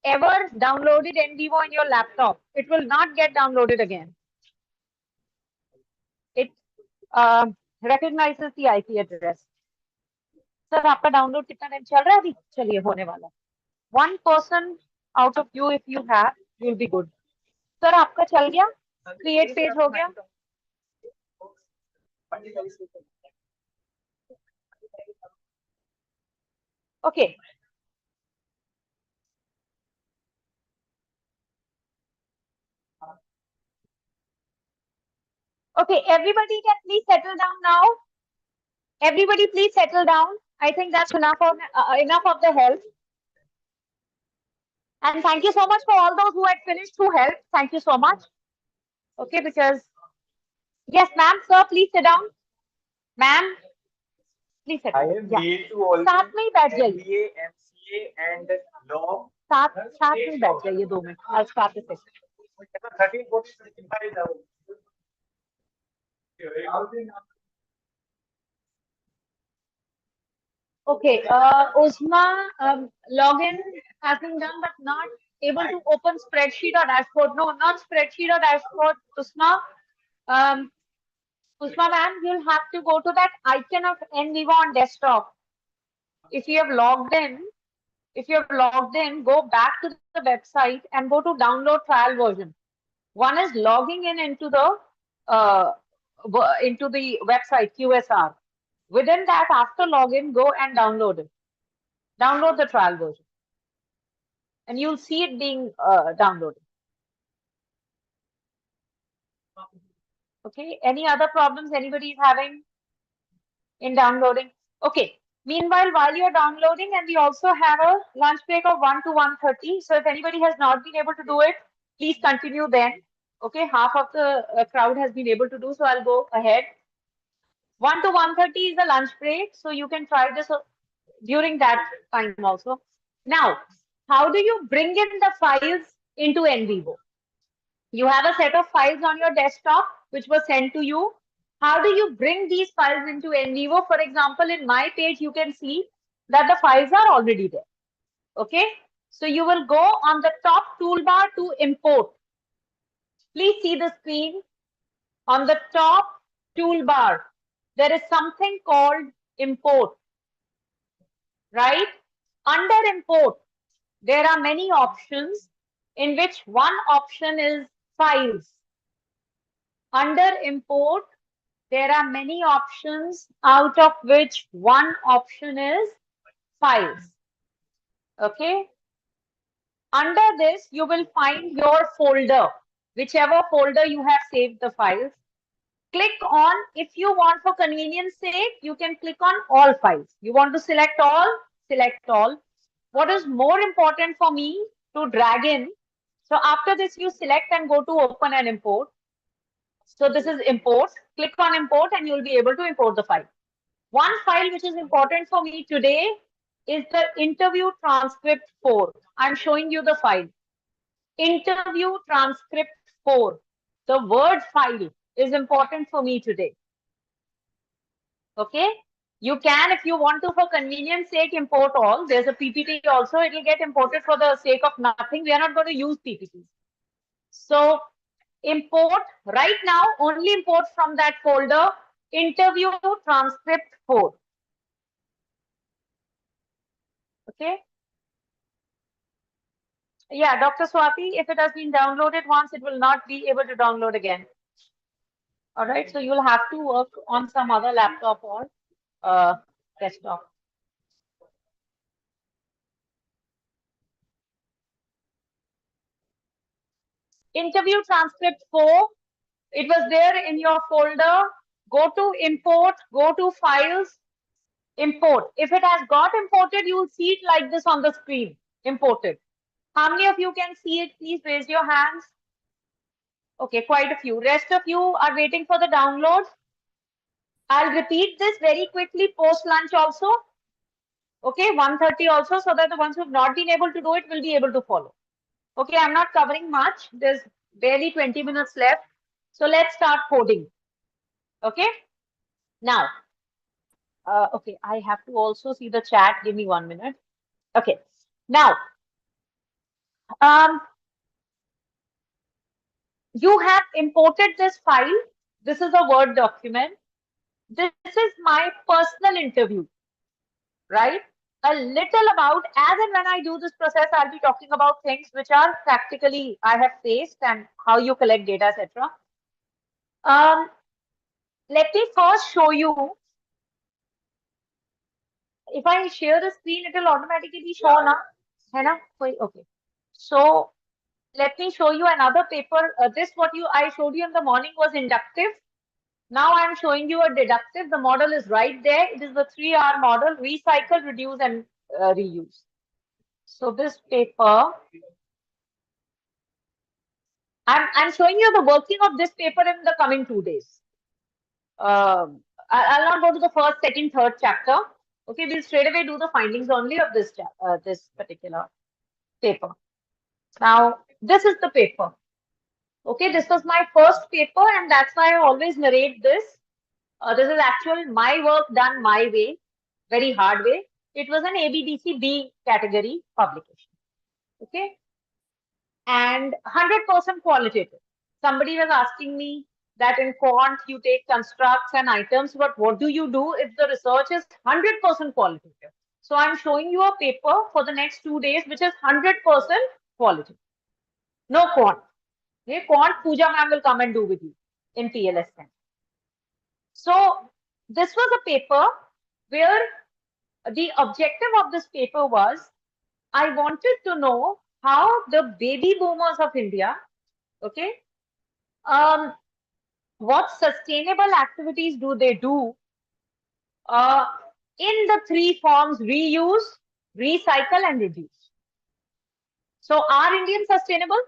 ever downloaded NVIVO on your laptop, it will not get downloaded again. It recognizes the IP address. Sir आपका download कितना time चल रहा है अभी? चलिए होने वाला. 1 person out of you, if you have, will be good. Sir आपका चल गया, क्रिएट पेज हो गया. Okay. Okay, everybody can please settle down now. Everybody please settle down. I think that's enough of the help. And thank you so much for all those who had finished who helped. Thank you so much. Okay, because yes, ma'am, sir, please sit down. Ma'am, please sit down. साथ में ही बैठ जाइए. MCA and law. साथ में ही बैठ जाइए 2 minute. I'll start the session. 13, 14, 15. Okay, Uzma, login has been done, but not able to open spreadsheet or dashboard. No, not spreadsheet or dashboard, Uzma. Uzma ma'am, you'll have to go to that icon of NVIVO on desktop. If you have logged in, go back to the website and go to download trial version. One is logging in into the website QSR. Within that, after login, go and download it. Download the trial version. And you'll see it being downloaded. Okay, any other problems anybody is having in downloading? Okay, meanwhile, while you're downloading, and we also have a lunch break of 1 to 1:30. So if anybody has not been able to do it, please continue then. Okay, half of the crowd has been able to do, so I'll go ahead. 1 to 1:30 is a lunch break, so you can try this during that time also. Now, how do you bring in the files into NVIVO? You have a set of files on your desktop which was sent to you. How do you bring these files into NVIVO? For example, in my page, you can see that the files are already there. Okay, so you will go on the top toolbar to import. Please see the screen. On the top toolbar, there is something called import, right? Under import, there are many options in which one option is files. Under import, there are many options out of which one option is files. Okay. Under this, you will find your folder, whichever folder you have saved the files. Click on, if you want for convenience sake, you can click on all files. You want to select all, select all. What is more important for me to drag in? So after this, you select and go to open and import. So this is import. Click on import and you'll be able to import the file. One file which is important for me today is the interview transcript 4. I'm showing you the file. Interview transcript 4. The word file is important for me today. Okay. You can, if you want to, for convenience sake, import all. There's a PPT also. It will get imported for the sake of nothing. We are not going to use PPTs. So import right now, only import from that folder, interview transcript 4. Okay. Yeah, Dr. Swati, if it has been downloaded once, it will not be able to download again. All right. So you'll have to work on some other laptop or desktop. Interview transcript 4. It was there in your folder. Go to import, go to files, import. If it has got imported, you will see it like this on the screen, imported. How many of you can see it? Please raise your hands. Okay, quite a few. Rest of you are waiting for the download. I'll repeat this very quickly post lunch also. Okay, 1:30 also, so that the ones who have not been able to do it will be able to follow. Okay, I'm not covering much. There's barely 20 minutes left. So let's start coding. Okay. Now, okay, I have to also see the chat. Give me 1 minute. Okay. Now, you have imported this file. This is a Word document. This is my personal interview, right? A little about, as and when I do this process, I'll be talking about things which are practically I have faced and how you collect data, etc. Let me first show you. If I share the screen, it will automatically show now. Okay. So let me show you another paper. This what I showed you in the morning was inductive. Now I'm showing you a deductive. The model is right there. It is the 3R model: recycle, reduce, and reuse. So this paper, I'm showing you the working of this paper in the coming 2 days. I'll not go to the first, second, third chapter. Okay, we'll straight away do the findings only of this particular paper. Now, this is the paper. Okay, this was my first paper, and that's why I always narrate this. This is actual my work done my way, very hard way. It was an ABDC B category publication. Okay, and 100% qualitative. Somebody was asking me that in quant you take constructs and items, but what do you do if the research is 100% qualitative? So I'm showing you a paper for the next 2 days, which is 100% qualitative. No quant. Okay, quant Pooja ma'am will come and do with you in PLS 10. So this was a paper where the objective of this paper was, I wanted to know how the baby boomers of India, okay, what sustainable activities do they do in the 3 forms: reuse, recycle, and reduce. So are Indians sustainable?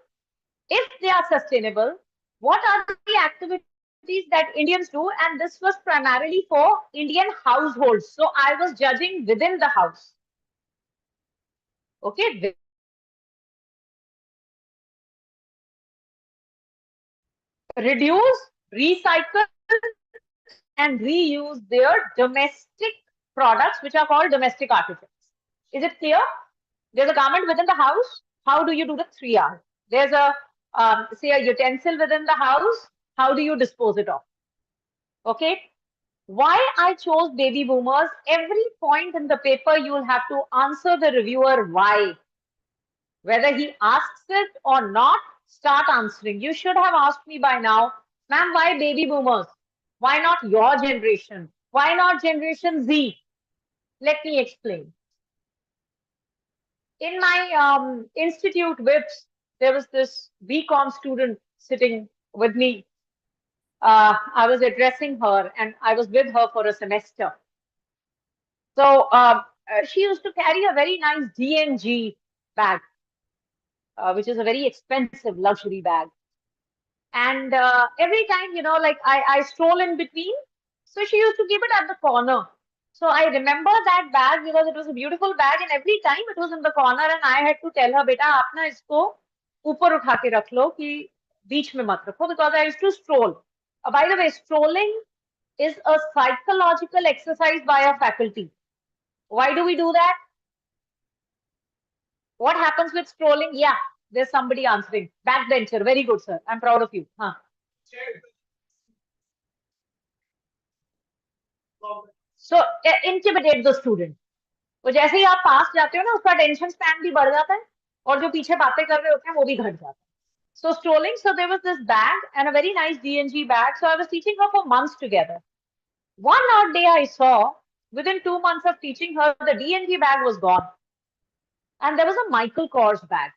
If they are sustainable, what are the activities that Indians do? And this was primarily for Indian households. So I was judging within the house. Okay. Reduce, recycle, and reuse their domestic products, which are called domestic artifacts. Is it clear? There's a garment within the house. How do you do the 3R? There's a, say, a utensil within the house. How do you dispose it of? Okay. Why I chose baby boomers? Every point in the paper you will have to answer the reviewer why. Whether he asks it or not, start answering. You should have asked me by now, ma'am, why baby boomers? Why not your generation? Why not generation Z? Let me explain. In my institute whips, there was this BCom student sitting with me. I was addressing her and I was with her for a semester. So she used to carry a very nice DNG bag, which is a very expensive luxury bag. And every time, like I stroll in between, so she used to keep it at the corner. So I remember that bag because it was a beautiful bag, and every time it was in the corner, and I had to tell her, "Beta, आप ना इसको ऊपर उठा के रख लो कि बीच में मत रखो," because I used to stroll. By the way, strolling is a psychological exercise by a faculty. Why do we do that? What happens with scrolling? Yeah, there's somebody answering. Backbencher. Very good, sir. I'm proud of you. Huh. So intimidate the student. तो जैसे ही आप पास जाते हो ना, उसका attention span भी बढ़ जाता है और जो पीछे बातें कर रहे होते हैं वो भी घट जाता है. So strolling, so there was this bag and a very nice DNG bag. So I was teaching her for months together. One odd day I saw, within 2 months of teaching her, the DNG bag was gone. And there was a Michael Kors bag.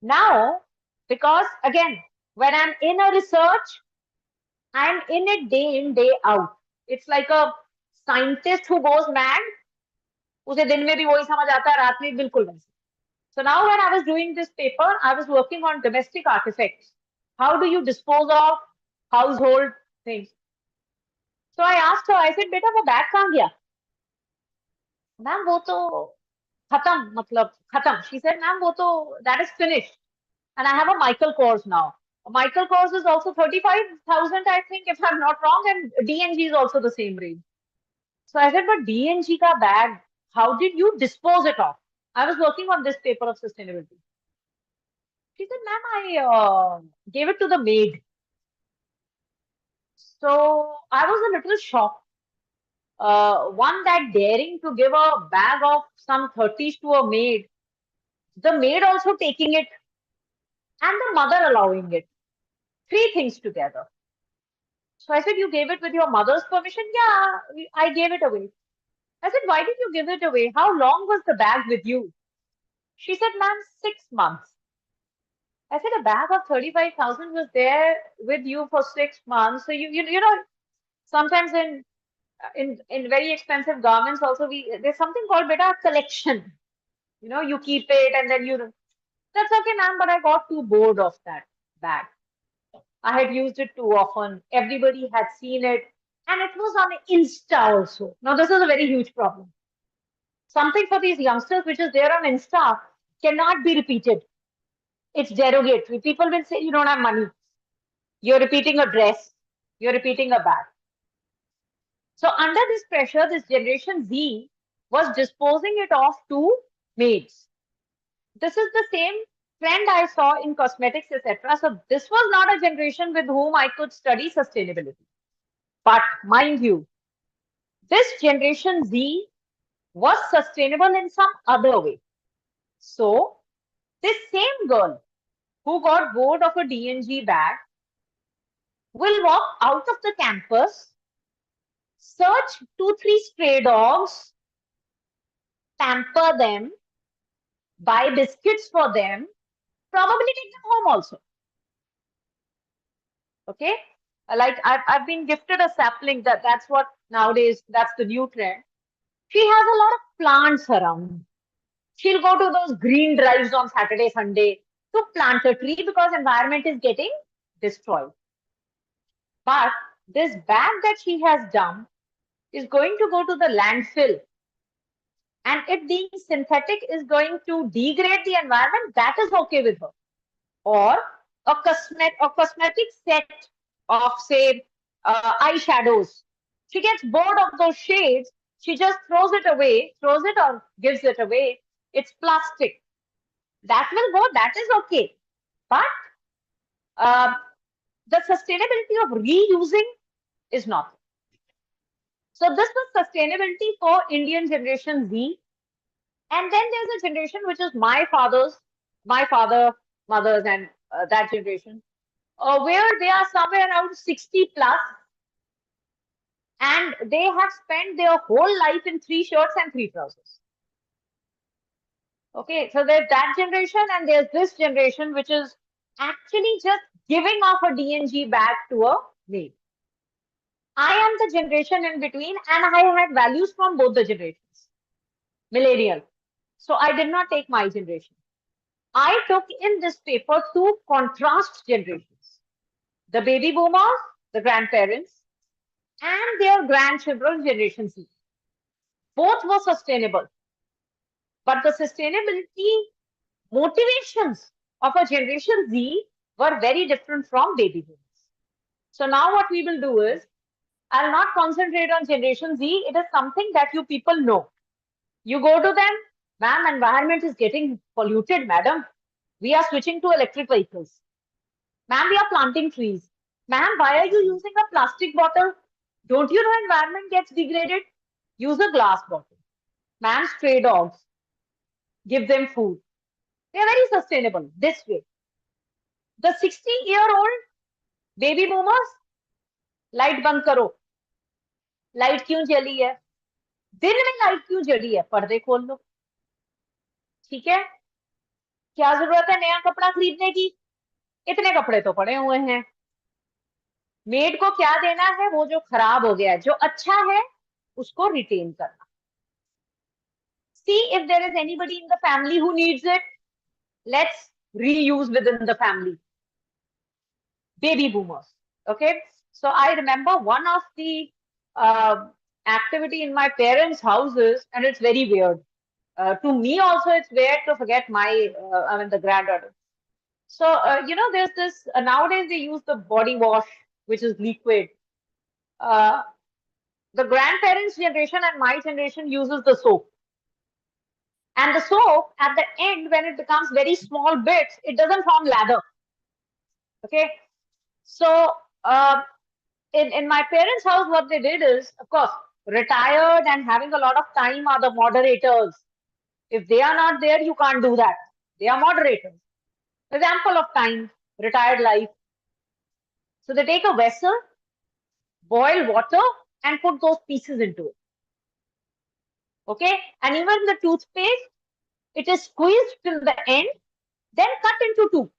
Now, because again, when I'm in a research, I'm in it day in, day out. It's like a scientist who goes mad. उसे दिन में भी वही समझ आता है, रात में बिल्कुल वैसे. So now when I was doing this paper, I was working on domestic artifacts. How do you dispose of household things? So I asked her, I said, बेटा वो बैग कहाँ गया? मैम वो तो खत्म, मतलब खत्म. She said, मैम वो तो that is finished. And I have a Michael Kors now. Michael Kors is also 35,000, I think, if I'm not wrong, and DNG is also the same range. So I said, but DNG ka bag, how did you dispose it of? I was working on this paper of sustainability. She said, ma'am, I gave it to the maid. So I was a little shocked. One that daring to give a bag of some 30s to a maid, the maid also taking it, and the mother allowing it. Three things together. So I said, you gave it with your mother's permission? Yeah, I gave it away. I said, why did you give it away? How long was the bag with you? She said, ma'am, 6 months. I said, a bag of 35,000 was there with you for 6 months. So you know, sometimes in very expensive garments also there's something called beta collection. You know, you keep it and then that's okay, ma'am, but I got too bored of that bag. I had used it too often. Everybody had seen it. And it was on Insta also. Now, this is a very huge problem. Something for these youngsters which is there on Insta cannot be repeated. It's derogatory. People will say, you don't have money. You're repeating a dress. You're repeating a bag. So under this pressure, this generation Z was disposing it off to maids. This is the same trend I saw in cosmetics, etc. So this was not a generation with whom I could study sustainability. But mind you, this generation Z was sustainable in some other way. So this same girl who got bored of a DNG bag will walk out of the campus, search 2-3 stray dogs, pamper them, buy biscuits for them, probably take them home also. Okay, like I've been gifted a sapling. That's what nowadays, that's the new trend. She has a lot of plants around. She'll go to those green drives on Saturday, Sunday to plant a tree because environment is getting destroyed. But this bag that she has dumped is going to go to the landfill, and it being synthetic is going to degrade the environment. That is okay with her. Or a cosmetic set of, say, eyeshadows. She gets bored of those shades. She just throws it away, throws it or gives it away. It's plastic. That will go. That is okay. But the sustainability of reusing is not. So this was sustainability for Indian generation Z. And then there's a generation which is my father, mothers, and that generation, where they are somewhere around 60 plus, and they have spent their whole life in 3 shirts and 3 trousers. Okay, so there's that generation, and there's this generation which is actually just giving off a DNG bag to a maid. I am the generation in between, and I had values from both the generations, millennial. So I did not take my generation. I took in this paper 2 contrast generations, the baby boomers, the grandparents, and their grandchildren, generation Z. Both were sustainable, but the sustainability motivations of a generation Z were very different from baby boomers. So now what we will do is, I'll not concentrate on generation Z. It is something that you people know. You go to them, ma'am, environment is getting polluted, madam. We are switching to electric vehicles. Ma'am, we are planting trees. Ma'am, why are you using a plastic bottle? Don't you know environment gets degraded? Use a glass bottle. Ma'am, stray dogs. Give them food. They are very sustainable this way. The 60-year-old baby boomers, light बंद करो. Light क्यों जली है? दिन में light क्यों जली है? पर्दे खोल लो. ठीक है, क्या जरूरत है नया कपड़ा खरीदने की? इतने कपड़े तो पड़े हुए हैं. मेड को क्या देना है? वो जो खराब हो गया है. जो अच्छा है उसको रिटेन करना. See if there is anybody in the family who needs it. Let's reuse within the family. Baby boomers. Okay, so I remember one of the activity in my parents' houses, and it's very weird. To me also, it's weird to forget my, the granddaughter. So, there's this, nowadays they use the body wash, which is liquid. The grandparents' generation and my generation uses the soap. And the soap, at the end, when it becomes very small bits, it doesn't form lather. Okay, so in my parents' house, what they did is, of course, retired and having a lot of time are the moderators. If they are not there, you can't do that. They are moderators. There's ample of time, retired life. So they take a vessel, boil water, and put those pieces into it. Okay, and even the toothpaste, it is squeezed till the end, then cut into 2.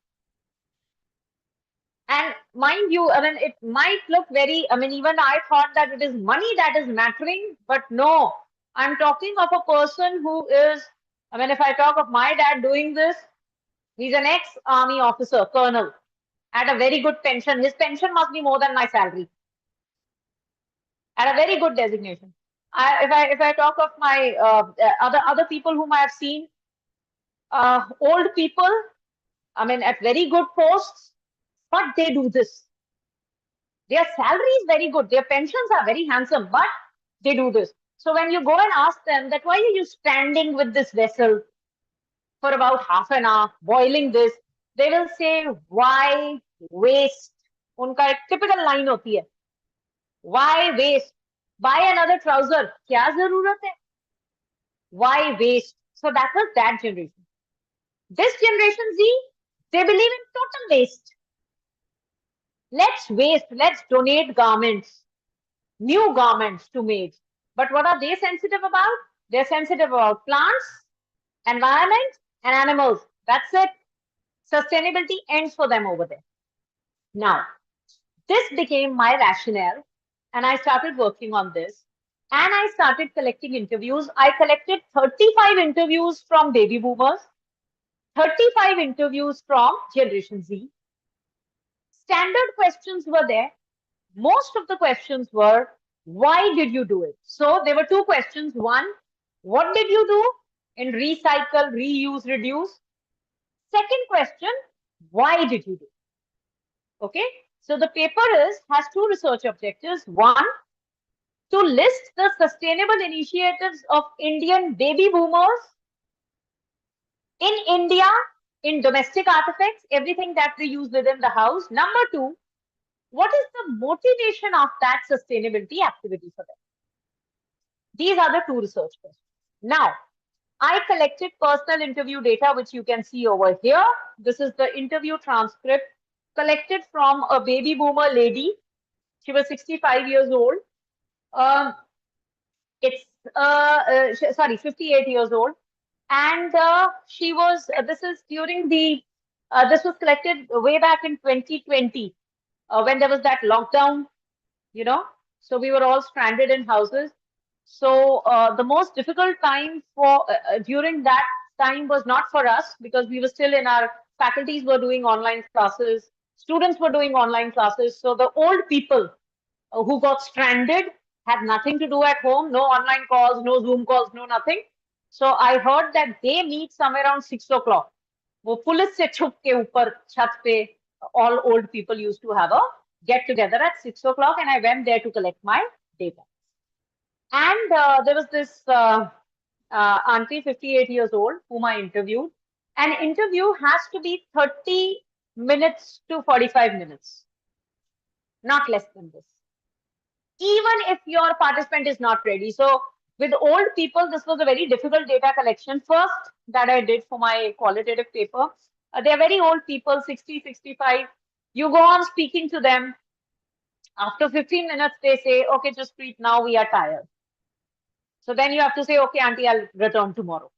And mind you, it might look very, even I thought that it is money that is mattering, but no, I'm talking of a person who is, if I talk of my dad doing this, he's an ex-army officer, colonel, at a very good pension. His pension must be more than my salary. At a very good designation. If I talk of my other people whom I have seen, old people, at very good posts, but they do this. Their salary is very good. Their pensions are very handsome, but they do this. So when you go and ask them that why are you standing with this vessel for about half an hour, boiling this, they will say, why waste? Unka ek typical line hoti hai. Why waste? Buy another trouser. Kya zarurat hai? Why waste? So that was that generation. This generation Z, they believe in total waste. Let's waste, let's donate garments, new garments to maids. But what are they sensitive about? They're sensitive about plants, environment, and animals. That's it. Sustainability ends for them over there. Now, this became my rationale, and I started working on this. And I started collecting interviews. I collected 35 interviews from baby boomers, 35 interviews from Generation Z. Standard questions were there. Most of the questions were, why did you do it? So there were 2 questions. One, what did you do in recycle, reuse, reduce? Second question, why did you do it? Okay, so the paper has 2 research objectives. One, to list the sustainable initiatives of Indian baby boomers in India, in domestic artifacts, everything that we use within the house. Number 2, what is the motivation of that sustainability activity for them? These are the 2 research questions. Now, I collected personal interview data, which you can see over here. This is the interview transcript collected from a baby boomer lady. She was 65 years old. It's sorry, 58 years old, and she was. This is during the. This was collected way back in 2020, when there was that lockdown. You know, so we were all stranded in houses. So the most difficult time for during that time was not for us, because we were still in our faculties were doing online classes, students were doing online classes. So the old people who got stranded had nothing to do at home, no online calls, no Zoom calls, no nothing. So I heard that they meet somewhere around 6 o'clock. वो police से छुप के ऊपर छत पे all old people used to have a get together at 6 o'clock, and I went there to collect my data. And there was this auntie, 58 years old, whom I interviewed. An interview has to be 30 minutes to 45 minutes, not less than this, even if your participant is not ready. So with old people, this was a very difficult data collection first that I did for my qualitative paper. They're very old people, 60, 65. You go on speaking to them. After 15 minutes, they say, okay, just treat now, we are tired. So then you have to say, okay, auntie, I'll return tomorrow.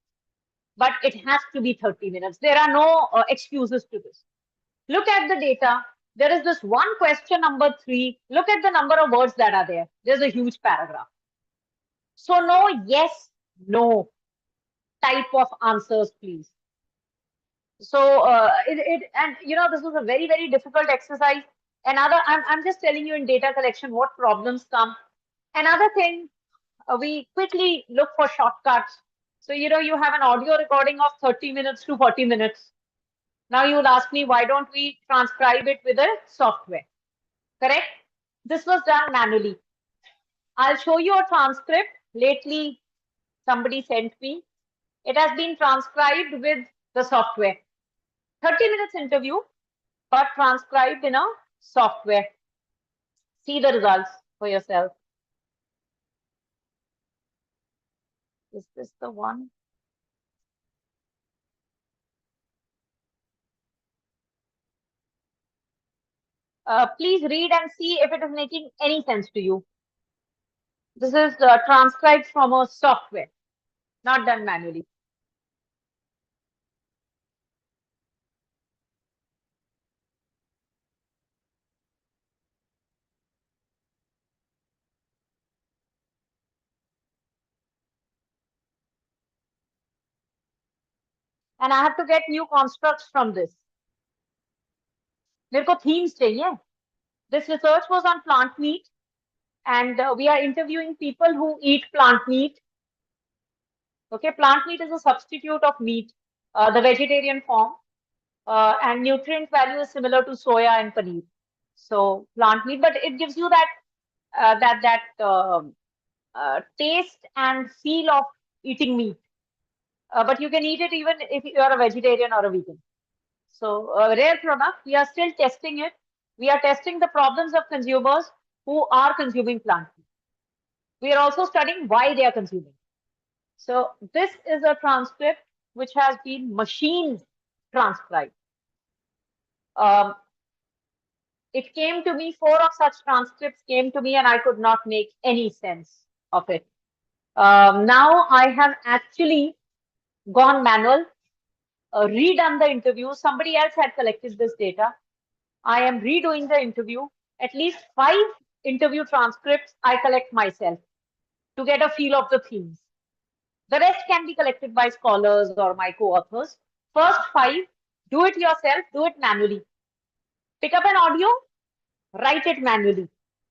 But it has to be 30 minutes. There are no excuses to this. Look at the data. There is this one question, number 3. Look at the number of words that are there. There's a huge paragraph. So no yes, no type of answers, please. So and you know, this was a very, very difficult exercise. Another, I'm just telling you in data collection what problems come. Another thing, we quickly look for shortcuts. So, you know, you have an audio recording of 30 minutes to 40 minutes. Now you will ask me, why don't we transcribe it with a software? Correct? This was done manually. I'll show you a transcript. Lately, somebody sent me. It has been transcribed with the software. 30 minutes interview, but transcribed in a software. See the results for yourself. Is this the one? Please read and see if it is making any sense to you. This is transcribed from a software, not done manually. And I have to get new constructs from this. मेरे को themes चाहिए. This research was on plant meat, and we are interviewing people who eat plant meat. Okay, plant meat is a substitute of meat, the vegetarian form, and nutrient value is similar to soya and paneer. So plant meat, but it gives you that taste and feel of eating meat. But you can eat it even if you are a vegetarian or a vegan. So a rare product, we are still testing it. We are testing the problems of consumers who are consuming plant meat. We are also studying why they are consuming. So this is a transcript which has been machine transcribed. It came to me, 4 of such transcripts came to me, and I could not make any sense of it. Now I have actually gone manual, redone the interview. Somebody else had collected this data. I am redoing the interview. At least 5 interview transcripts I collect myself to get a feel of the themes. The rest can be collected by scholars or my co-authors. First 5, do it yourself, do it manually. Pick up an audio, write it manually.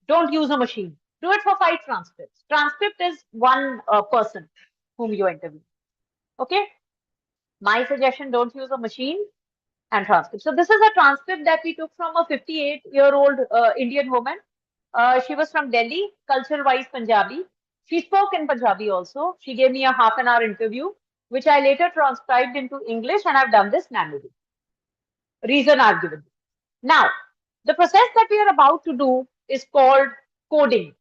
Don't use a machine. Do it for 5 transcripts. Transcript is one person whom you interview. Okay? My suggestion, don't use a machine and transcript. So this is a transcript that we took from a 58-year-old Indian woman. She was from Delhi, culture-wise Punjabi. She spoke in Punjabi also. She gave me a half-an-hour interview, which I later transcribed into English, and I've done this manually. Reason I've given. Now, the process that we are about to do is called coding.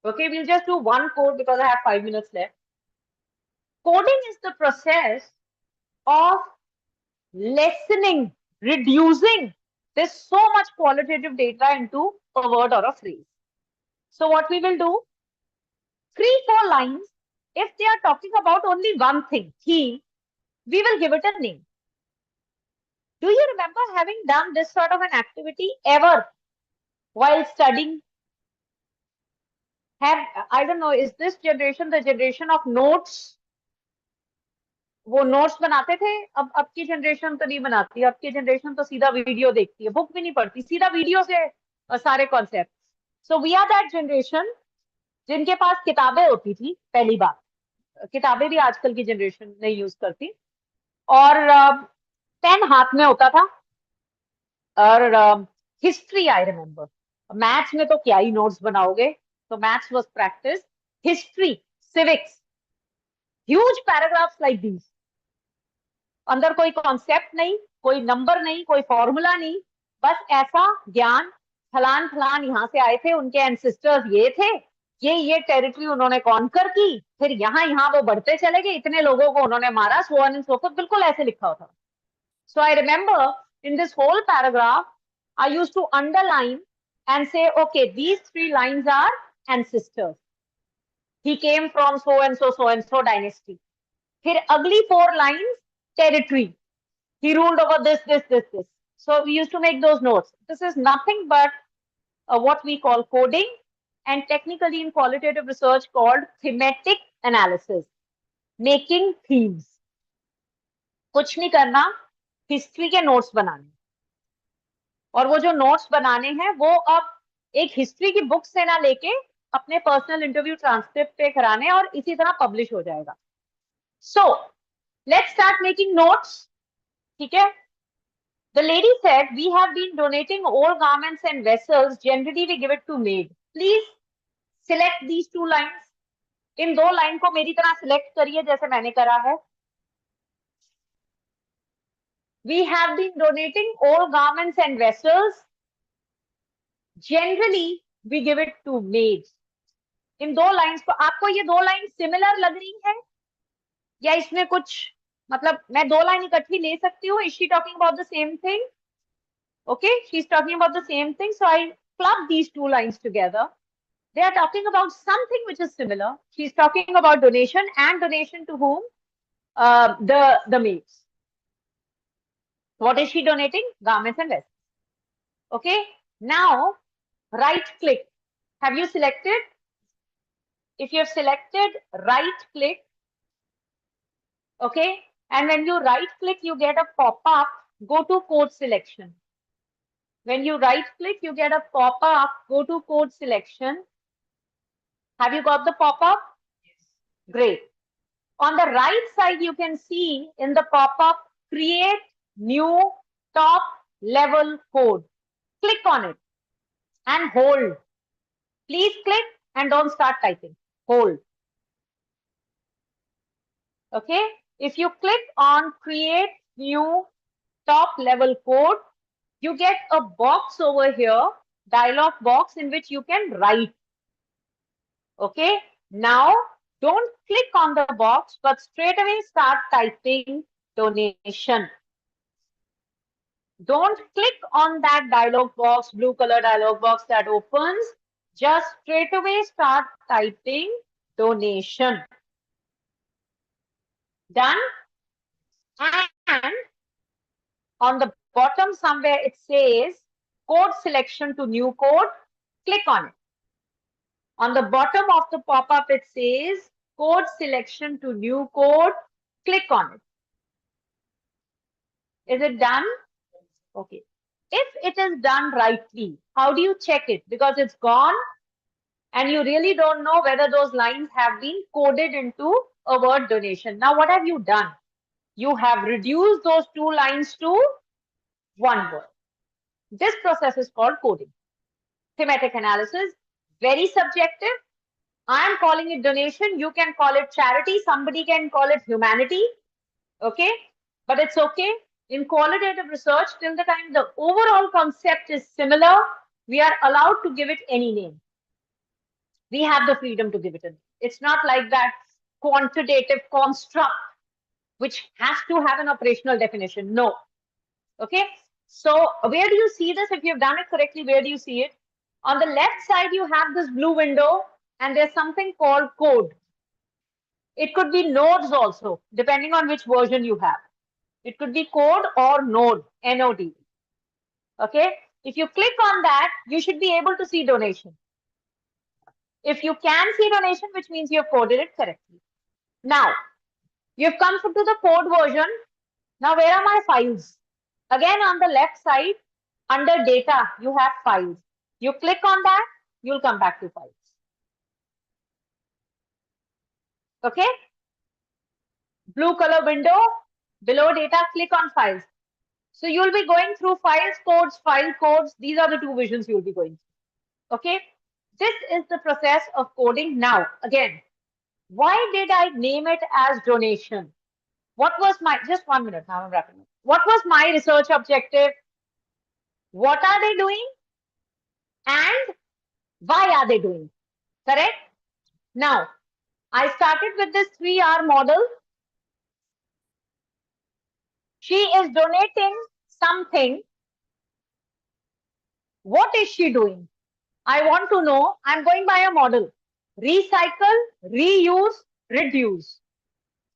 Okay, we'll just do one code because I have 5 minutes left. Coding is the process of lessening, reducing this so much qualitative data into a word or a phrase. So what we will do, 3-4 lines, if they are talking about only one thing, theme, we will give it a name. Do you remember having done this sort of an activity ever while studying? I don't know, is this generation the generation of notes? वो notes बनाते थे, अब की generation तो नहीं बनाती, अब की जनरेशन तो सीधा वीडियो देखती है, बुक भी नहीं पढ़ती, सीधा वीडियो से सारे concept. So we are that generation जिनके पास किताबें होती थी. पहली बात, किताबें भी आजकल की जनरेशन नहीं यूज करती, और पेन हाथ में होता था. और हिस्ट्री आई रिमेम्बर, मैथ्स में तो क्या ही नोट्स बनाओगे, तो maths was practice. History, civics, huge paragraphs like these, अंदर कोई कॉन्सेप्ट नहीं, कोई नंबर नहीं, कोई फॉर्मूला नहीं, बस ऐसा ज्ञान, फलान फलान यहाँ से आए थे, उनके एंसेस्टर्स ये थे, ये टेरिटरी उन्होंने कॉन्कर की, फिर यहाँ वो बढ़ते चले गए, इतने लोगों को उन्होंने मारा, so on and so forth, बिल्कुल ऐसे लिखा होता. So I remember in this whole paragraph I used to underline and say, okay, these 3 lines are ancestors. He came from so and so dynasty. फिर अगली 4 lines, territory. He ruled over this. So we used to make those notes. This is nothing but what we call coding, and technically in qualitative research called thematic analysis, making themes. कुछ नहीं करना, history के notes बनाने, और वो जो notes बनाने हैं वो अब एक हिस्ट्री की बुक से ना लेके अपने पर्सनल इंटरव्यू ट्रांसक्रिप्ट पे कराने, और इसी तरह पब्लिश हो जाएगा. So let's start making notes. ठीक है. The lady said, we have been donating old garments and vessels. Generally, we give it to maid. Please select these 2 lines. In 2 line को मेरी तरह सिलेक्ट करिए जैसे मैंने करा है. We have been donating old garments and vessels. Generally, we give it to maids. In 2 lines को, आपको ये 2 लाइन सिमिलर लग रही है या इसमें कुछ, मतलब मैं 2 लाइन इकट्ठी ले सकती हूँ? Is she talking about the same thing? Okay, she's talking about the same thing. So I club these 2 lines together. They are talking about something which is similar. She's talking about donation, and donation to whom? The maids. What is she donating? Garments and vessels. Okay. Now, right click. Have you selected? If you have selected, right click. Okay. And when you right click, you get a pop-up. Go to code selection. When you right click, you get a pop-up. Go to code selection. Have you got the pop-up? Yes. Great. On the right side, you can see in the pop-up, create new top level code. Click on it and hold. Please click and don't start typing. Hold. Okay. If you click on create new top level code, you get a box over here, dialog box, in which you can write. Okay. Now, don't click on the box, but straight away start typing donation. Don't click on that dialog box, blue color dialog box that opens. Just straight away start typing donation. Done? And on the bottom somewhere it says code selection to new code. Click on it. On the bottom of the pop-up it says code selection to new code. Click on it. Is it done? Okay. If it is done rightly, how do you check it? Because it's gone and you really don't know whether those lines have been coded into a word donation. Now, what have you done? You have reduced those 2 lines to 1 word. This process is called coding. Thematic analysis, very subjective. I am calling it donation. You can call it charity. Somebody can call it humanity. Okay, but it's okay. In qualitative research, till the time the overall concept is similar, we are allowed to give it any name. we have the freedom to give it a name. It's not like that quantitative construct which has to have an operational definition. No. Okay. So where do you see this? If you've done it correctly, where do you see it? On the left side, you have this blue window and there's something called code. It could be nodes also, depending on which version you have. It could be code or node, NOD. Okay. If you click on that, you should be able to see donation. If you can see donation, which means you have coded it correctly. Now, you've come to the code version. Now, where are my files? Again, on the left side, under data, you have files. You click on that, you'll come back to files. Okay? Blue color window, below data, click on files. So you'll be going through files, codes, file codes. These are the two visions you'll be going through. Okay? This is the process of coding. Now, again, why did I name it as donation? What was my, just 1 minute, now I'm wrapping up. What was my research objective? What are they doing? And why are they doing? Correct? Now, I started with this 3R model. She is donating something. What is she doing? I want to know. I'm going by a model. Recycle, reuse, reduce.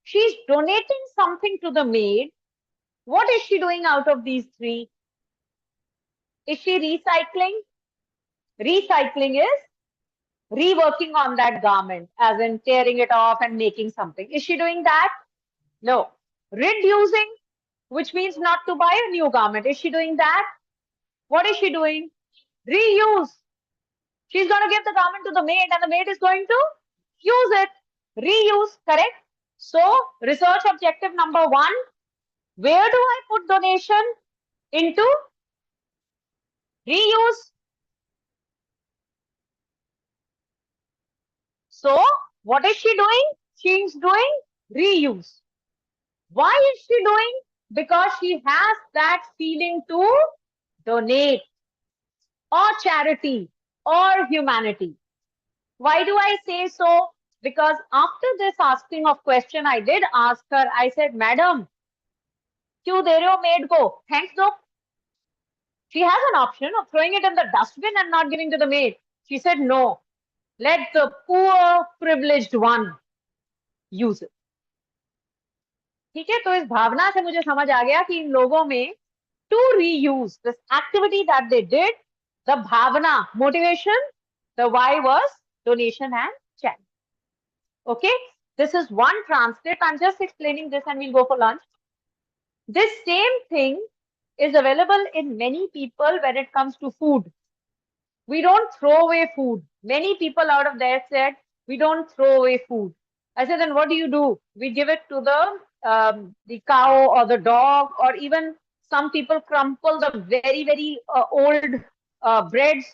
She's donating something to the maid. What is she doing out of these three? Is she recycling? Recycling is reworking on that garment, as in tearing it off and making something. Is she doing that? No. Reducing, which means not to buy a new garment. Is she doing that? What is she doing? Reuse. She's going to give the garment to the maid and the maid is going to use it. Reuse, correct? So, research objective number 1, where do I put donation? Into reuse. So, what is she doing? She's doing reuse. Why is she doing? Because she has that feeling to donate or charity or humanity. Why do I say so? Because after this asking of question, I did ask her, I said, Madam, क्यों दे रहे हो maid को? Thanks though. She has an option of throwing it in the dustbin and not giving to the maid. She said, no, let the poor privileged one use it. ठीक है, तो इस भावना से मुझे समझ आ गया कि इन लोगों में to reuse this activity that they did, the bhavana, motivation, the why was donation and charity. Okay, this is one transcript. I'm just explaining this and we'll go for lunch. This same thing is available in many people when it comes to food. We don't throw away food. Many people out of there said, we don't throw away food. I said, then what do? We give it to the cow or the dog, or even some people crumple the very, very old breads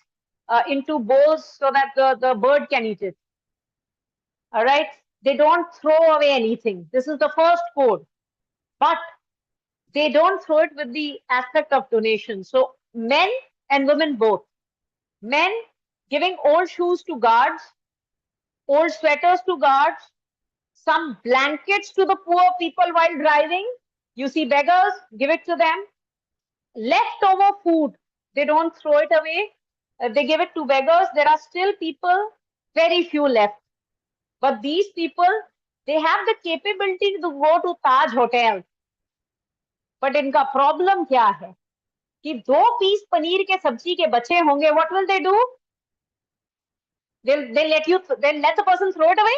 into bowls so that the bird can eat it. All right. They don't throw away anything. This is the first code. But they don't throw it with the aspect of donation. So men and women both. Men giving old shoes to guards, old sweaters to guards, some blankets to the poor people while driving. You see beggars, give it to them. Leftover food, they don't throw it away. They give it to beggars. There are still people, very few left. But these people, they have the capability to go to Taj Hotel. But इनका problem क्या है कि 2 piece paneer के सब्जी के बचे होंगे, what will they do? They'll let the person throw it away.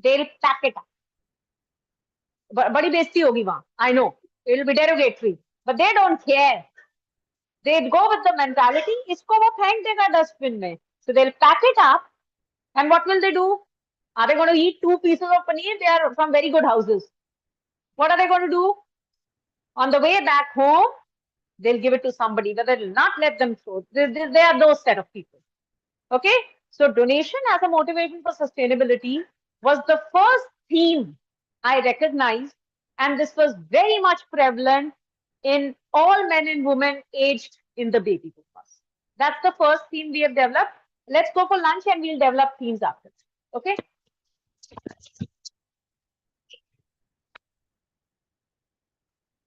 They'll pack it up. बड़ी बेइज्जती होगी वहां. I know it will be derogatory, but they don't care. They go with the mentality, इसको वो फेंक देगा डस्टबिन में. So they'll pack it up, and what will they do? Are they going to eat 2 pieces of paneer? They are from very good houses. What are they going to do? On the way back home, they'll give it to somebody, but they'll not let them throw. They are those set of people. Okay? So donation as a motivation for sustainability was the first theme I recognized, and this was very much prevalent in all men and women aged in the baby boomers. That's the first theme we have developed. Let's go for lunch and we'll develop themes after. Okay.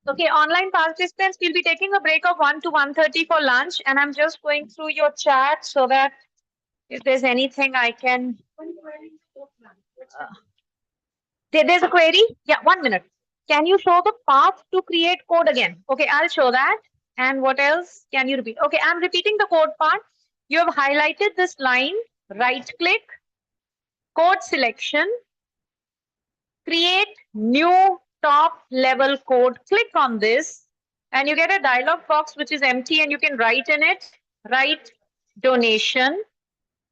Okay, online participants, we'll be taking a break of 1 to 1:30 for lunch, and I'm just going through your chat so that if there's anything I can. There's a query. Yeah, 1 minute. Can you show the path to create code again? Okay, I'll show that. And what else? Can you repeat? Okay, I'm repeating the code part. You have highlighted this line, right click, code selection, create new top level code. Click on this and you get a dialog box which is empty and you can write in it, write donation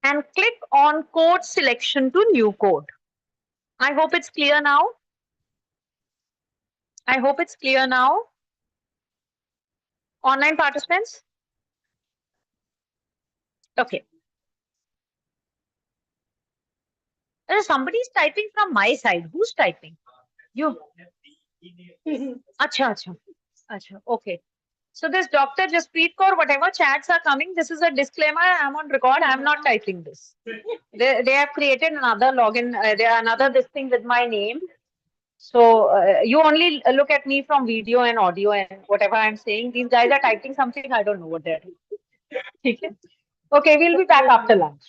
and click on code selection to new code. I hope it's clear now. I hope it's clear now. Online participants? Okay. Somebody's typing from my side. Who's typing? You. Acha, acha. Acha. Okay. So this Dr. Jasprit Kaur, whatever chats are coming, this is a disclaimer. I'm on record. I'm not typing this. They have created another login. They are another this thing with my name. So you only look at me from video and audio and whatever I'm saying. These guys are typing something. I don't know what they're doing. Okay, we'll be back after lunch.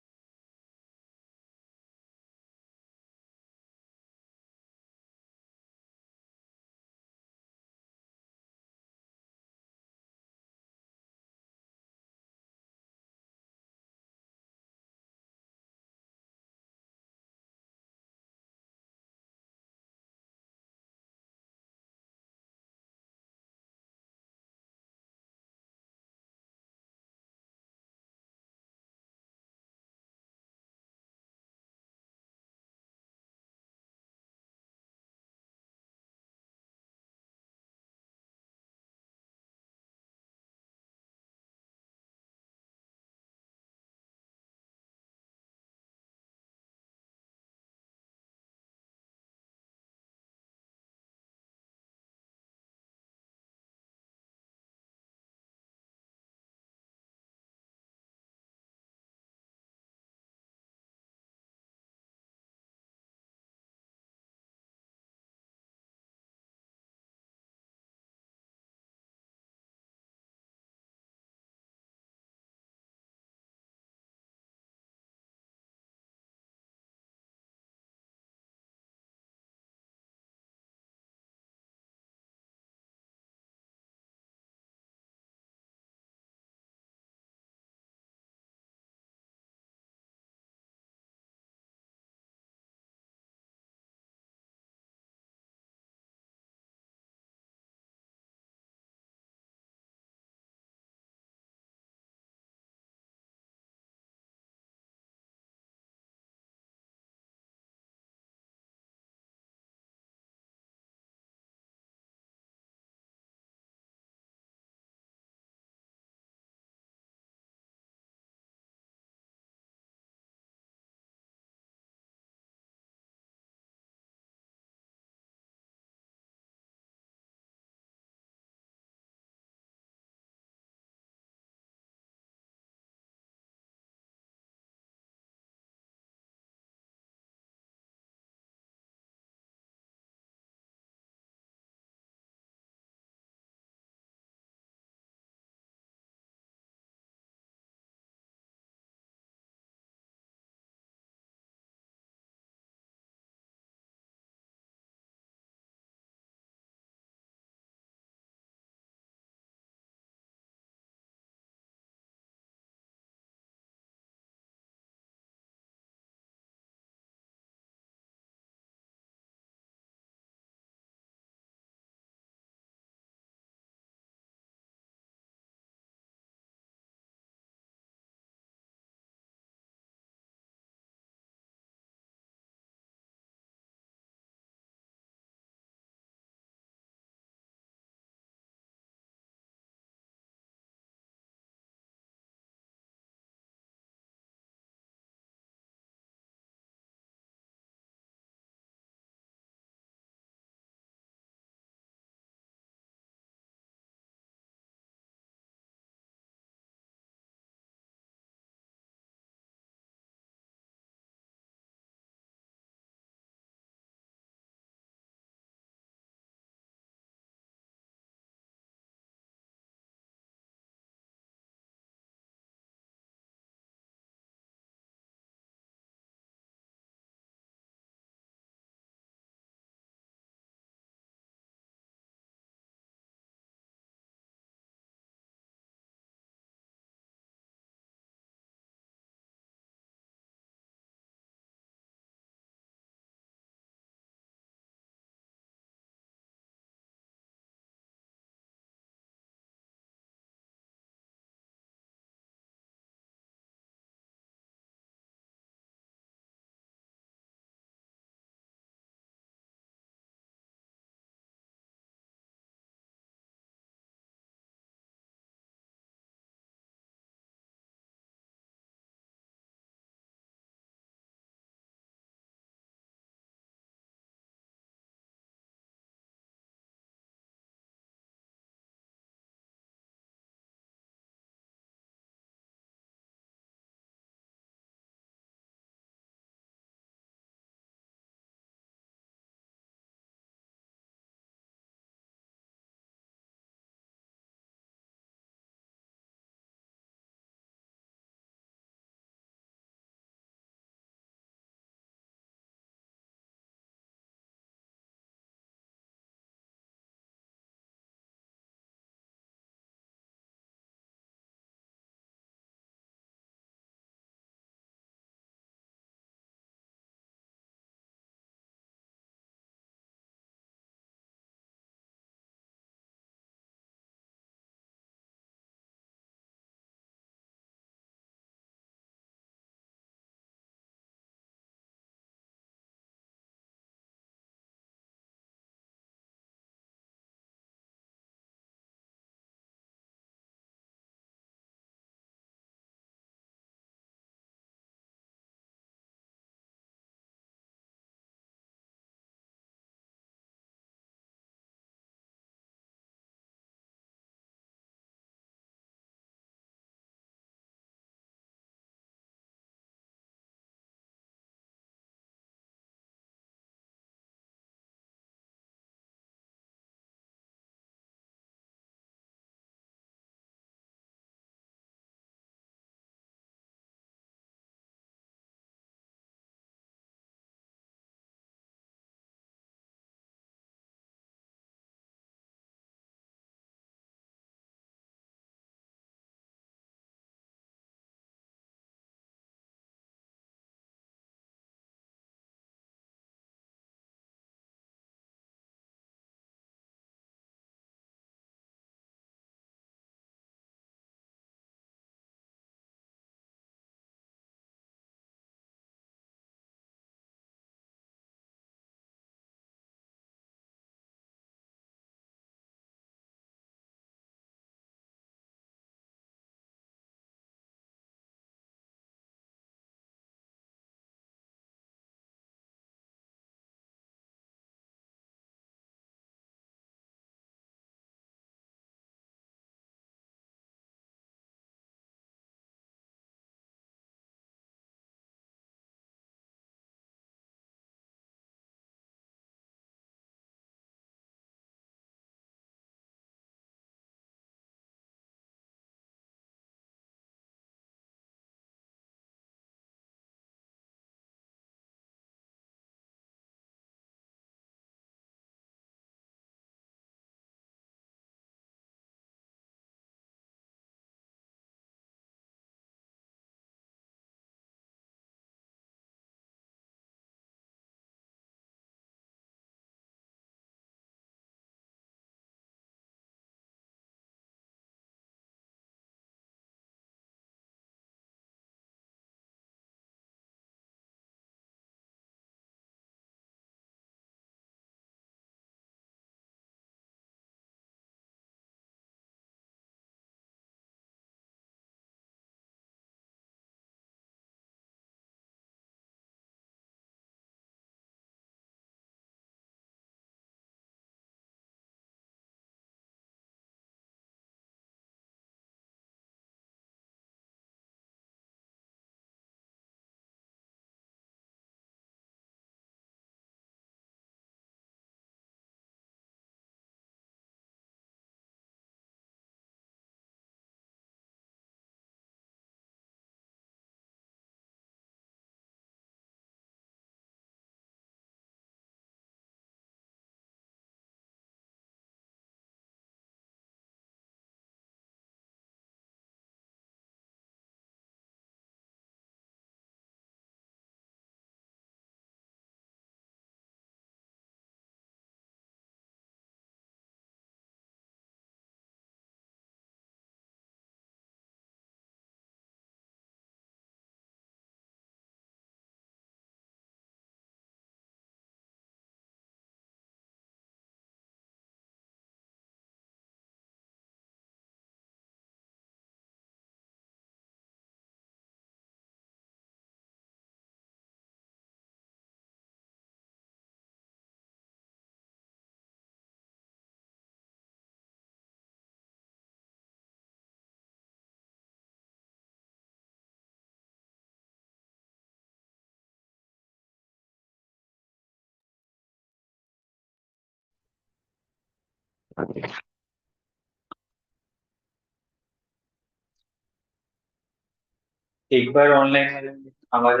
एक बार online आवाज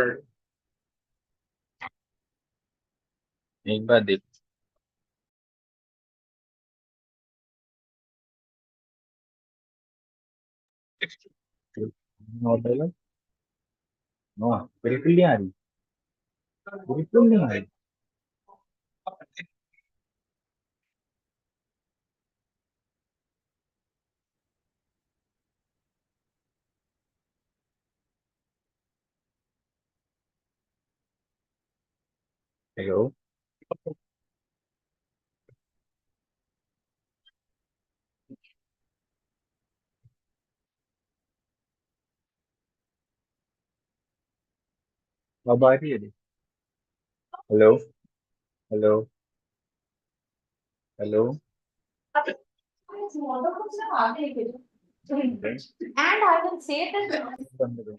एक बार देख no बिल्कुल नहीं आ रही, बिल्कुल नहीं आ रही। हेलो। अब आ रही है? Hello hello hello. And I will say that बंद करो।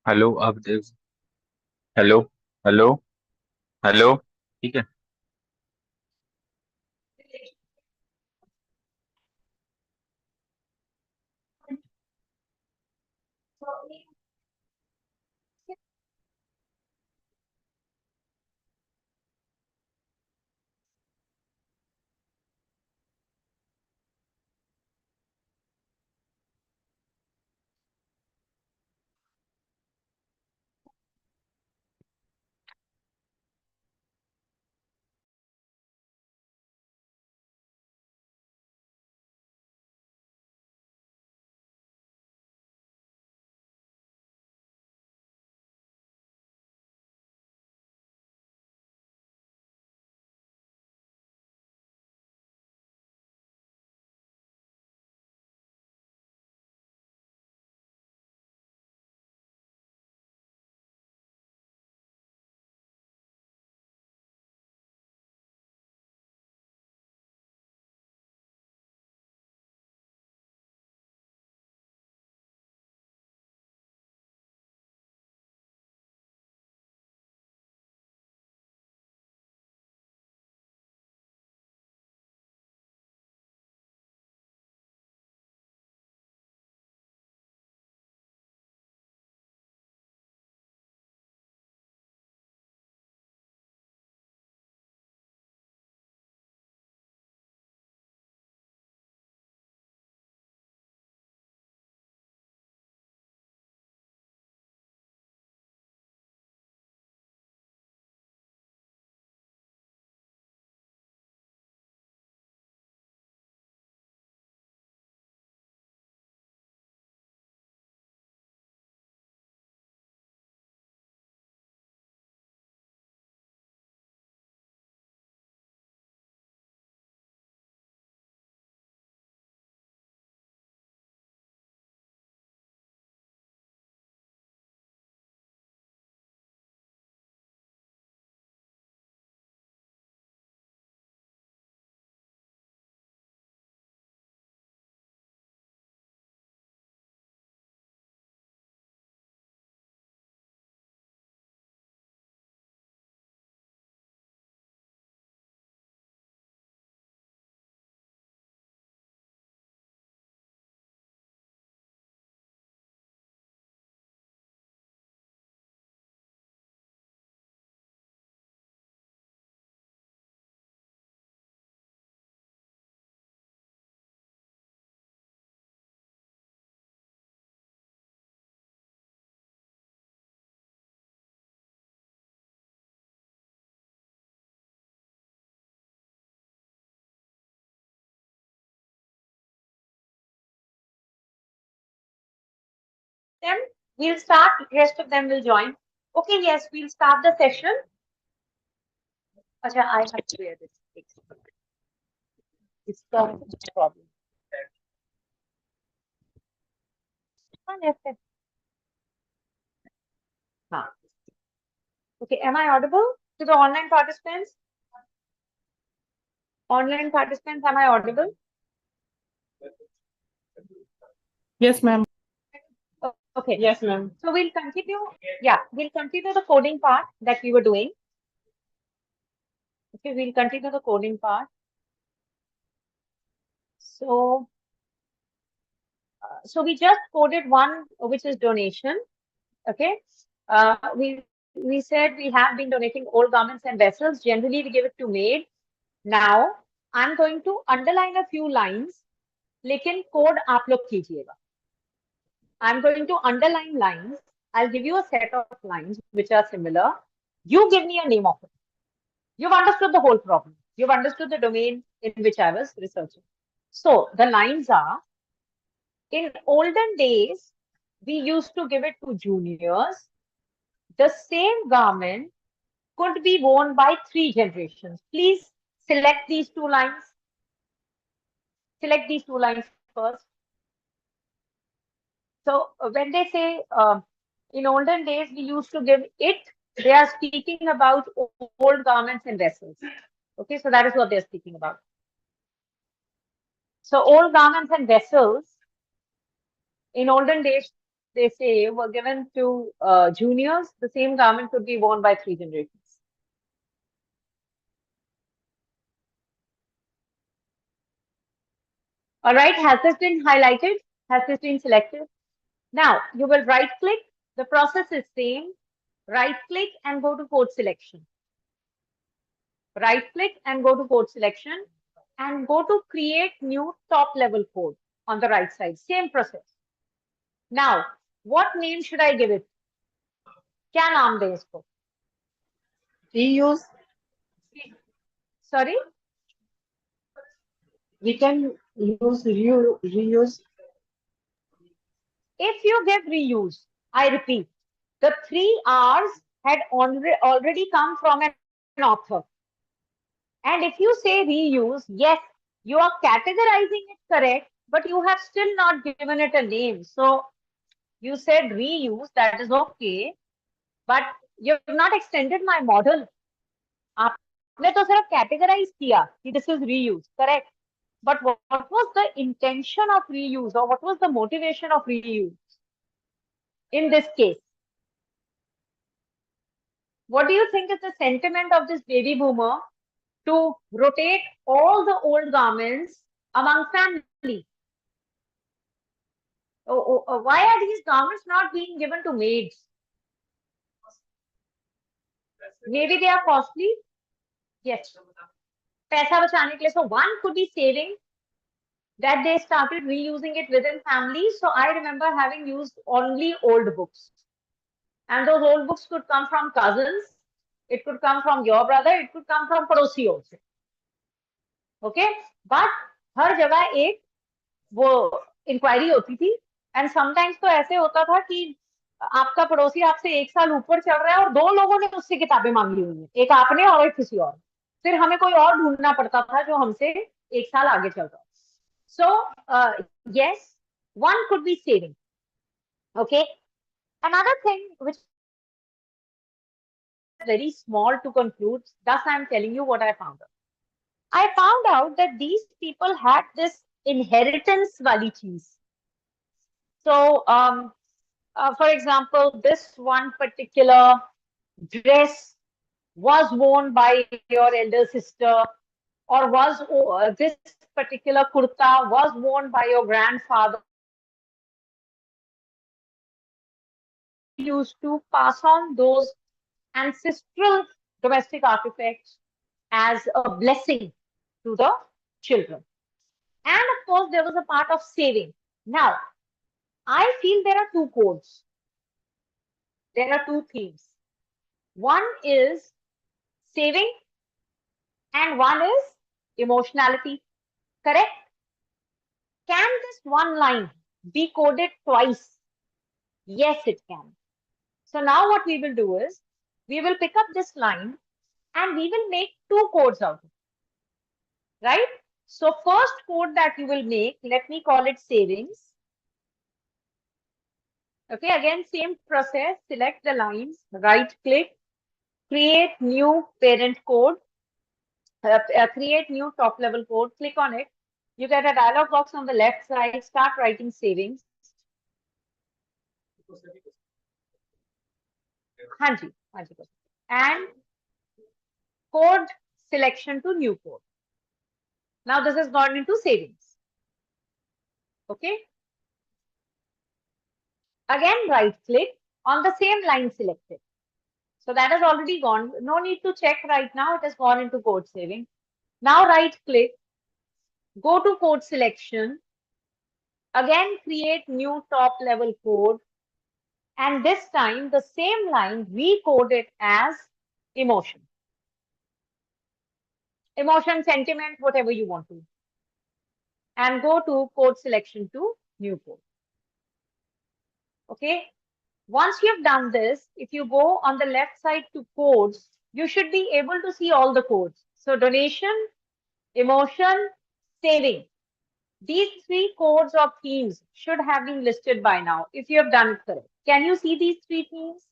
हेलो अब देख। Hello hello hello. ठीक है। them. We'll start, rest of them will join. Okay, yes, we'll start the session. Acha, I have to wear this. It's the problem. Okay, am I audible to the online participants? Online participants, am I audible? Yes, ma'am. Okay. Yes, ma'am. So we'll continue. Yeah, we'll continue the coding part that we were doing. Okay, we'll continue the coding part. So, so we just coded one, which is donation. Okay. We said we have been donating old garments and vessels. Generally, we give it to maid. Now, I'm going to underline a few lines. लेकिन code आप लोग कीजिएगा. I'm going to underline lines. I'll give you a set of lines which are similar. You give me a name of it. You've understood the whole problem. You've understood the domain in which I was researching. So the lines are, in olden days, we used to give it to juniors. The same garment could be worn by 3 generations. Please select these 2 lines. Select these 2 lines first. So when they say in olden days we used to give it, they are speaking about old garments and vessels. Okay, so that is what they're speaking about. So old garments and vessels in olden days, they say, were given to juniors. The same garment could be worn by 3 generations. All right, has this been highlighted? Has this been selected? Now, you will right click. The process is same. Right click and go to code selection. Right click and go to code selection and go to create new top level code on the right side. Same process. Now, what name should I give it? क्या नाम दें इसको? Reuse. Sorry? We can use reuse. If you give reuse, I repeat, the 3 R's had already come from an author. And if you say reuse, yes, you are categorizing it correct, but you have still not given it a name. So you said reuse, that is okay, but you have not extended my model. आपने तो सिर्फ categorize किया कि this is reuse, correct? But what was the intention of reuse, or what was the motivation of reuse in this case? What do you think is the sentiment of this baby boomer to rotate all the old garments among family? Why are these garments not being given to maids? Maybe they are costly. Yes. पैसा बचाने के लिए. So one could be saving that they started reusing it within families. So I remember having used only old books. And those old books could come from cousins. It could come from your brother. It could come from पड़ोसी also. Okay? But हर जगह एक वो inquiry होती थी. And sometimes तो ऐसे होता था कि आपका पड़ोसी आपसे 1 साल ऊपर चल रहा है और 2 लोगों ने उससे किताबें मांगी हुई हैं, एक आपने और एक किसी और. फिर हमें कोई और ढूंढना पड़ता था जो हमसे 1 साल आगे चल रहा. So yes, one could be saving. Okay. Another thing which is very small to conclude, thus I am telling you what I found out. I found out that these people had this inheritance wali cheez. So, for example, this one particular dress was worn by your elder sister, or was this particular kurta was worn by your grandfather. Used to pass on those ancestral domestic artifacts as a blessing to the children. And of course, there was a part of saving. Now, I feel there are 2 codes. There are 2 themes. One is saving and one is emotionality. Correct? Can this one line be coded twice Yes, it can. So now what we will do is, we will pick up this line and we will make two codes out of it, right? So first code that you will make, let me call it savings. Okay, again, same process, select the lines, right click, create new parent code, create new top level code, click on it. You get a dialog box on the left side, start writing savings. हाँ जी, and code selection to new code. Now this has gone into savings. Okay. Again, right click on the same line selected. So that has already gone. No need to check right now. It has gone into code saving. Now right click, go to code selection. Again, create new top level code. And this time the same line, recode it as emotion. Emotion, sentiment, whatever you want to. And go to code selection to new code. Okay. Once you've done this, if you go on the left side to codes, you should be able to see all the codes. So donation, emotion, saving. These three codes or themes should have been listed by now if you have done it correct. Can you see these three themes?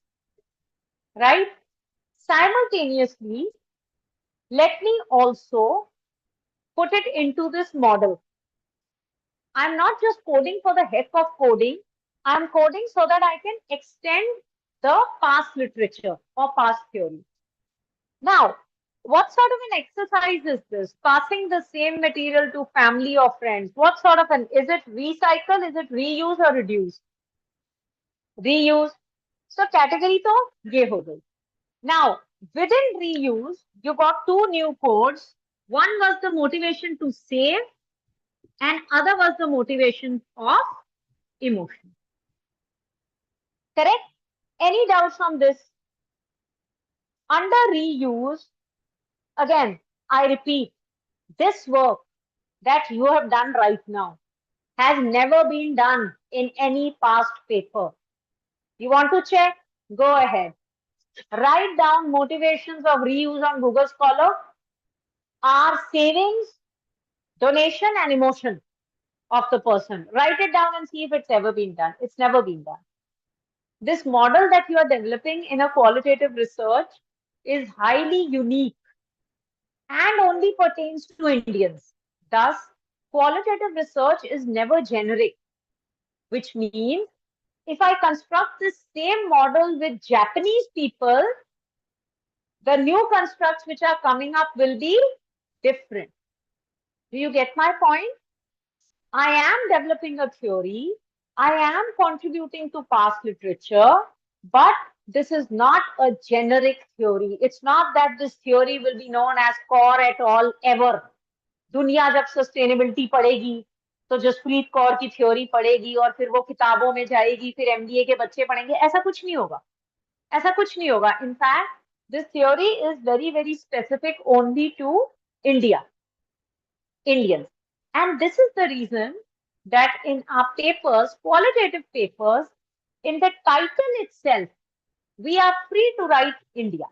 Right? Simultaneously, let me also put it into this model. I'm not just coding for the heck of coding. I'm coding so that I can extend the past literature or past theory. Now, what sort of an exercise is this? Passing the same material to family or friends. What sort of an, is it recycle? Is it reuse or reduce? Reuse. So category to ye ho gayi. Now, within reuse, you got two new codes. One was the motivation to save and other was the motivation of emotion. Correct? Any doubts on this? Under reuse, again, I repeat, this work that you have done right now has never been done in any past paper. You want to check? Go ahead. Write down motivations of reuse on Google Scholar are savings, donation, and emotion of the person. Write it down and see if it's ever been done. It's never been done. This model that you are developing in a qualitative research is highly unique and only pertains to Indians. Thus, qualitative research is never generic, which means if I construct this same model with Japanese people, the new constructs which are coming up will be different. Do you get my point? I am developing a theory. I am contributing to past literature, but this is not a generic theory. It's not that this theory will be known as core at all ever. दुनिया जब sustainability पढ़ेगी तो जसप्रीत कौर की theory पढ़ेगी और फिर वो किताबों में जाएगी, फिर एमबीए के बच्चे पढ़ेंगे. ऐसा कुछ नहीं होगा. ऐसा कुछ नहीं होगा. In fact, this theory is very, very specific only to India, Indians. And this is the reason that in our papers, qualitative papers, in the title itself, we are free to write India.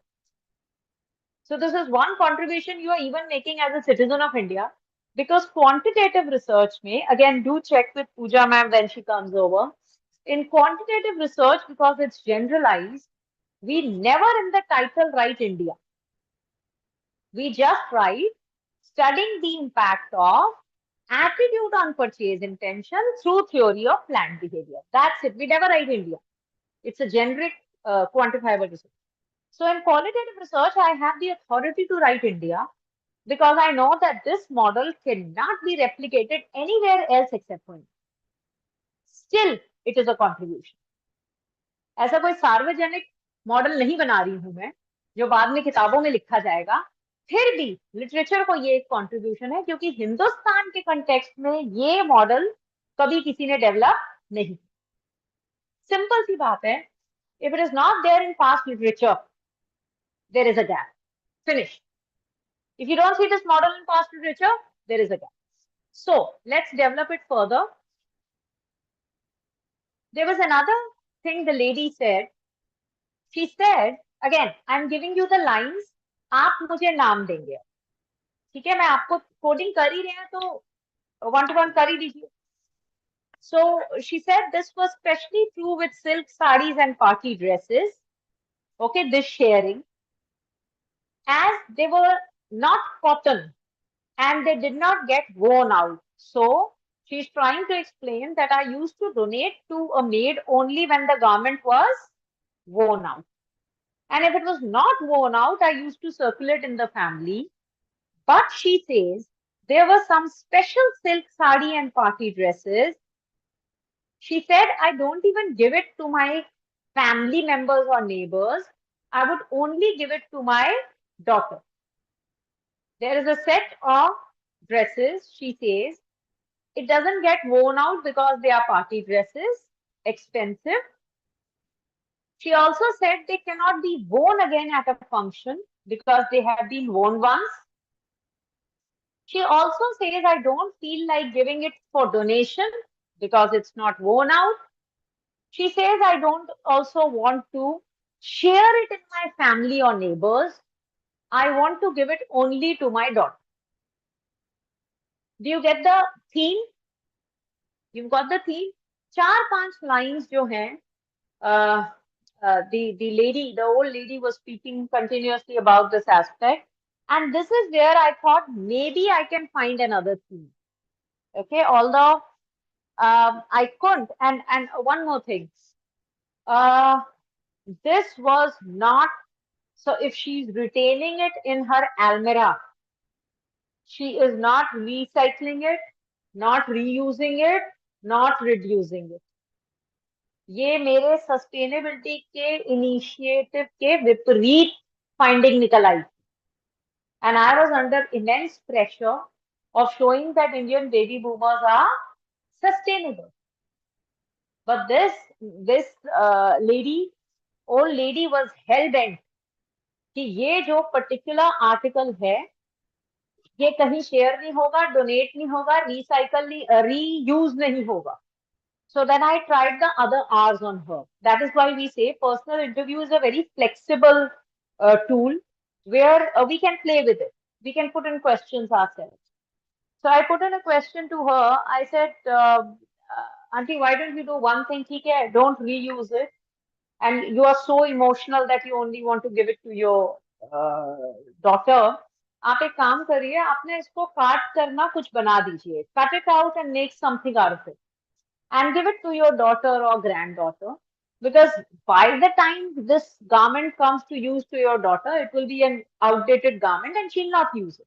So this is one contribution you are even making as a citizen of India, because quantitative research may, again, do check with Pooja ma'am when she comes over. In quantitative research, because it's generalized, we never in the title write India. We just write studying the impact of attitude on purchase intention through theory of planned behavior. That's it. We never write India. It's a generic quantifiable research. So in qualitative research, I have the authority to write India because I know that this model cannot be replicated anywhere else except for India. Still, it is a contribution. ऐसा कोई सार्वजनिक model नहीं बना रही हूं मैं जो बाद में किताबों में लिखा जाएगा. फिर भी लिटरेचर को ये एक कंट्रीब्यूशन है क्योंकि हिंदुस्तान के कंटेक्स्ट में ये मॉडल कभी किसी ने डेवलप नहीं. सिंपल सी बात है. If it is not there in past literature, there is a gap. Finish. If you don't see this model in past literature, there is a gap. So let's develop it further. There was another thing the lady said, she said, again, I'm giving you the lines, आप मुझे नाम देंगे, ठीक है? मैं आपको coding कर ही रहे हैं तो 1 to 1 कर ही दीजिए. So she said this was especially true with silk sarees and party dresses. Okay, this sharing, as they were not cotton and they did not get worn out. So she's trying to explain that I used to donate to a maid only when the garment was worn out. And if it was not worn out, I used to circulate in the family. But she says there were some special silk sari and party dresses. She said, I don't even give it to my family members or neighbors. I would only give it to my daughter. There is a set of dresses, she says. It doesn't get worn out because they are party dresses, expensive. She also said they cannot be worn again at a function because they have been worn once. She also says, I don't feel like giving it for donation because it's not worn out. She says, I don't also want to share it in my family or neighbors. I want to give it only to my daughter. Do you get the theme? You've got the theme? 4-5 lines जो हैं, the old lady was speaking continuously about this aspect. And this is where I thought maybe I can find another theme. Okay, although I couldn't. And one more thing. This was not, so if she's retaining it in her almirah, she is not recycling it, not reusing it, not reducing it. ये मेरे sustainability के initiative के विपरीत finding निकल आई. And I was under immense pressure of showing that Indian baby boomers are sustainable. But this old lady was hell-bent कि ये जो particular article है, ये कहीं शेयर नहीं होगा, डोनेट नहीं होगा, रिसाइकल नहीं, रीयूज नहीं होगा. So then I tried the other R's on her. That is why we say personal interview is a very flexible tool where we can play with it. We can put in questions ourselves. So I put in a question to her. I said, Auntie, why don't you do one thing? Okay, don't reuse it. And you are so emotional that you only want to give it to your daughter. आप एक काम करिए, आपने इसको काट करना कुछ बना दीजिए. Cut it out and make something out of it. And give it to your daughter or granddaughter, because by the time this garment comes to use to your daughter, it will be an outdated garment and she'll not use it.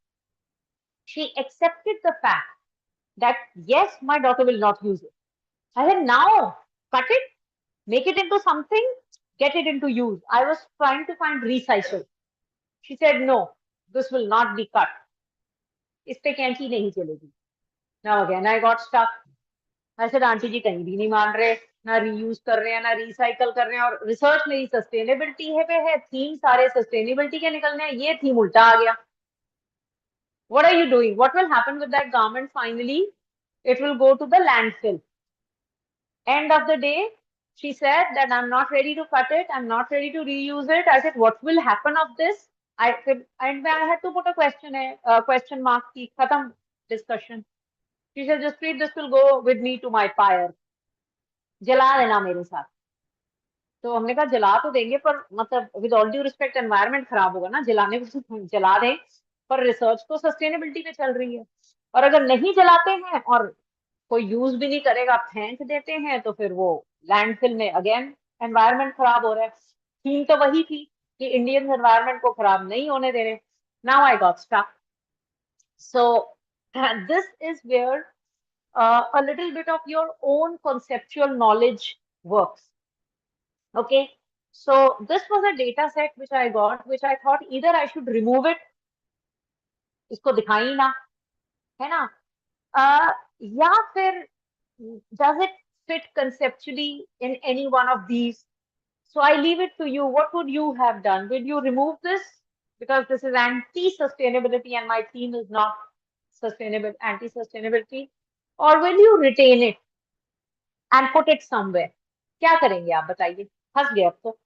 She accepted the fact that yes, my daughter will not use it. I said, now cut it, make it into something, get it into use. I was trying to find recycle. She said, no, this will not be cut. इस पे कैंची नहीं चलेगी. Now again I got stuck. I said, aunty ji कहीं भी नहीं मान रहे, ना रीयूज कर रहे हैं, ना रिसाइकल कर रहे हैं, और रिसर्च मेरी सस्टेनेबिलिटी है, थीम सारे सस्टेनेबिलिटी के निकलने हैं, ये थीम उल्टा आ गया. What are you doing? What will happen with that garment finally? It will go to the landfill. End of the day, she said that I'm not ready to cut it, I'm not ready to reuse it. I said, what will happen of this? I had to put a question mark. Khatam discussion. She said, Jaspreet, this will go with me to my pyre. जला देना मेरे साथ. तो हमने कहा जला तो देंगे, पर मतलब with all due respect environment खराब होगा ना, जलाने को जला दें, पर रिसर्च तो सस्टेनेबिलिटी पे चल रही है. और अगर नहीं जलाते हैं और कोई यूज भी नहीं करेगा, फेंक देते हैं, तो फिर वो लैंडफिल में अगेन एनवायरनमेंट खराब हो रहा है. थीम तो वही थी कि इंडियन एनवायरनमेंट को खराब नहीं होने दे रहे. Now I got stuck. So this is where a little bit of your own conceptual knowledge works. Okay, so this was a data set which I got, which I thought either I should remove it, इसको दिखाई ना, है ना, या फिर does it fit conceptually in any one of these? So I leave it to you. What would you have done? Will you remove this because this is anti-sustainability and my theme is not sustainable, anti-sustainability? Or will you retain it and put it somewhere? क्या करेंगे आप बताइए? फंस गए अब तो।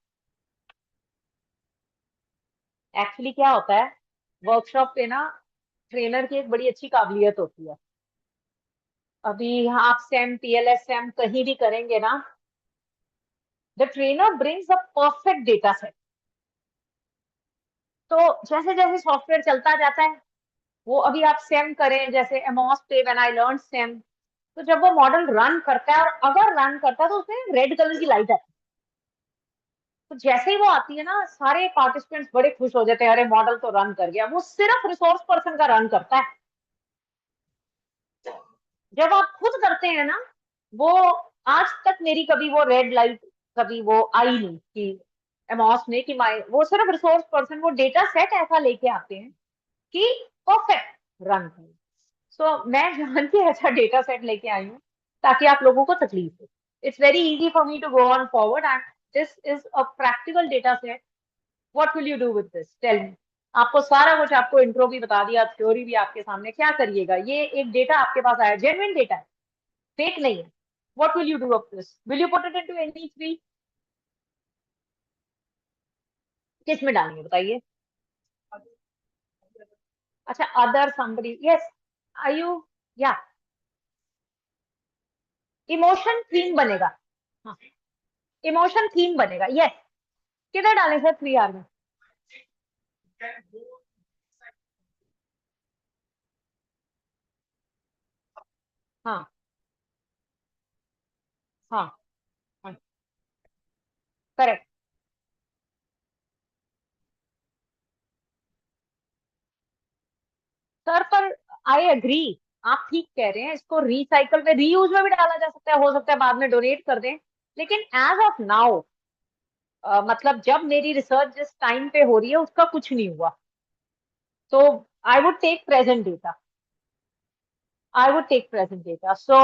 Actually क्या होता है, वर्कशॉप पे ना ट्रेनर की एक बड़ी अच्छी काबिलियत होती है। अभी आप सेम पीएलएस सेम कहीं भी करेंगे ना, the trainer brings a perfect data set. तो जैसे जैसे सॉफ्टवेयर चलता जाता है, वो अभी आप सेम करें जैसे एमॉस पे व्हेन आई लर्न सेम, तो जब वो मॉडल रन करता है, और अगर रन करता है तो उसमें रेड कलर की लाइट आती है। तो जैसे ही वो आती है ना, सारे पार्टिसिपेंट्स बड़े खुश हो जाते हैं, अरे मॉडल तो रन कर गया। वो सिर्फ रिसोर्स पर्सन का रन करता है। जब आप खुद करते हैं ना, वो आज तक मेरी कभी वो रेड लाइट कभी वो आई नहीं कि एमॉस ने कि माई, वो सिर्फ रिसोर्स पर्सन वो डेटा सेट ऐसा लेके आते हैं कि परफेक्ट रन हो। सो मैं जान के ऐसा डेटा सेट लेके आई हूँ ताकि आप लोगों को तकलीफ हो। It's very easy for me to go on forward and this is a practical data set. What will you do with this, tell me. आपको सारा कुछ, आपको इंट्रो भी बता दिया, थ्योरी भी आपके सामने, क्या करिएगा? ये एक डेटा आपके पास आया, जेन्युइन डेटा है, फेक नहीं है। What will you do of this? Will you put it into any three? किस में डालेंगे बताइए? अच्छा, other somebody, yes, are you, या इमोशन थीम बनेगा। हाँ, इमोशन थीम बनेगा, यस। किधर डालें सर 3R में? हाँ हाँ हाँ, करेक्ट सर, पर आई एग्री, आप ठीक कह रहे हैं। इसको रिसाइकल में, रीयूज में भी डाला जा सकता है, हो सकता है बाद में डोनेट कर दें। लेकिन एज ऑफ नाउ, मतलब जब मेरी रिसर्च जिस टाइम पे हो रही है उसका कुछ नहीं हुआ, तो I would take present data. I would take present data. So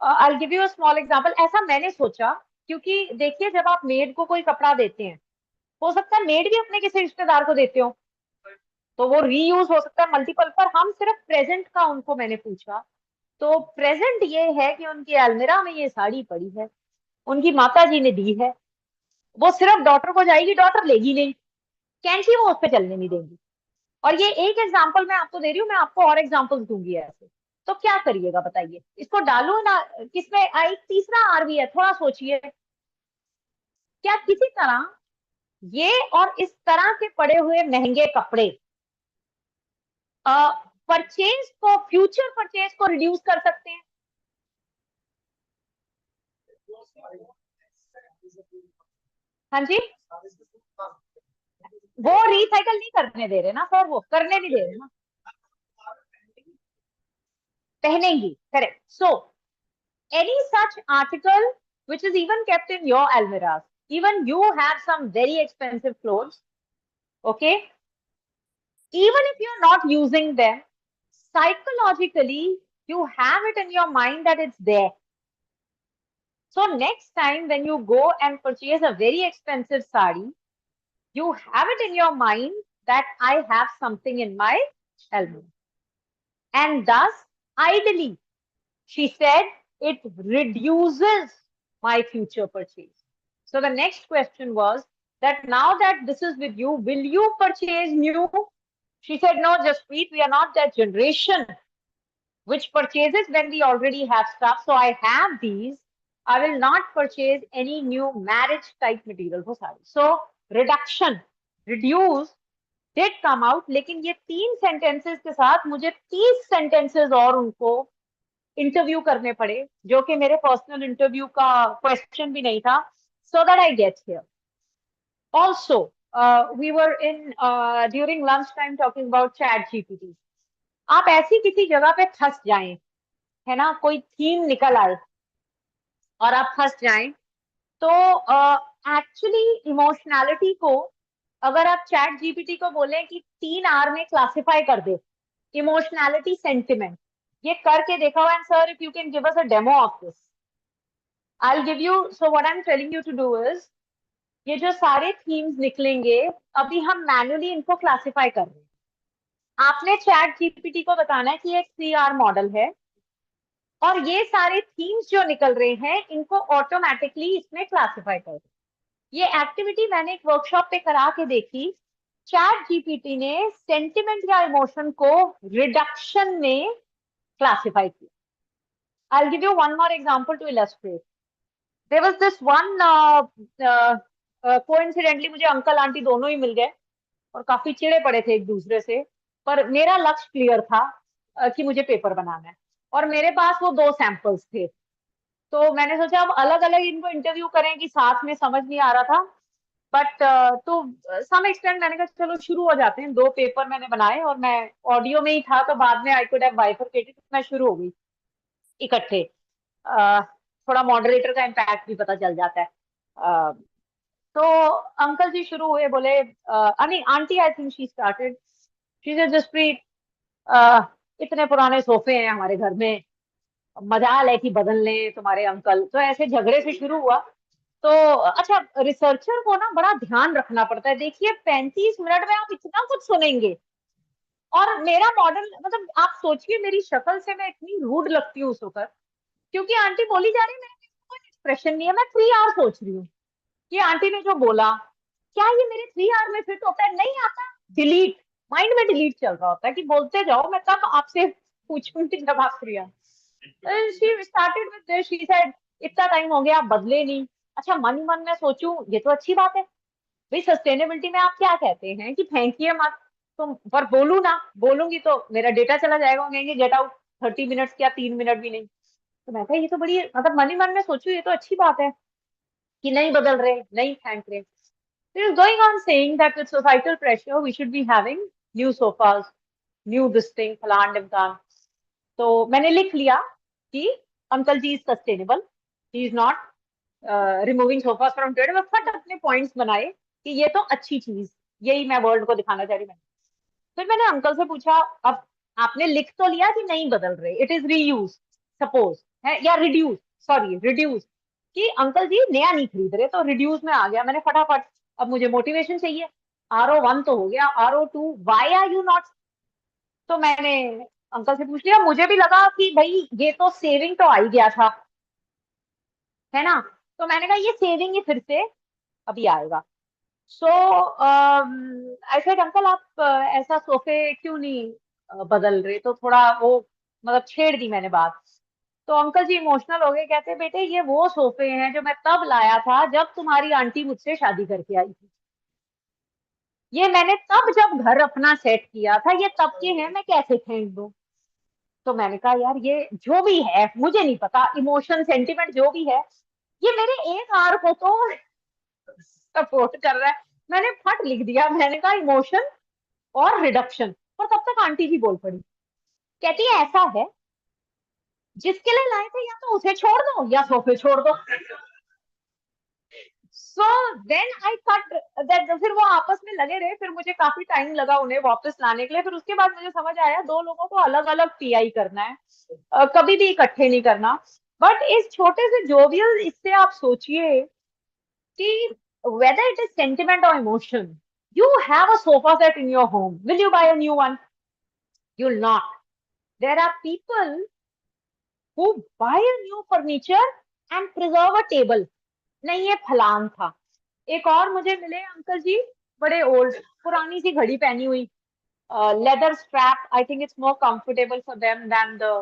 I will give you a small example. ऐसा मैंने सोचा, क्योंकि देखिए जब आप मेड को कोई कपड़ा देते हैं, हो सकता है मेड भी अपने किसी रिश्तेदार को देते हो, तो वो रीयूज हो सकता है मल्टीपल। पर हम सिर्फ प्रेजेंट का उनको मैंने पूछा, तो प्रेजेंट ये है कि उनकी अलमीरा में ये साड़ी पड़ी है, उनकी माता जी ने दी है, वो सिर्फ डॉटर को जाएगी, डॉटर लेगी नहीं, कैंची वो उस पर चलने नहीं देंगी। और ये एक एग्जाम्पल मैं आपको दे रही हूँ, मैं आपको और एग्जाम्पल्स दूंगी ऐसे। तो क्या करिएगा बताइए? इसको डालू ना? किसमें एक तीसरा आर भी है, थोड़ा सोचिए। क्या किसी तरह ये और इस तरह के पड़े हुए महंगे कपड़े परचेज को, फ्यूचर परचेज को रिड्यूस कर सकते हैं? हाँ जी, वो रिसाइकल नहीं करने दे रहे ना सर, वो करने नहीं दे रहे ना, पहनेंगी, correct. So any such article which is even kept in your almirahs, even you have some very expensive clothes, okay, even if you're not using them, psychologically you have it in your mind that it's there. So next time when you go and purchase a very expensive sari, you have it in your mind that I have something in my almirah. And thus, ideally, she said, it reduces my future purchase. So the next question was that now that this is with you, will you purchase new? She said, no, just wait. We are not that generation which purchases when we already have stuff. So I have these. I will not purchase any new marriage type material for sari. So reduction, reduce did come out. लेकिन ये 3 sentences के साथ मुझे 30 sentences और उनको interview करने पड़े, जो कि मेरे पर्सनल इंटरव्यू का क्वेश्चन भी नहीं था, so that I get here. Also we were in during lunch time talking about ChatGPT. आप ऐसी किसी जगह पे फंस जाएं, है ना, कोई थीम निकल आए और आप फंस जाएं, तो एक्चुअली इमोशनैलिटी को अगर आप चैट जीपीटी को बोलें कि 3R में क्लासिफाई कर दे, इमोशनैलिटी, सेंटिमेंट, ये करके देखा हुआ। And sir, if you can give us a demo of this, I will give you. So what I am telling you to do is, ये जो सारे थीम्स निकलेंगे, अभी हम मैन्युअली इनको क्लासिफाई कर रहे हैं। आपने चैट जीपीटी को बताना है कि एक 3R मॉडल है और ये सारे थीम्स जो निकल रहे हैं इनको ऑटोमेटिकली इसमें क्लासिफाई कर दो। ये एक्टिविटी मैंने एक वर्कशॉप पे करा के देखी। चैट जीपीटी ने सेंटिमेंट या इमोशन को रिडक्शन में क्लासिफाई किया। I'll give you one more example to illustrate. There was this one coincidentally मुझे अंकल आंटी दोनों ही मिल गए और काफी चिढ़े पड़े थे एक दूसरे से, पर मेरा लक्ष्य क्लियर था कि मुझे पेपर बनाना है और मेरे पास वो 2 सैंपल्स थे। तो मैंने सोचा अब अलग अलग इनको इंटरव्यू करें कि साथ में, समझ नहीं आ रहा था। बट तो सम एक्सटेंट मैंने कहा चलो शुरू हो जाते हैं। 2 पेपर मैंने बनाए और मैं ऑडियो में ही था, तो बाद में आई कुड हैव बाइफरकेटेड, मैं शुरू हो गई इकट्ठे। थोड़ा मॉडरेटर का इम्पैक्ट भी पता चल जाता है। तो अंकल जी शुरू हुए, बोले नहीं aunty, I think she started, she said Jaspreet इतने पुराने सोफे हैं हमारे घर में, मजाल है कि बदल लें तुम्हारे अंकल। तो ऐसे झगड़े से शुरू हुआ। तो अच्छा, रिसर्चर को ना बड़ा ध्यान रखना पड़ता है। देखिए 35 मिनट में आप इतना कुछ सुनेंगे और मेरा मॉडल, मतलब आप सोचिए मेरी शक्ल से मैं इतनी रूड लगती हूँ उस वक्त, क्योंकि आंटी बोली जा रही है, मेरे कोई एक्सप्रेशन नहीं है, मैं 3 आवर सोच रही हूँ कि आंटी ने जो बोला क्या ये मेरे 3 आवर में फिट होता है, नहीं आता। डिलीट, माइंड में डिलीट चल रहा होता है कि बोलते जाओ, मैं तब आपसे पूछूंगी जब आप फ्री आ। She started with this, she said इतना टाइम हो गया आप बदले नहीं। अच्छा, मन ही मन में सोचूं ये तो अच्छी बात है भाई, सस्टेनेबिलिटी में आप क्या कहते हैं कि फेंकिए मत, तो पर बोलू ना, बोलूंगी तो मेरा डेटा चला जाएगा, कहेंगे गेट आउट, 30 मिनट्स क्या 3 मिनट भी नहीं। तो मैं कहा ये तो बड़ी, मतलब मन ही मन में सोचू ये तो अच्छी बात है कि नहीं बदल रहे, नहीं फेंक रहे। It is going on saying that with societal pressure we should be having new sofas, new this thing, फलान ढिमकान। तो मैंने लिख लिया कि uncle ji is sustainable, he is not removing sofa from trade. मैं फट अपने पॉइंट्स बनाए कि ये तो अच्छी चीज, यही मैं वर्ल्ड को दिखाना चाह रही हूँ। फिर मैंने अंकल से पूछा, अब आपने लिख तो लिया कि नहीं बदल रहे, इट इज रीयूज सपोज है या रिड्यूस, सॉरी रिड्यूस, कि अंकल जी नया नहीं खरीद रहे, तो रिड्यूस में आ गया मैंने फटाफट। अब मुझे मोटिवेशन चाहिए, RO1 तो हो गया, RO2 Y are you not. तो मैंने अंकल से पूछ लिया, मुझे भी लगा कि भाई ये तो सेविंग तो आ ही गया था, है ना। तो मैंने कहा ये सेविंग ही फिर से अभी आएगा। सो आई सेड अंकल आप ऐसा सोफे क्यों नहीं बदल रहे, तो थोड़ा वो, मतलब छेड़ दी मैंने बात। तो अंकल जी इमोशनल हो गए, कहते बेटे ये वो सोफे हैं जो मैं तब लाया था जब तुम्हारी आंटी मुझसे शादी करके आई थी, ये मैंने तब जब घर अपना सेट किया था, ये तब के हैं, मैं कैसे फेंक दूं। तो मैंने कहा यार ये जो भी है मुझे नहीं पता, इमोशन सेंटिमेंट जो भी है, ये मेरे एक आर को तो सपोर्ट कर रहा है। मैंने फट लिख दिया, मैंने कहा इमोशन और रिडक्शन। और तब तक आंटी जी बोल पड़ी, कहती है ऐसा है जिसके लिए लाए थे या तो उसे छोड़ दो या सोफे छोड़ दो। So then I cut that, फिर वो आपस में लगे रहे, फिर मुझे काफी टाइम लगा उन्हें वापस लाने के लिए। फिर उसके बाद मुझे समझ आया 2 लोगों को अलग अलग टीआई करना है, कभी भी इकट्ठे नहीं करना। बट इस छोटे से जोवियल इससे आप सोचिए कि whether it is sentiment or emotion, you have a sofa set in your home, will you buy a new one? You'll not. There are people who buy a new furniture and preserve a table, नहीं ये फलान था। एक और मुझे मिले uncle जी, बड़े old, पुरानी सी घड़ी पहनी हुई, leather strap, I think it's more comfortable for them than the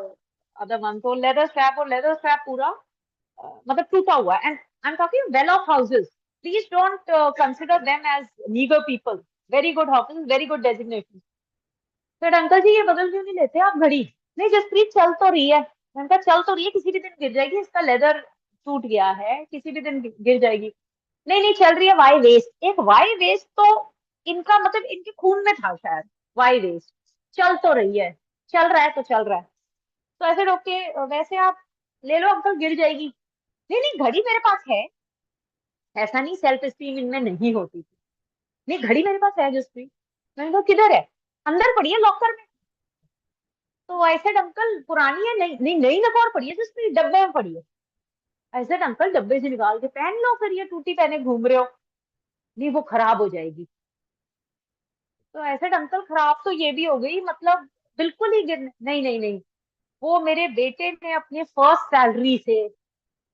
other one. तो लेदर स्ट्रैप, और लेदर स्ट्रैप पूरा मतलब टूटा हुआ। And I am talking well of houses, please don't consider them as legal people, very good houses, very good designation. फिर uncle ji ये बदल क्यों नहीं लेते आप घड़ी, नहीं जसप्रीत चल तो रही है। मैंने कहा चल तो रही है, किसी भी दिन गिर जाएगी, इसका लेदर टूट गया है, किसी भी दिन गिर जाएगी। नहीं नहीं चल रही है, वाई वेस्ट। एक वाई वेस्ट तो इनका मतलब इनके खून में था शायद, वाई वेस्ट, चल तो रही है, चल रहा है तो चल रहा है। तो ऐसे रोके, वैसे आप ले लो अंकल गिर जाएगी। नहीं नहीं घड़ी मेरे पास है, ऐसा नहीं सेल्फ स्टीम इनमें नहीं होती थी, नहीं घड़ी मेरे पास है जसप्रीत। मैंने कहा किधर है, अंदर पड़ी है लॉकर में। तो ऐसे अंकल पुरानी है, नहीं नहीं नई नकौर पड़ी है जसप्रीत, डब्बे में पड़ी है। ऐसे अंकल डब्बे से निकाल के पहन लो, फिर ये टूटी पहने घूम रहे हो, नहीं वो खराब हो जाएगी। तो ऐसे अंकल खराब तो ये भी हो गई, मतलब बिल्कुल ही गिर, नहीं नहीं नहीं, वो मेरे बेटे ने अपने फर्स्ट सैलरी से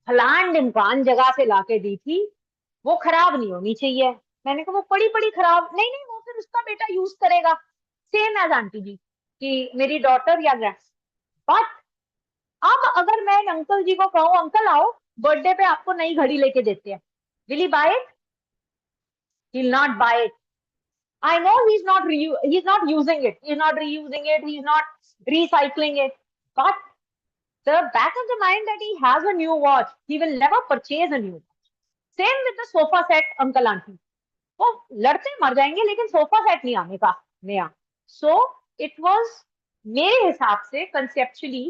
फलान ढिमकान जगह से लाके दी थी, वो खराब नहीं होनी चाहिए। मैंने कहा वो पड़ी पड़ी खराब नहीं, नहीं वो फिर उसका बेटा यूज करेगा, सेम एज आंटी जी कि मेरी डॉटर या ग्रैंड। बट अब अगर मैं अंकल जी को कहूँ अंकल आओ बर्थडे पे आपको नई घड़ी लेके देते हैं, will he buy it? He will not buy it. I know he's not using it. He's not reusing it. He's not recycling it. But the back of the mind that he has a new watch, he will never purchase a new watch. Same with the sofa set, uncle auntie. वो लड़ते मर जाएंगे लेकिन sofa set नहीं आने का नया. So it was मेरे हिसाब से conceptually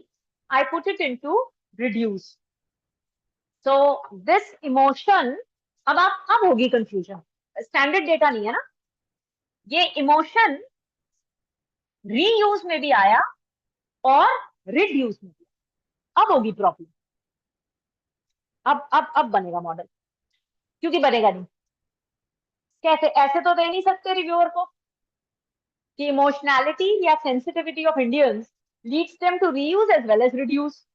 I put it into reduce. So this emotion अब होगी confusion. Standard data नहीं है ना, ये इमोशन रीयूज में भी आया और रिड्यूस में भी. अब होगी प्रॉब्लम. अब बनेगा मॉडल, क्योंकि बनेगा नहीं. कैसे? ऐसे तो दे नहीं सकते रिव्यूअर को कि इमोशनैलिटी या sensitivity of Indians leads them to reuse as well as reduce.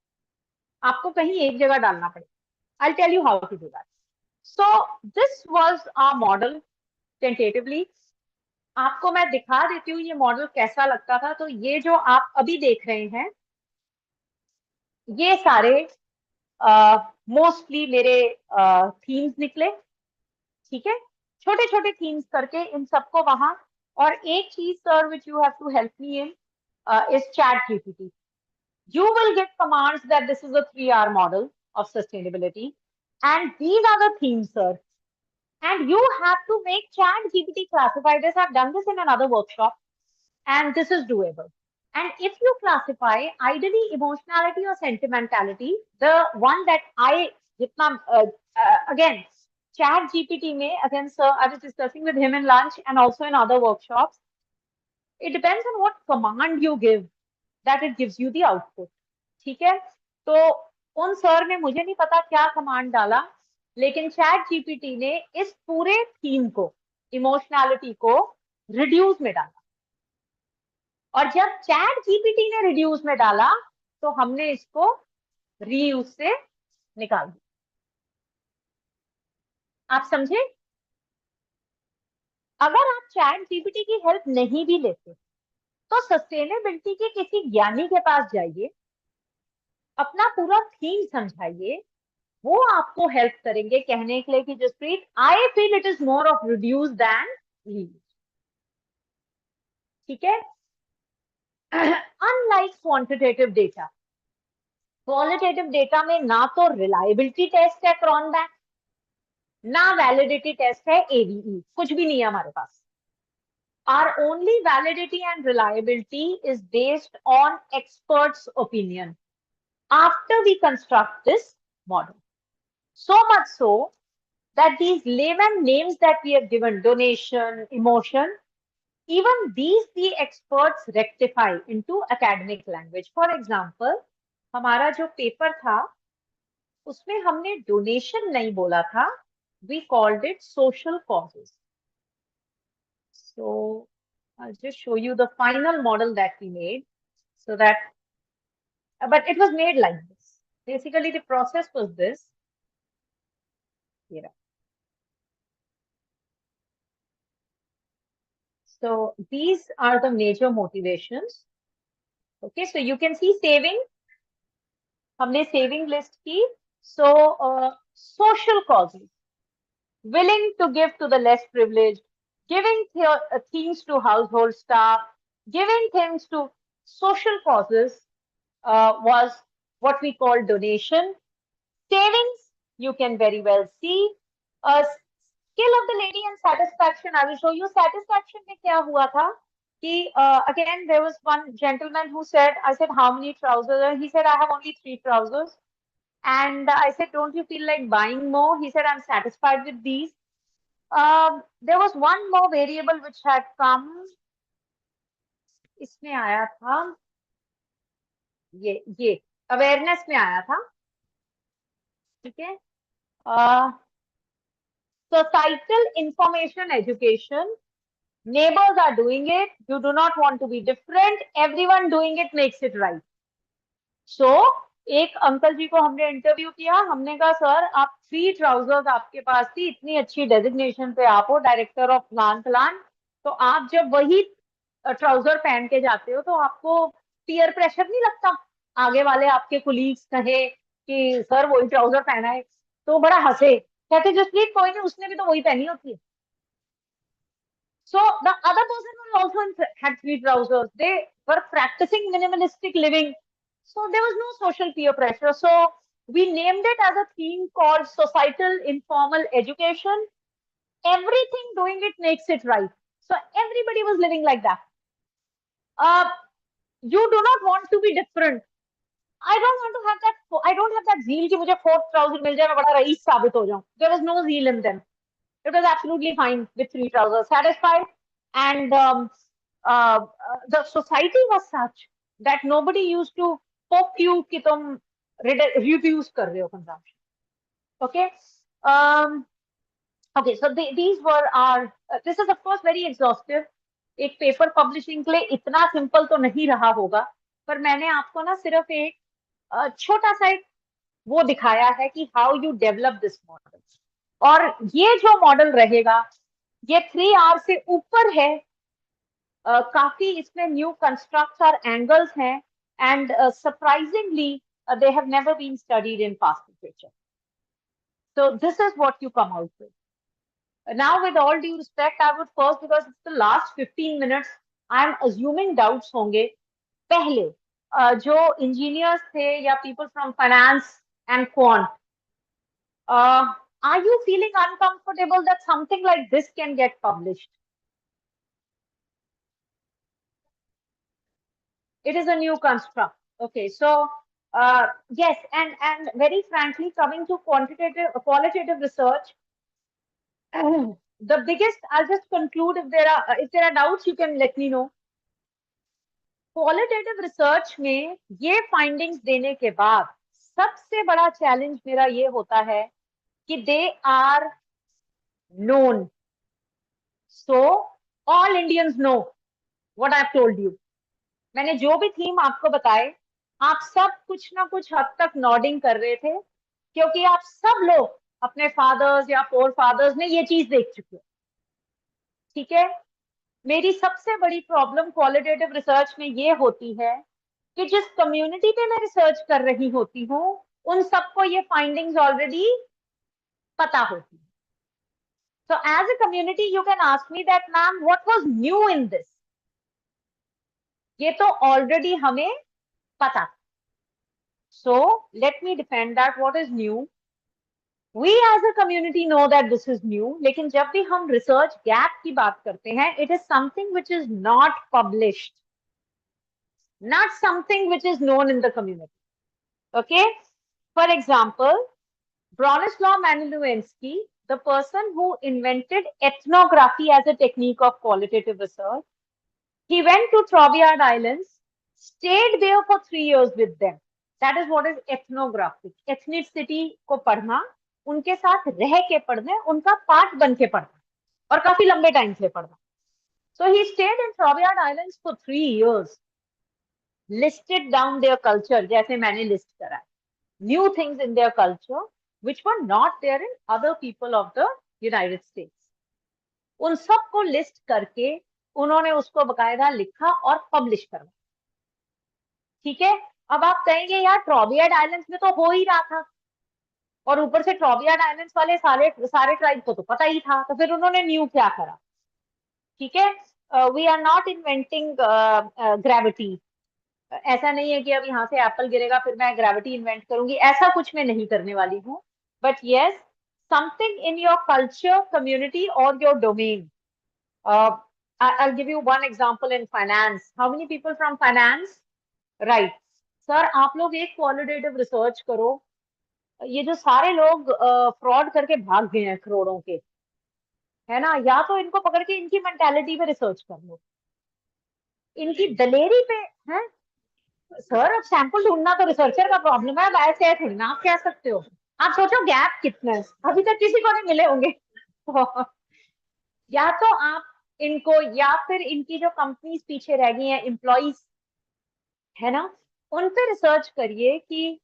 आपको कहीं एक जगह डालना पड़ेगा. I'll tell you how to do that. So this was our model tentatively. आपको मैं दिखा देती हूँ ये मॉडल कैसा लगता था. तो ये जो आप अभी देख रहे हैं ये सारे मोस्टली मेरे थीम्स निकले. ठीक है, छोटे छोटे थीम्स करके इन सबको वहां. और एक चीज sir which you have to help me in is chat GPT. You will get commands that this is a 3R model of sustainability and these are the themes, sir. And you have to make chat GPT classify this. I've done this in another workshop and this is doable. And if you classify ideally emotionality or sentimentality, the one that again, chat GPT may, again, sir, I was discussing with him in lunch and also in other workshops. It depends on what command you give that it gives you the output. ठीक है, तो उन sir ने मुझे नहीं पता क्या command डाला, लेकिन चैट जीपीटी ने इस पूरे थीम को, इमोशनैलिटी को रिड्यूस में डाला. और जब चैट जीपीटी ने रिड्यूस में डाला तो हमने इसको रीयूज से निकाल दिया. आप समझे? अगर आप चैट जीपीटी की हेल्प नहीं भी लेते तो सस्टेनेबिलिटी के किसी ज्ञानी के पास जाइए, अपना पूरा थीम समझाइए, वो आपको हेल्प करेंगे कहने के लिए कि Jaspreet I feel it is more of reduce than reuse. ठीक है. Unlike quantitative data, qualitative data में ना तो रिलायबिलिटी टेस्ट है क्रॉनबैक, ना वैलिडिटी टेस्ट है एवीई, कुछ भी नहीं है हमारे पास. Our only validity and reliability is based on experts' opinion after we construct this model. So much so that these layman names that we have given, donation, emotion, even these the experts rectify into academic language. For example, हमारा जो paper था उसमें हमने donation नहीं बोला था, we called it social causes. So I'll just show you the final model that we made so that, but it was made like this. Basically, the process was this. Here. So these are the major motivations. Okay, so you can see saving. हमने saving list की. So social causes, willing to give to the less privileged, giving things to household staff, giving things to social causes was what we call donation. Savings, you can very well see. Skill of the lady and satisfaction, I will show you. Satisfaction में क्या हुआ था कि again there was one gentleman who said, I said how many trousers, and he said I have only 3 trousers. And I said, don't you feel like buying more? He said, I'm satisfied with these. There was one more variable which had come. इसमें आया था ये awareness में आया था. ठीक है. Societal information education. Neighbors are doing it. You do not want to be different. Everyone doing it makes it right. सो एक अंकल जी को हमने इंटरव्यू किया, हमने कहा सर आप 3 ट्राउजर्स आपके पास थी, इतनी अच्छी डेजिग्नेशन पे आप हो, डायरेक्टर ऑफ प्लान प्लान, तो आप जब वही ट्राउजर पहन के जाते हो तो आपको पीयर प्रेशर नहीं लगता, आगे वाले आपके कुलीग्स कहे कि सर वही ट्राउजर पहना है? तो बड़ा हंसे, कहते जसप्रीत कोई नहीं, उसने भी तो वही पहनी होती है। So the other person was also had 3 trousers. They were practicing minimalistic living. So there was no social peer pressure. So we named it as a theme called societal informal education. Everything doing it makes it right. So everybody was living like that. You do not want to be different. I don't want to have that. I don't have that zeal कि मुझे 4th trouser मिल जाए मैं बड़ा rice साबित हो जाऊं. There was no zeal in them. It was absolutely fine with 3 trousers, satisfied. And the society was such that nobody used to poke you कि तुम reduce कर रहे हो consumption. Okay. Okay, so these were our, this is of course very exhaustive. एक paper publishing के लिए इतना simple तो नहीं रहा होगा, पर मैंने आपको ना सिर्फ एक छोटा सा एक वो दिखाया है कि how you develop this model. और ये जो मॉडल रहेगा ये 3 आवर से ऊपर है, काफी इसमें न्यू कंस्ट्रक्ट्स और एंगल्स हैं, and surprisingly they have never been studied in past literature. So this is what you come out with. Now, with all due respect, I would first, because it's the last 15 minutes, I am assuming doubts होंगे। पहले जो engineers थे या people from finance and quant, are you feeling uncomfortable that something like this can get published? It is a new construct. Okay, so yes, and very frankly, coming to qualitative research, the biggest, I'll just conclude, if there are doubts you can let me know. Qualitative research में ये findings देने के बाद सबसे बड़ा challenge मेरा ये होता है कि they are known, so all Indians know what I have told you. मैंने जो भी थीम आपको बताए, आप सब कुछ ना कुछ हद तक नॉडिंग कर रहे थे, क्योंकि आप सब लोग अपने फादर्स या फोर फादर्स ने ये चीज देख चुके हो। ठीक है, मेरी सबसे बड़ी प्रॉब्लम क्वालिटेटिव रिसर्च में ये होती है कि जिस कम्युनिटी पे मैं रिसर्च कर रही होती हूँ उन सबको ये फाइंडिंग्स ऑलरेडी पता होती है। So as a community you can ask me that ma'am what was new in this? ये तो ऑलरेडी हमें पता। So let me defend that what is new. We as a community know that this is new, लेकिन जब भी हम research gap की बात करते हैं, it is something which is not published, not something which is known in the community. Okay, for example, Bronislaw Malinowski, the person who invented ethnography as a technique of qualitative research, he went to Troviard Islands, stayed there for 3 years with them. That is what is ethnography. Ethnicity को पढ़ना, उनके साथ रह के पढ़ना, उनका part बन के पढ़ना, और काफी लंबे टाइम से पढ़ना। So he stayed in Troviard Islands for 3 years, listed down their culture, जैसे मैंने लिस्ट करा है, new things in their culture which were not there in other people of the United States. उन सबको लिस्ट करके उन्होंने उसको बकायदा लिखा और पब्लिश करवा। ठीक है, अब आप कहेंगे यार ट्रॉवियड आइलैंड्स में तो हो ही रहा था, और ऊपर से ट्रॉवियड आइलैंड्स वाले सारे ट्राइब को तो पता ही था, तो फिर उन्होंने न्यू क्या करा? ठीक है, we are not inventing gravity. ऐसा नहीं है कि अब यहाँ से एप्पल गिरेगा फिर मैं ग्रेविटी इन्वेंट करूंगी, ऐसा कुछ मैं नहीं करने वाली हूँ। But yes, something in your culture, community और your domain. I'll give you one example in finance. How many people from finance? Right. Sir आप लोग एक क्वालिटेटिव रिसर्च करो, ये जो सारे लोग फ्रॉड करके भाग गए हैं करोड़ों के, है ना, या तो इनको पकड़ के इनकी मेंटालिटी पे रिसर्च कर लो, इनकी दलेरी पे। है सर, अब सैंपल ढूंढना तो रिसर्चर का प्रॉब्लम है, अब ऐसे थोड़ी ना आप कह सकते हो। आप सोचो गैप कितना है, अभी तक किसी को नहीं मिले होंगे। या तो आप इनको, या फिर इनकी जो कंपनीज पीछे रह गई हैं, एम्प्लॉइज, है ना, उन पे रिसर्च करिए कि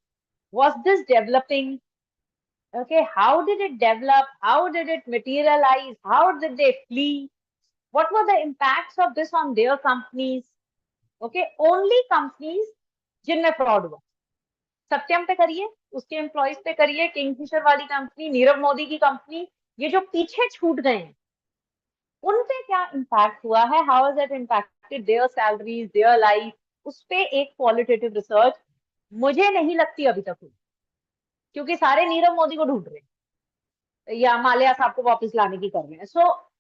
was this developing, okay, how did it develop, how did it materialize, how did they flee, what were the impacts of this on their companies, okay, only companies जिनमें फ्रॉड हुआ सत्यम पे करिए, उसके एम्प्लॉयज पे करिए, Kingfisher वाली company, Nirav Modi की company, ये जो पीछे छूट गए हैं उन पे क्या इम्पैक्ट हुआ है, how has it impacted there salaries, their life, उस पे एक क्वालिटेटिव रिसर्च मुझे नहीं लगती अभी तक हुई, क्योंकि सारे नीरव मोदी को ढूंढ रहे हैं या माल्या साहब को वापस लाने की कर रहे हैं. So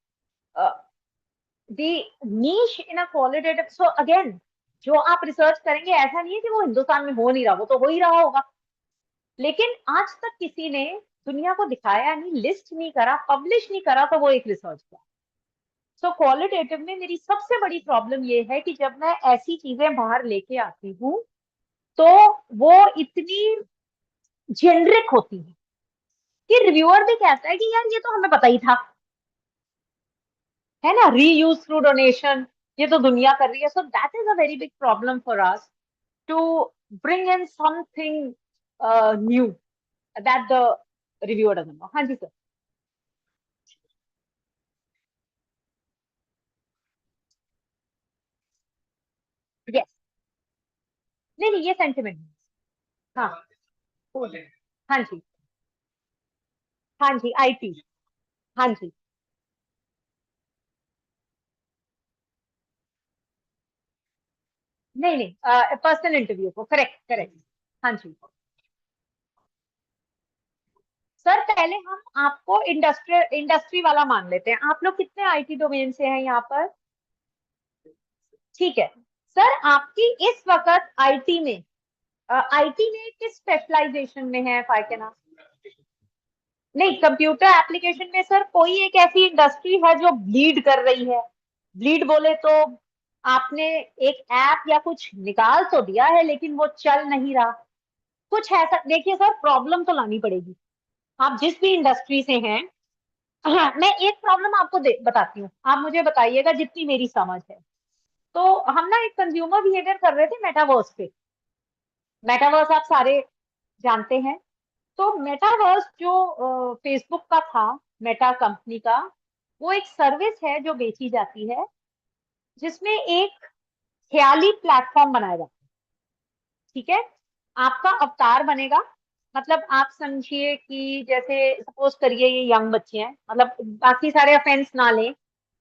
the niche in a qualitative, so again जो आप रिसर्च करेंगे ऐसा नहीं है कि वो हिंदुस्तान में हो नहीं रहा, वो तो हो ही रहा होगा, लेकिन आज तक किसी ने दुनिया को दिखाया नहीं, लिस्ट नहीं करा, पब्लिश नहीं करा, तो वो एक रिसर्च था. सो क्वालिटेटिव में मेरी सबसे बड़ी प्रॉब्लम ये है कि जब मैं ऐसी चीजें बाहर लेके आती हूँ तो वो इतनी जेनरिक होती है कि रिव्यूअर भी कहता है कि यार ये तो हमें पता ही था, है ना, रीयूज थ्रू डोनेशन, ये तो दुनिया कर रही है. So that is a very big problem for us to bring in something new that the reviewer doesn't know. हाँ जी सर. यस. नहीं नहीं, ये सेंटिमेंट. हाँ. हाँ जी. हाँ जी, आईटी. हाँ जी. नहीं नहीं, पर्सनल इंटरव्यू को, करेक्ट करेक्ट. हाँ जी सर, पहले हम आपको इंडस्ट्री वाला मान लेते हैं. आप लोग कितने आईटी डोमेन से हैं यहाँ पर? ठीक है सर, आपकी इस वक्त आईटी में किस स्पेशलाइजेशन में है, if I can ask? नहीं, कंप्यूटर एप्लीकेशन में सर कोई एक ऐसी इंडस्ट्री है जो ब्लीड कर रही है? ब्लीड बोले तो आपने एक ऐप या कुछ निकाल तो दिया है लेकिन वो चल नहीं रहा, कुछ ऐसा. देखिए सर, प्रॉब्लम तो लानी पड़ेगी, आप जिस भी इंडस्ट्री से हैं. हाँ, मैं एक प्रॉब्लम आपको बताती हूँ, आप मुझे बताइएगा जितनी मेरी समझ है. तो हम ना एक कंज्यूमर बिहेवियर कर रहे थे मेटावर्स पे. मेटावर्स आप सारे जानते हैं. तो मेटावर्स जो फेसबुक का था, मेटा कंपनी का, वो एक सर्विस है जो बेची जाती है, जिसमें एक ख्याली प्लेटफॉर्म बनाया जाता है. ठीक है, आपका अवतार बनेगा. मतलब आप समझिए कि जैसे सपोज करिए ये यंग बच्चे हैं, मतलब बाकी सारे ऑफेंस ना लें,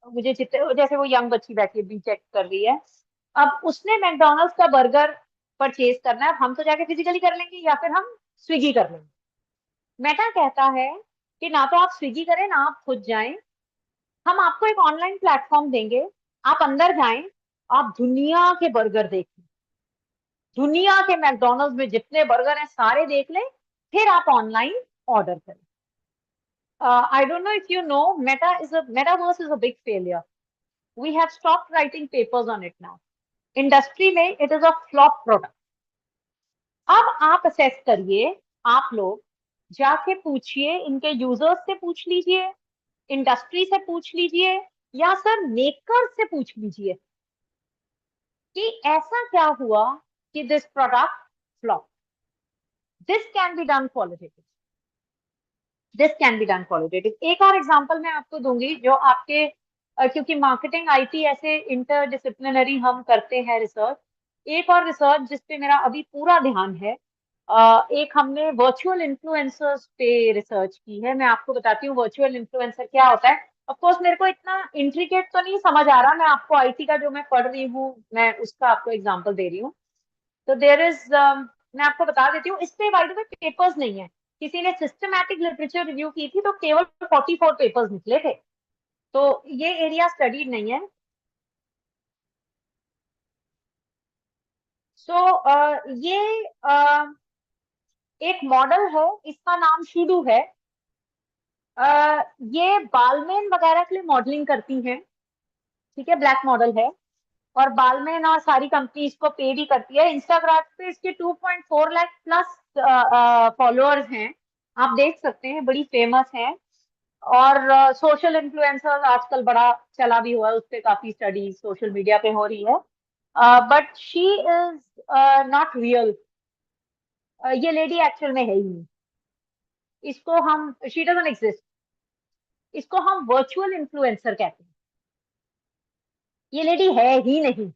मुझे जितने, जैसे वो यंग बच्ची बैठी है बीटेक कर रही है, अब उसने मैकडोनल्ड्स का बर्गर परचेज करना है. अब हम तो जाके फिजिकली कर लेंगे या फिर हम स्विगी कर लेंगे. मेटा कहता है कि ना तो आप स्विगी करें ना आप खुद जाएं, हम आपको एक ऑनलाइन प्लेटफॉर्म देंगे, आप अंदर जाएं, आप दुनिया के बर्गर देखें, दुनिया के मैकडोनल्ड्स में जितने बर्गर हैं सारे देख लें, फिर आप ऑनलाइन ऑर्डर करें. I don't know if you know, metaverse is a big failure. We have stopped writing papers on it now. Industry में it is a flop product. अब आप असेस करिए, आप लोग जाके पूछिए, इनके यूजर्स से पूछ लीजिए, इंडस्ट्री से पूछ लीजिए, या सर मेकर से पूछ लीजिए कि ऐसा क्या हुआ कि this product flop. This can be done qualitative, this can be done qualitative. एक और एग्जांपल मैं आपको दूंगी जो आपके क्योंकि मार्केटिंग आईटी ऐसे इंटरडिसिप्लिनरी हम करते हैं रिसर्च. एक और रिसर्च जिसपे मेरा अभी पूरा ध्यान है, एक हमने वर्चुअल इन्फ्लुएंसर्स पे रिसर्च की है. मैं आपको बताती हूँ वर्चुअल इन्फ्लुएंसर क्या होता है. ऑफ कोर्स मेरे को इतना इंट्रिकेट तो नहीं समझ आ रहा, मैं आपको आईटी का जो मैं पढ़ रही हूँ मैं उसका आपको एग्जांपल दे रही हूँ. तो देयर इज, मैं आपको बता देती हूँ, इस पे बाय द वे पेपर्स नहीं है, किसी ने सिस्टमैटिक लिटरेचर रिव्यू की थी तो केवल 44 पेपर्स निकले थे, तो ये एरिया स्टडीड नहीं है. सो ये एक मॉडल है, इसका नाम शुडू है. ये बालमेन वगैरह के लिए मॉडलिंग करती हैं. ठीक है, ब्लैक मॉडल है, और बालमेन और सारी कंपनी इसको पे भी करती है. इंस्टाग्राम पे इसके 2.4 लाख प्लस फॉलोअर्स हैं, आप देख सकते हैं, बड़ी फेमस हैं. और सोशल इन्फ्लुएंसर्स आजकल बड़ा चला भी हुआ है, उस पर काफी स्टडी सोशल मीडिया पे हो रही है. But she is not real. ये लेडी एक्चुअल में है ही नहीं। इसको हम, शी डजंट एग्जिस्ट, इसको हम वर्चुअल इन्फ्लुएंसर कहते हैं। ये लेडी है ही नहीं।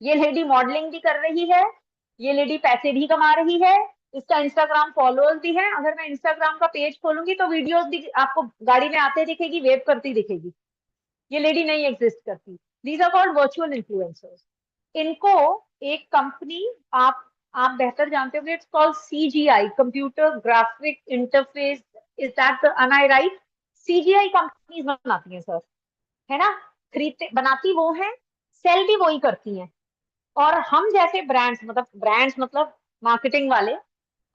ये लेडी मॉडलिंग भी कर रही है, ये लेडी पैसे भी कमा रही है, इसका इंस्टाग्राम फॉलोअर्स भी है। अगर मैं इंस्टाग्राम का पेज खोलूंगी तो वीडियोस भी आपको गाड़ी में आते दिखेगी, वेव करती दिखेगी। ये लेडी नहीं एग्जिस्ट करती। These are called virtual influencers. इनको एक कंपनी, आप बेहतर जानते होंगे, it's called CGI, computer graphic interface. Is that am I right? CGI companies बनाती हैं सर, है ना? खरीदते बनाती वो हैं, सेल भी वही करती हैं। और हम जैसे ब्रांड्स मतलब मार्केटिंग वाले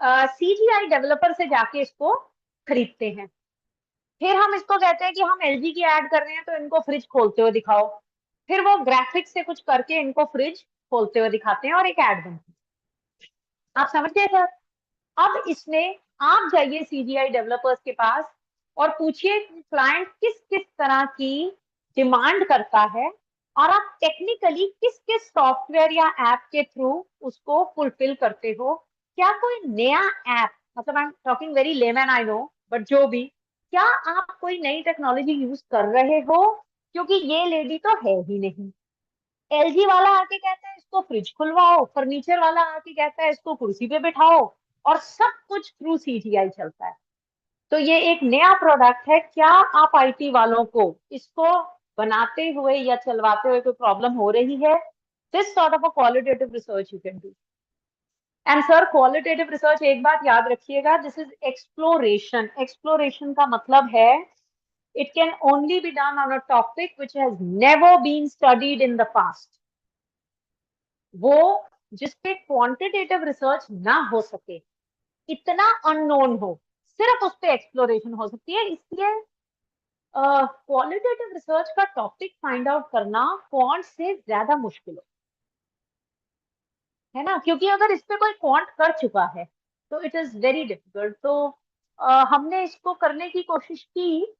सीजीआई डेवलपर से जाके इसको खरीदते हैं। फिर हम इसको कहते हैं कि हम एलजी की ऐड कर रहे हैं तो इनको फ्रिज खोलते हुए दिखाओ। फिर वो ग्राफिक्स से कुछ करके इनको फ्रिज खोलते हुए दिखाते हैं और एक ऐड बनती है। आप समझ गए सर? अब इसमें आप जाइए सीजीआई डेवलपर्स के पास और पूछिए कि क्लाइंट किस किस तरह की डिमांड करता है और आप टेक्निकली किस किस सॉफ्टवेयर या ऐप के थ्रू उसको फुलफिल करते हो। क्या कोई नया ऐप, मतलब आई am talking very layman I know, but जो भी, क्या आप कोई नई टेक्नोलॉजी यूज कर रहे हो? क्योंकि ये लेडी तो है ही नहीं। एलजी वाला आके कहता है इसको फ्रिज खुलवाओ, फर्नीचर वाला आके कहता है इसको कुर्सी पे बिठाओ, और सब कुछ थ्रू सीजीआई चलता है। तो ये एक नया प्रोडक्ट है। क्या आप आईटी वालों को इसको बनाते हुए या चलवाते हुए कोई प्रॉब्लम हो रही है? This sort of a qualitative research you can do. And sir, qualitative research एक बात याद रखिएगा, दिस इज एक्सप्लोरेशन। एक्सप्लोरेशन का मतलब है it can only be done on a topic which has never been studied in the past. वो जिसपे quantitative research ना हो सके, इतना अननोन हो, सिर्फ उस पे एक्सप्लोरेशन हो सकती है। इसलिए क्वालिटेटिव रिसर्च का टॉपिक फाइंड आउट करना क्वांट से ज्यादा मुश्किल है ना, क्योंकि अगर इस पे कोई क्वांट कर चुका है तो इट इज वेरी डिफिकल्ट। तो हमने इसको करने की कोशिश की।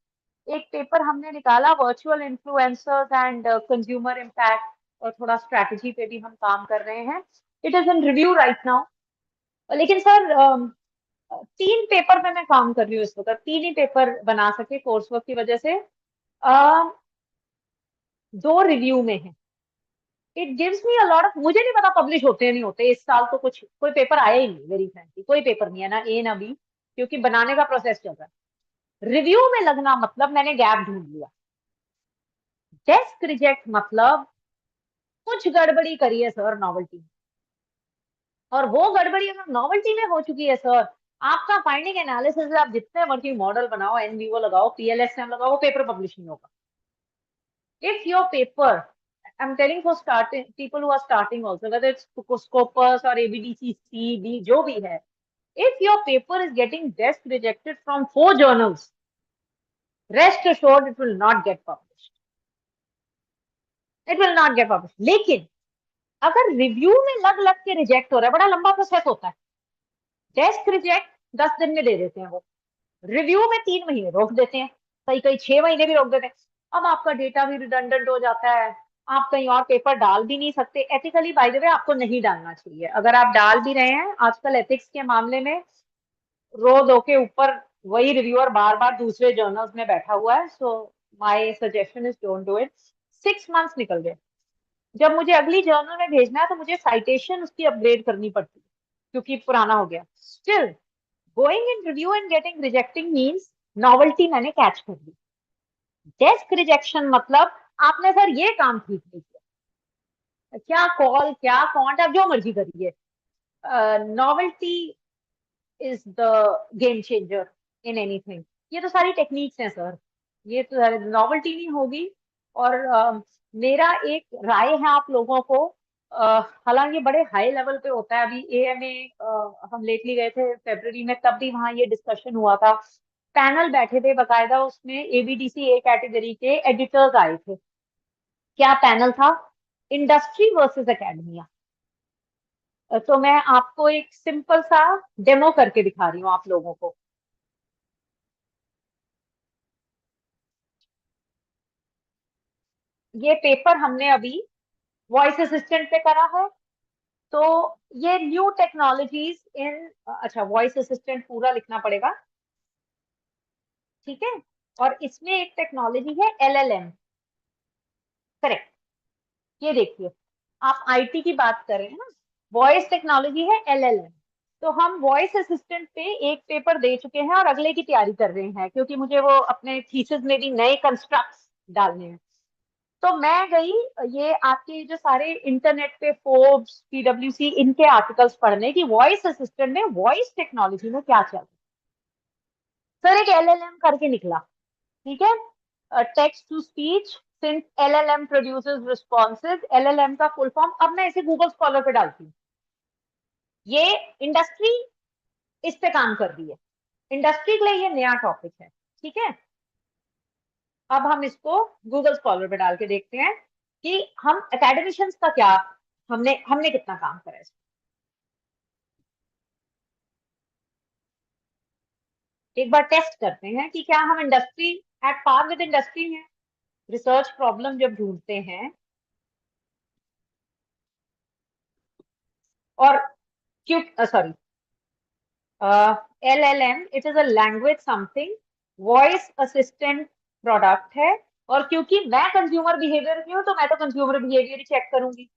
एक पेपर हमने निकाला, virtual influencers and consumer impact, और थोड़ा स्ट्रैटेजी पे भी हम काम कर रहे हैं। It is in review right now. लेकिन सर 3 पेपर में मैं काम कर रही हूँ इस वक्त, 3 ही पेपर बना सके कोर्स वर्क की वजह से। 2 रिव्यू में है। It gives me a lot of, मुझे नहीं पता पब्लिश होते हैं नहीं होते। इस साल तो कुछ कोई पेपर आया ही नहीं, वेरी फ्रेंकली कोई पेपर नहीं है, ना ए ना बी, क्योंकि बनाने का प्रोसेस चल रहा है। रिव्यू में लगना मतलब मैंने गैप ढूंढ लिया। डेस्क रिजेक्ट मतलब कुछ गड़बड़ी करी है सर नॉवेल्टी में, और वो गड़बड़ी अगर नॉवेल्टी में हो चुकी है सर, आपका फाइंडिंग एनालिसिस आप जितने मर्जी मॉडल बनाओ, एनवीओ लगाओ, पीएलएस लगाओ, वो पेपर पब्लिश नहीं होगा। If your paper, I'm telling for starting people who are starting also, whether it's Scopus or ABDC C, D, जो भी है, if your paper is getting desk rejected from 4 journals, rest assured it will not get published. It will not get published. लेकिन अगर review में लग लग के reject हो रहा है, बड़ा लंबा प्रोसेस होता है। डेस्क रिजेक्ट 10 दिन में दे देते हैं वो, रिव्यू में 3 महीने रोक देते हैं, कई कई 6 महीने भी रोक देते हैं। अब आपका डेटा भी रिडंडेंट हो जाता है, आप कहीं और पेपर डाल भी नहीं सकते। एथिकली बाय द वे आपको नहीं डालना चाहिए। अगर आप डाल भी रहे हैं, आजकल एथिक्स के मामले में रो 2 के ऊपर वही रिव्यूअर बार बार दूसरे जर्नल्स में बैठा हुआ है। So my suggestion is don't do it. 6 months निकल गए। जब मुझे अगली जर्नल में भेजना है तो मुझे साइटेशन उसकी अपग्रेड करनी पड़ती है, क्योंकि पुराना हो गया। Still going in review and getting rejecting means novelty मैंने कैच कर ली। डेस्क रिजेक्शन मतलब आपने सर ये काम ठीक नहीं किया, क्या कॉल क्या कॉन्ट, आप जो मर्जी करिए, novelty is the game changer in anything. ये तो सारी टेक्निक्स हैं सर, ये तो नॉवेल्टी नहीं होगी। और मेरा एक राय है आप लोगों को, हालांकि बड़े हाई लेवल पे होता है। अभी एएमए हम लेटली गए थे फरवरी में, तब भी वहां ये डिस्कशन हुआ था। पैनल बैठे थे बकायदा, उसमें एबीडीसी ए कैटेगरी के एडिटर्स आए थे। क्या पैनल था? Industry versus academia. तो मैं आपको एक सिंपल सा डेमो करके दिखा रही हूँ आप लोगों को। ये पेपर हमने अभी वॉइस असिस्टेंट पे करा है। तो ये न्यू टेक्नोलॉजीज इन, अच्छा वॉइस असिस्टेंट पूरा लिखना पड़ेगा, ठीक है। और इसमें एक टेक्नोलॉजी है LLM, करेक्ट। ये देखिए, आप आईटी की बात करें ना, वॉइस टेक्नोलॉजी है LLM। तो हम वॉइस असिस्टेंट पे एक पेपर दे चुके हैं और अगले की तैयारी कर रहे हैं, क्योंकि मुझे वो अपने थीसिस में भी नए कंस्ट्रक्ट्स डालने हैं। तो मैं गई ये आपके जो सारे इंटरनेट पे फोर्ब्स, PwC, इनके आर्टिकल्स पढ़ने की वॉइस असिस्टेंट में, वॉइस टेक्नोलॉजी में क्या चल रहा है। सर एक LLM करके निकला, ठीक है, text to speech, since LLM produces responses, LLM का फुल फॉर्म। अब मैं इसे गूगल स्कॉलर पे डालती हूँ, ये इंडस्ट्री इस पे काम कर रही है, इंडस्ट्री के लिए ये नया टॉपिक है, ठीक है। अब हम इसको गूगल स्कॉलर पे डाल के देखते हैं कि हम एकेडमिशियंस का क्या, हमने हमने कितना काम करा है। एक बार टेस्ट करते हैं कि क्या हम industry, at par with industry हैं। रिसर्च प्रॉब्लम जब ढूंढते हैं, और क्यों, sorry, LLM it is a language something, voice assistant product है। और क्योंकि मैं कंज्यूमर बिहेवियर की हूँ, तो मैं तो कंज्यूमर बिहेवियर ही चेक करूंगी।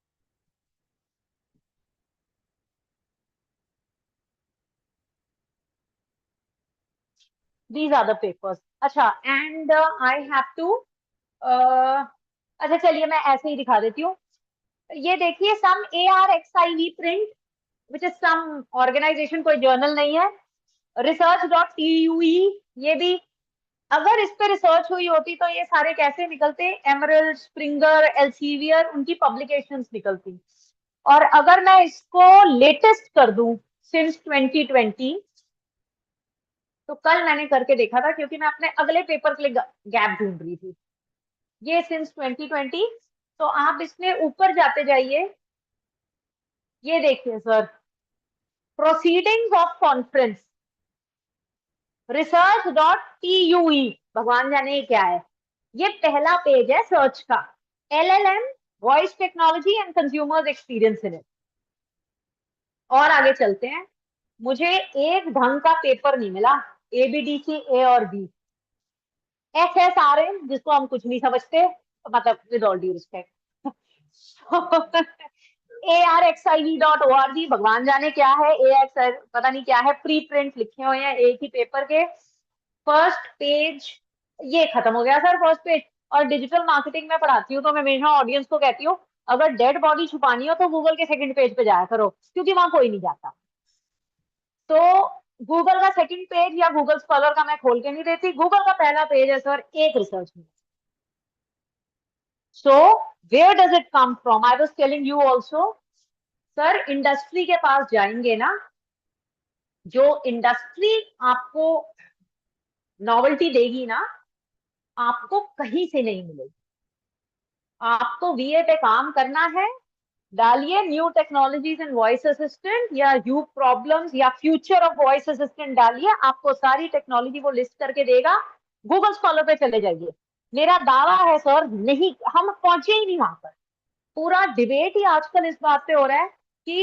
These are the papers. अच्छा, and I have to, अच्छा चलिए मैं ऐसे ही दिखा देती हूँ। ये देखिए, some ARXIV print which is some organization, कोई जर्नल नहीं है, research.TUE, ये भी, अगर इस पे रिसर्च हुई होती तो ये सारे कैसे निकलते, एमरल्ड, स्प्रिंगर, एल्सीवियर, उनकी पब्लिकेशंस निकलती। और अगर मैं इसको लेटेस्ट कर दूं सिंस 2020, तो कल मैंने करके देखा था क्योंकि मैं अपने अगले पेपर के लिए गैप ढूंढ रही थी, ये सिंस 2020। तो आप इसमें ऊपर जाते जाइए, ये देखिए sir, proceedings of conference, research.TUE, भगवान जाने ये क्या है। ये पहला पेज है सर्च का, LLM, voice technology and consumers experience in it. और आगे चलते हैं, मुझे एक ढंग का पेपर नहीं मिला, ABDC A और B, SSRM जिसको हम कुछ नहीं समझते, मतलब with all due respect, ARXIV.org, भगवान जाने क्या है, AX पता नहीं क्या है, प्री प्रिंट लिखे हुए हैं एक ही पेपर के। फर्स्ट पेज ये खत्म हो गया सर, फर्स्ट पेज। और डिजिटल मार्केटिंग में पढ़ाती हूँ, तो मैं हमेशा ऑडियंस को कहती हूँ, अगर डेड बॉडी छुपानी हो तो गूगल के सेकंड पेज पे जाया करो, क्योंकि वहां कोई नहीं जाता। तो गूगल का सेकंड पेज या गूगल स्कॉलर का मैं खोल के नहीं देती, गूगल का पहला पेज है सर, एक रिसर्च में। So where does it come from, I was telling you also, sir industry के पास जाएंगे ना, जो इंडस्ट्री आपको नॉवेल्टी देगी ना, आपको कहीं से नहीं मिलेगी। आपको VA पे काम करना है, डालिए न्यू टेक्नोलॉजीज इन वॉइस असिस्टेंट या यू प्रॉब्लम्स या फ्यूचर ऑफ वॉइस असिस्टेंट डालिए, आपको सारी टेक्नोलॉजी वो लिस्ट करके देगा। गूगल स्कॉलर पे चले जाइए, मेरा दावा है सर, नहीं हम पहुंचे ही नहीं वहां पर। पूरा डिबेट ही आजकल इस बात पे हो रहा है कि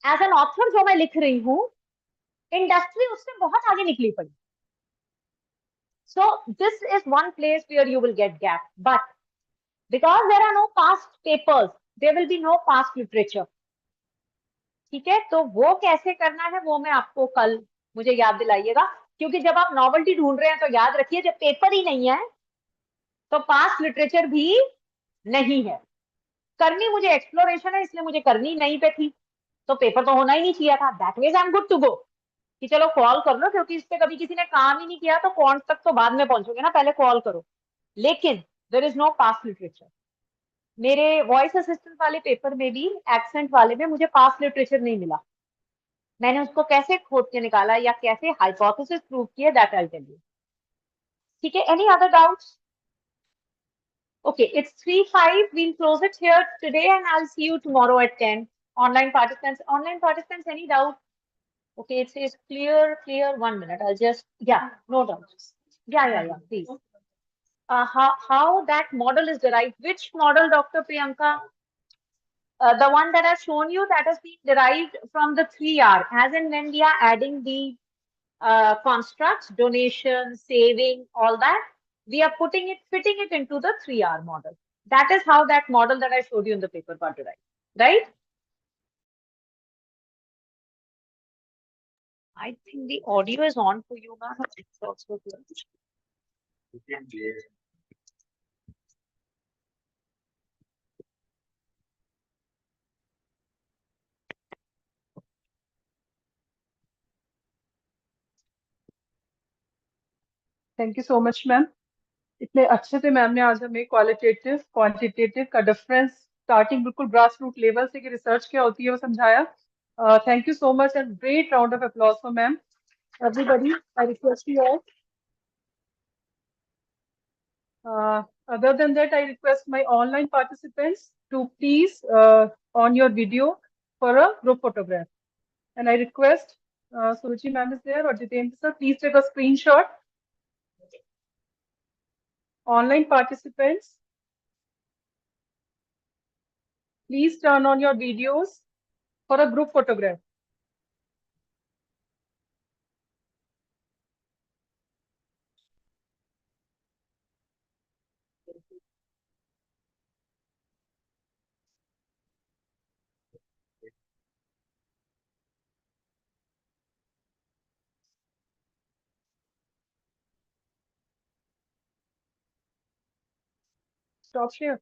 एज एन ऑथर जो मैं लिख रही हूँ, इंडस्ट्री उससे बहुत आगे निकली पड़ी। So this is one place where you will get gap, but because there are no past papers, there will be no past literature. ठीक है, तो वो कैसे करना है वो मैं आपको कल, मुझे याद दिलाइएगा, क्योंकि जब आप नॉवेल्टी ढूंढ रहे हैं तो याद रखिए, जब पेपर ही नहीं है तो पास्ट लिटरेचर भी नहीं है। करनी मुझे एक्सप्लोरेशन है, इसलिए मुझे करनी नहीं पे थी, तो पेपर तो होना ही नहीं चाहिए था। That means I am good to go, कि चलो कॉल कर लो, क्योंकि इस पे कभी किसी ने काम ही नहीं किया, तो कौन तक तो बाद में पहुंचोगे ना, पहले कॉल करो। लेकिन there is no past literature. मेरे वॉइस असिस्टेंट वाले पेपर में भी, एक्सेंट वाले में, मुझे पास्ट लिटरेचर नहीं मिला। मैंने उसको कैसे खोद के निकाला या कैसे हाइपोथेसिस प्रूव किया, दैट आई टेल यू। ठीक है, any other doubts? Okay, it's 3:05. We'll close it here today, and I'll see you tomorrow at 10. Online participants, any doubt? Okay, it says clear. 1 minute. I'll just, yeah, no doubts. Yeah, please. How that model is derived? Which model, Dr. Priyanka? The one that I've shown you, that has been derived from the 3R, as in when we are adding the constructs, donation, saving, all that, we are fitting it into the 3R model. That is how that model that I showed you in the paper got derived, right? I think the audio is on for you, ma'am. It's also here. Thank you so much ma'am. इतने अच्छे से ma'am ने आज हमें qualitative quantitative का difference starting बिल्कुल grass root level से कि रिसर्च क्या होती है वो समझाया। Thank you so much and great round of applause for ma'am. Everybody, I request you all. Other than that, I request my online participants to please on your video for a group photograph. And I request Suruchi ma'am is there or Jitendra sir, please take a screenshot. Online participants, please turn on your videos for a group photograph. Stop share.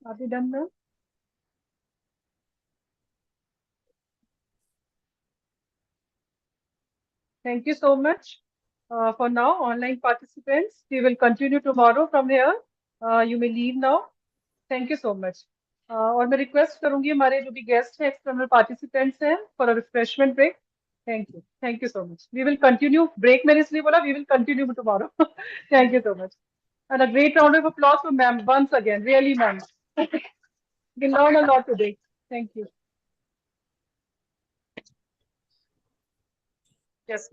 Are we done now? Thank you so much. For now, online participants, we will continue tomorrow from here. You may leave now. Thank you so much. और मैं request करूंगी हमारे जो भी guest हैं external participants हैं for a refreshment break. Thank you so much. We will continue, break मैंने इसलिए बोला, we will continue tomorrow. Thank you so much and a great round of applause for ma'am once again. Really, ma'am. We learned a lot today. Thank you. Yes.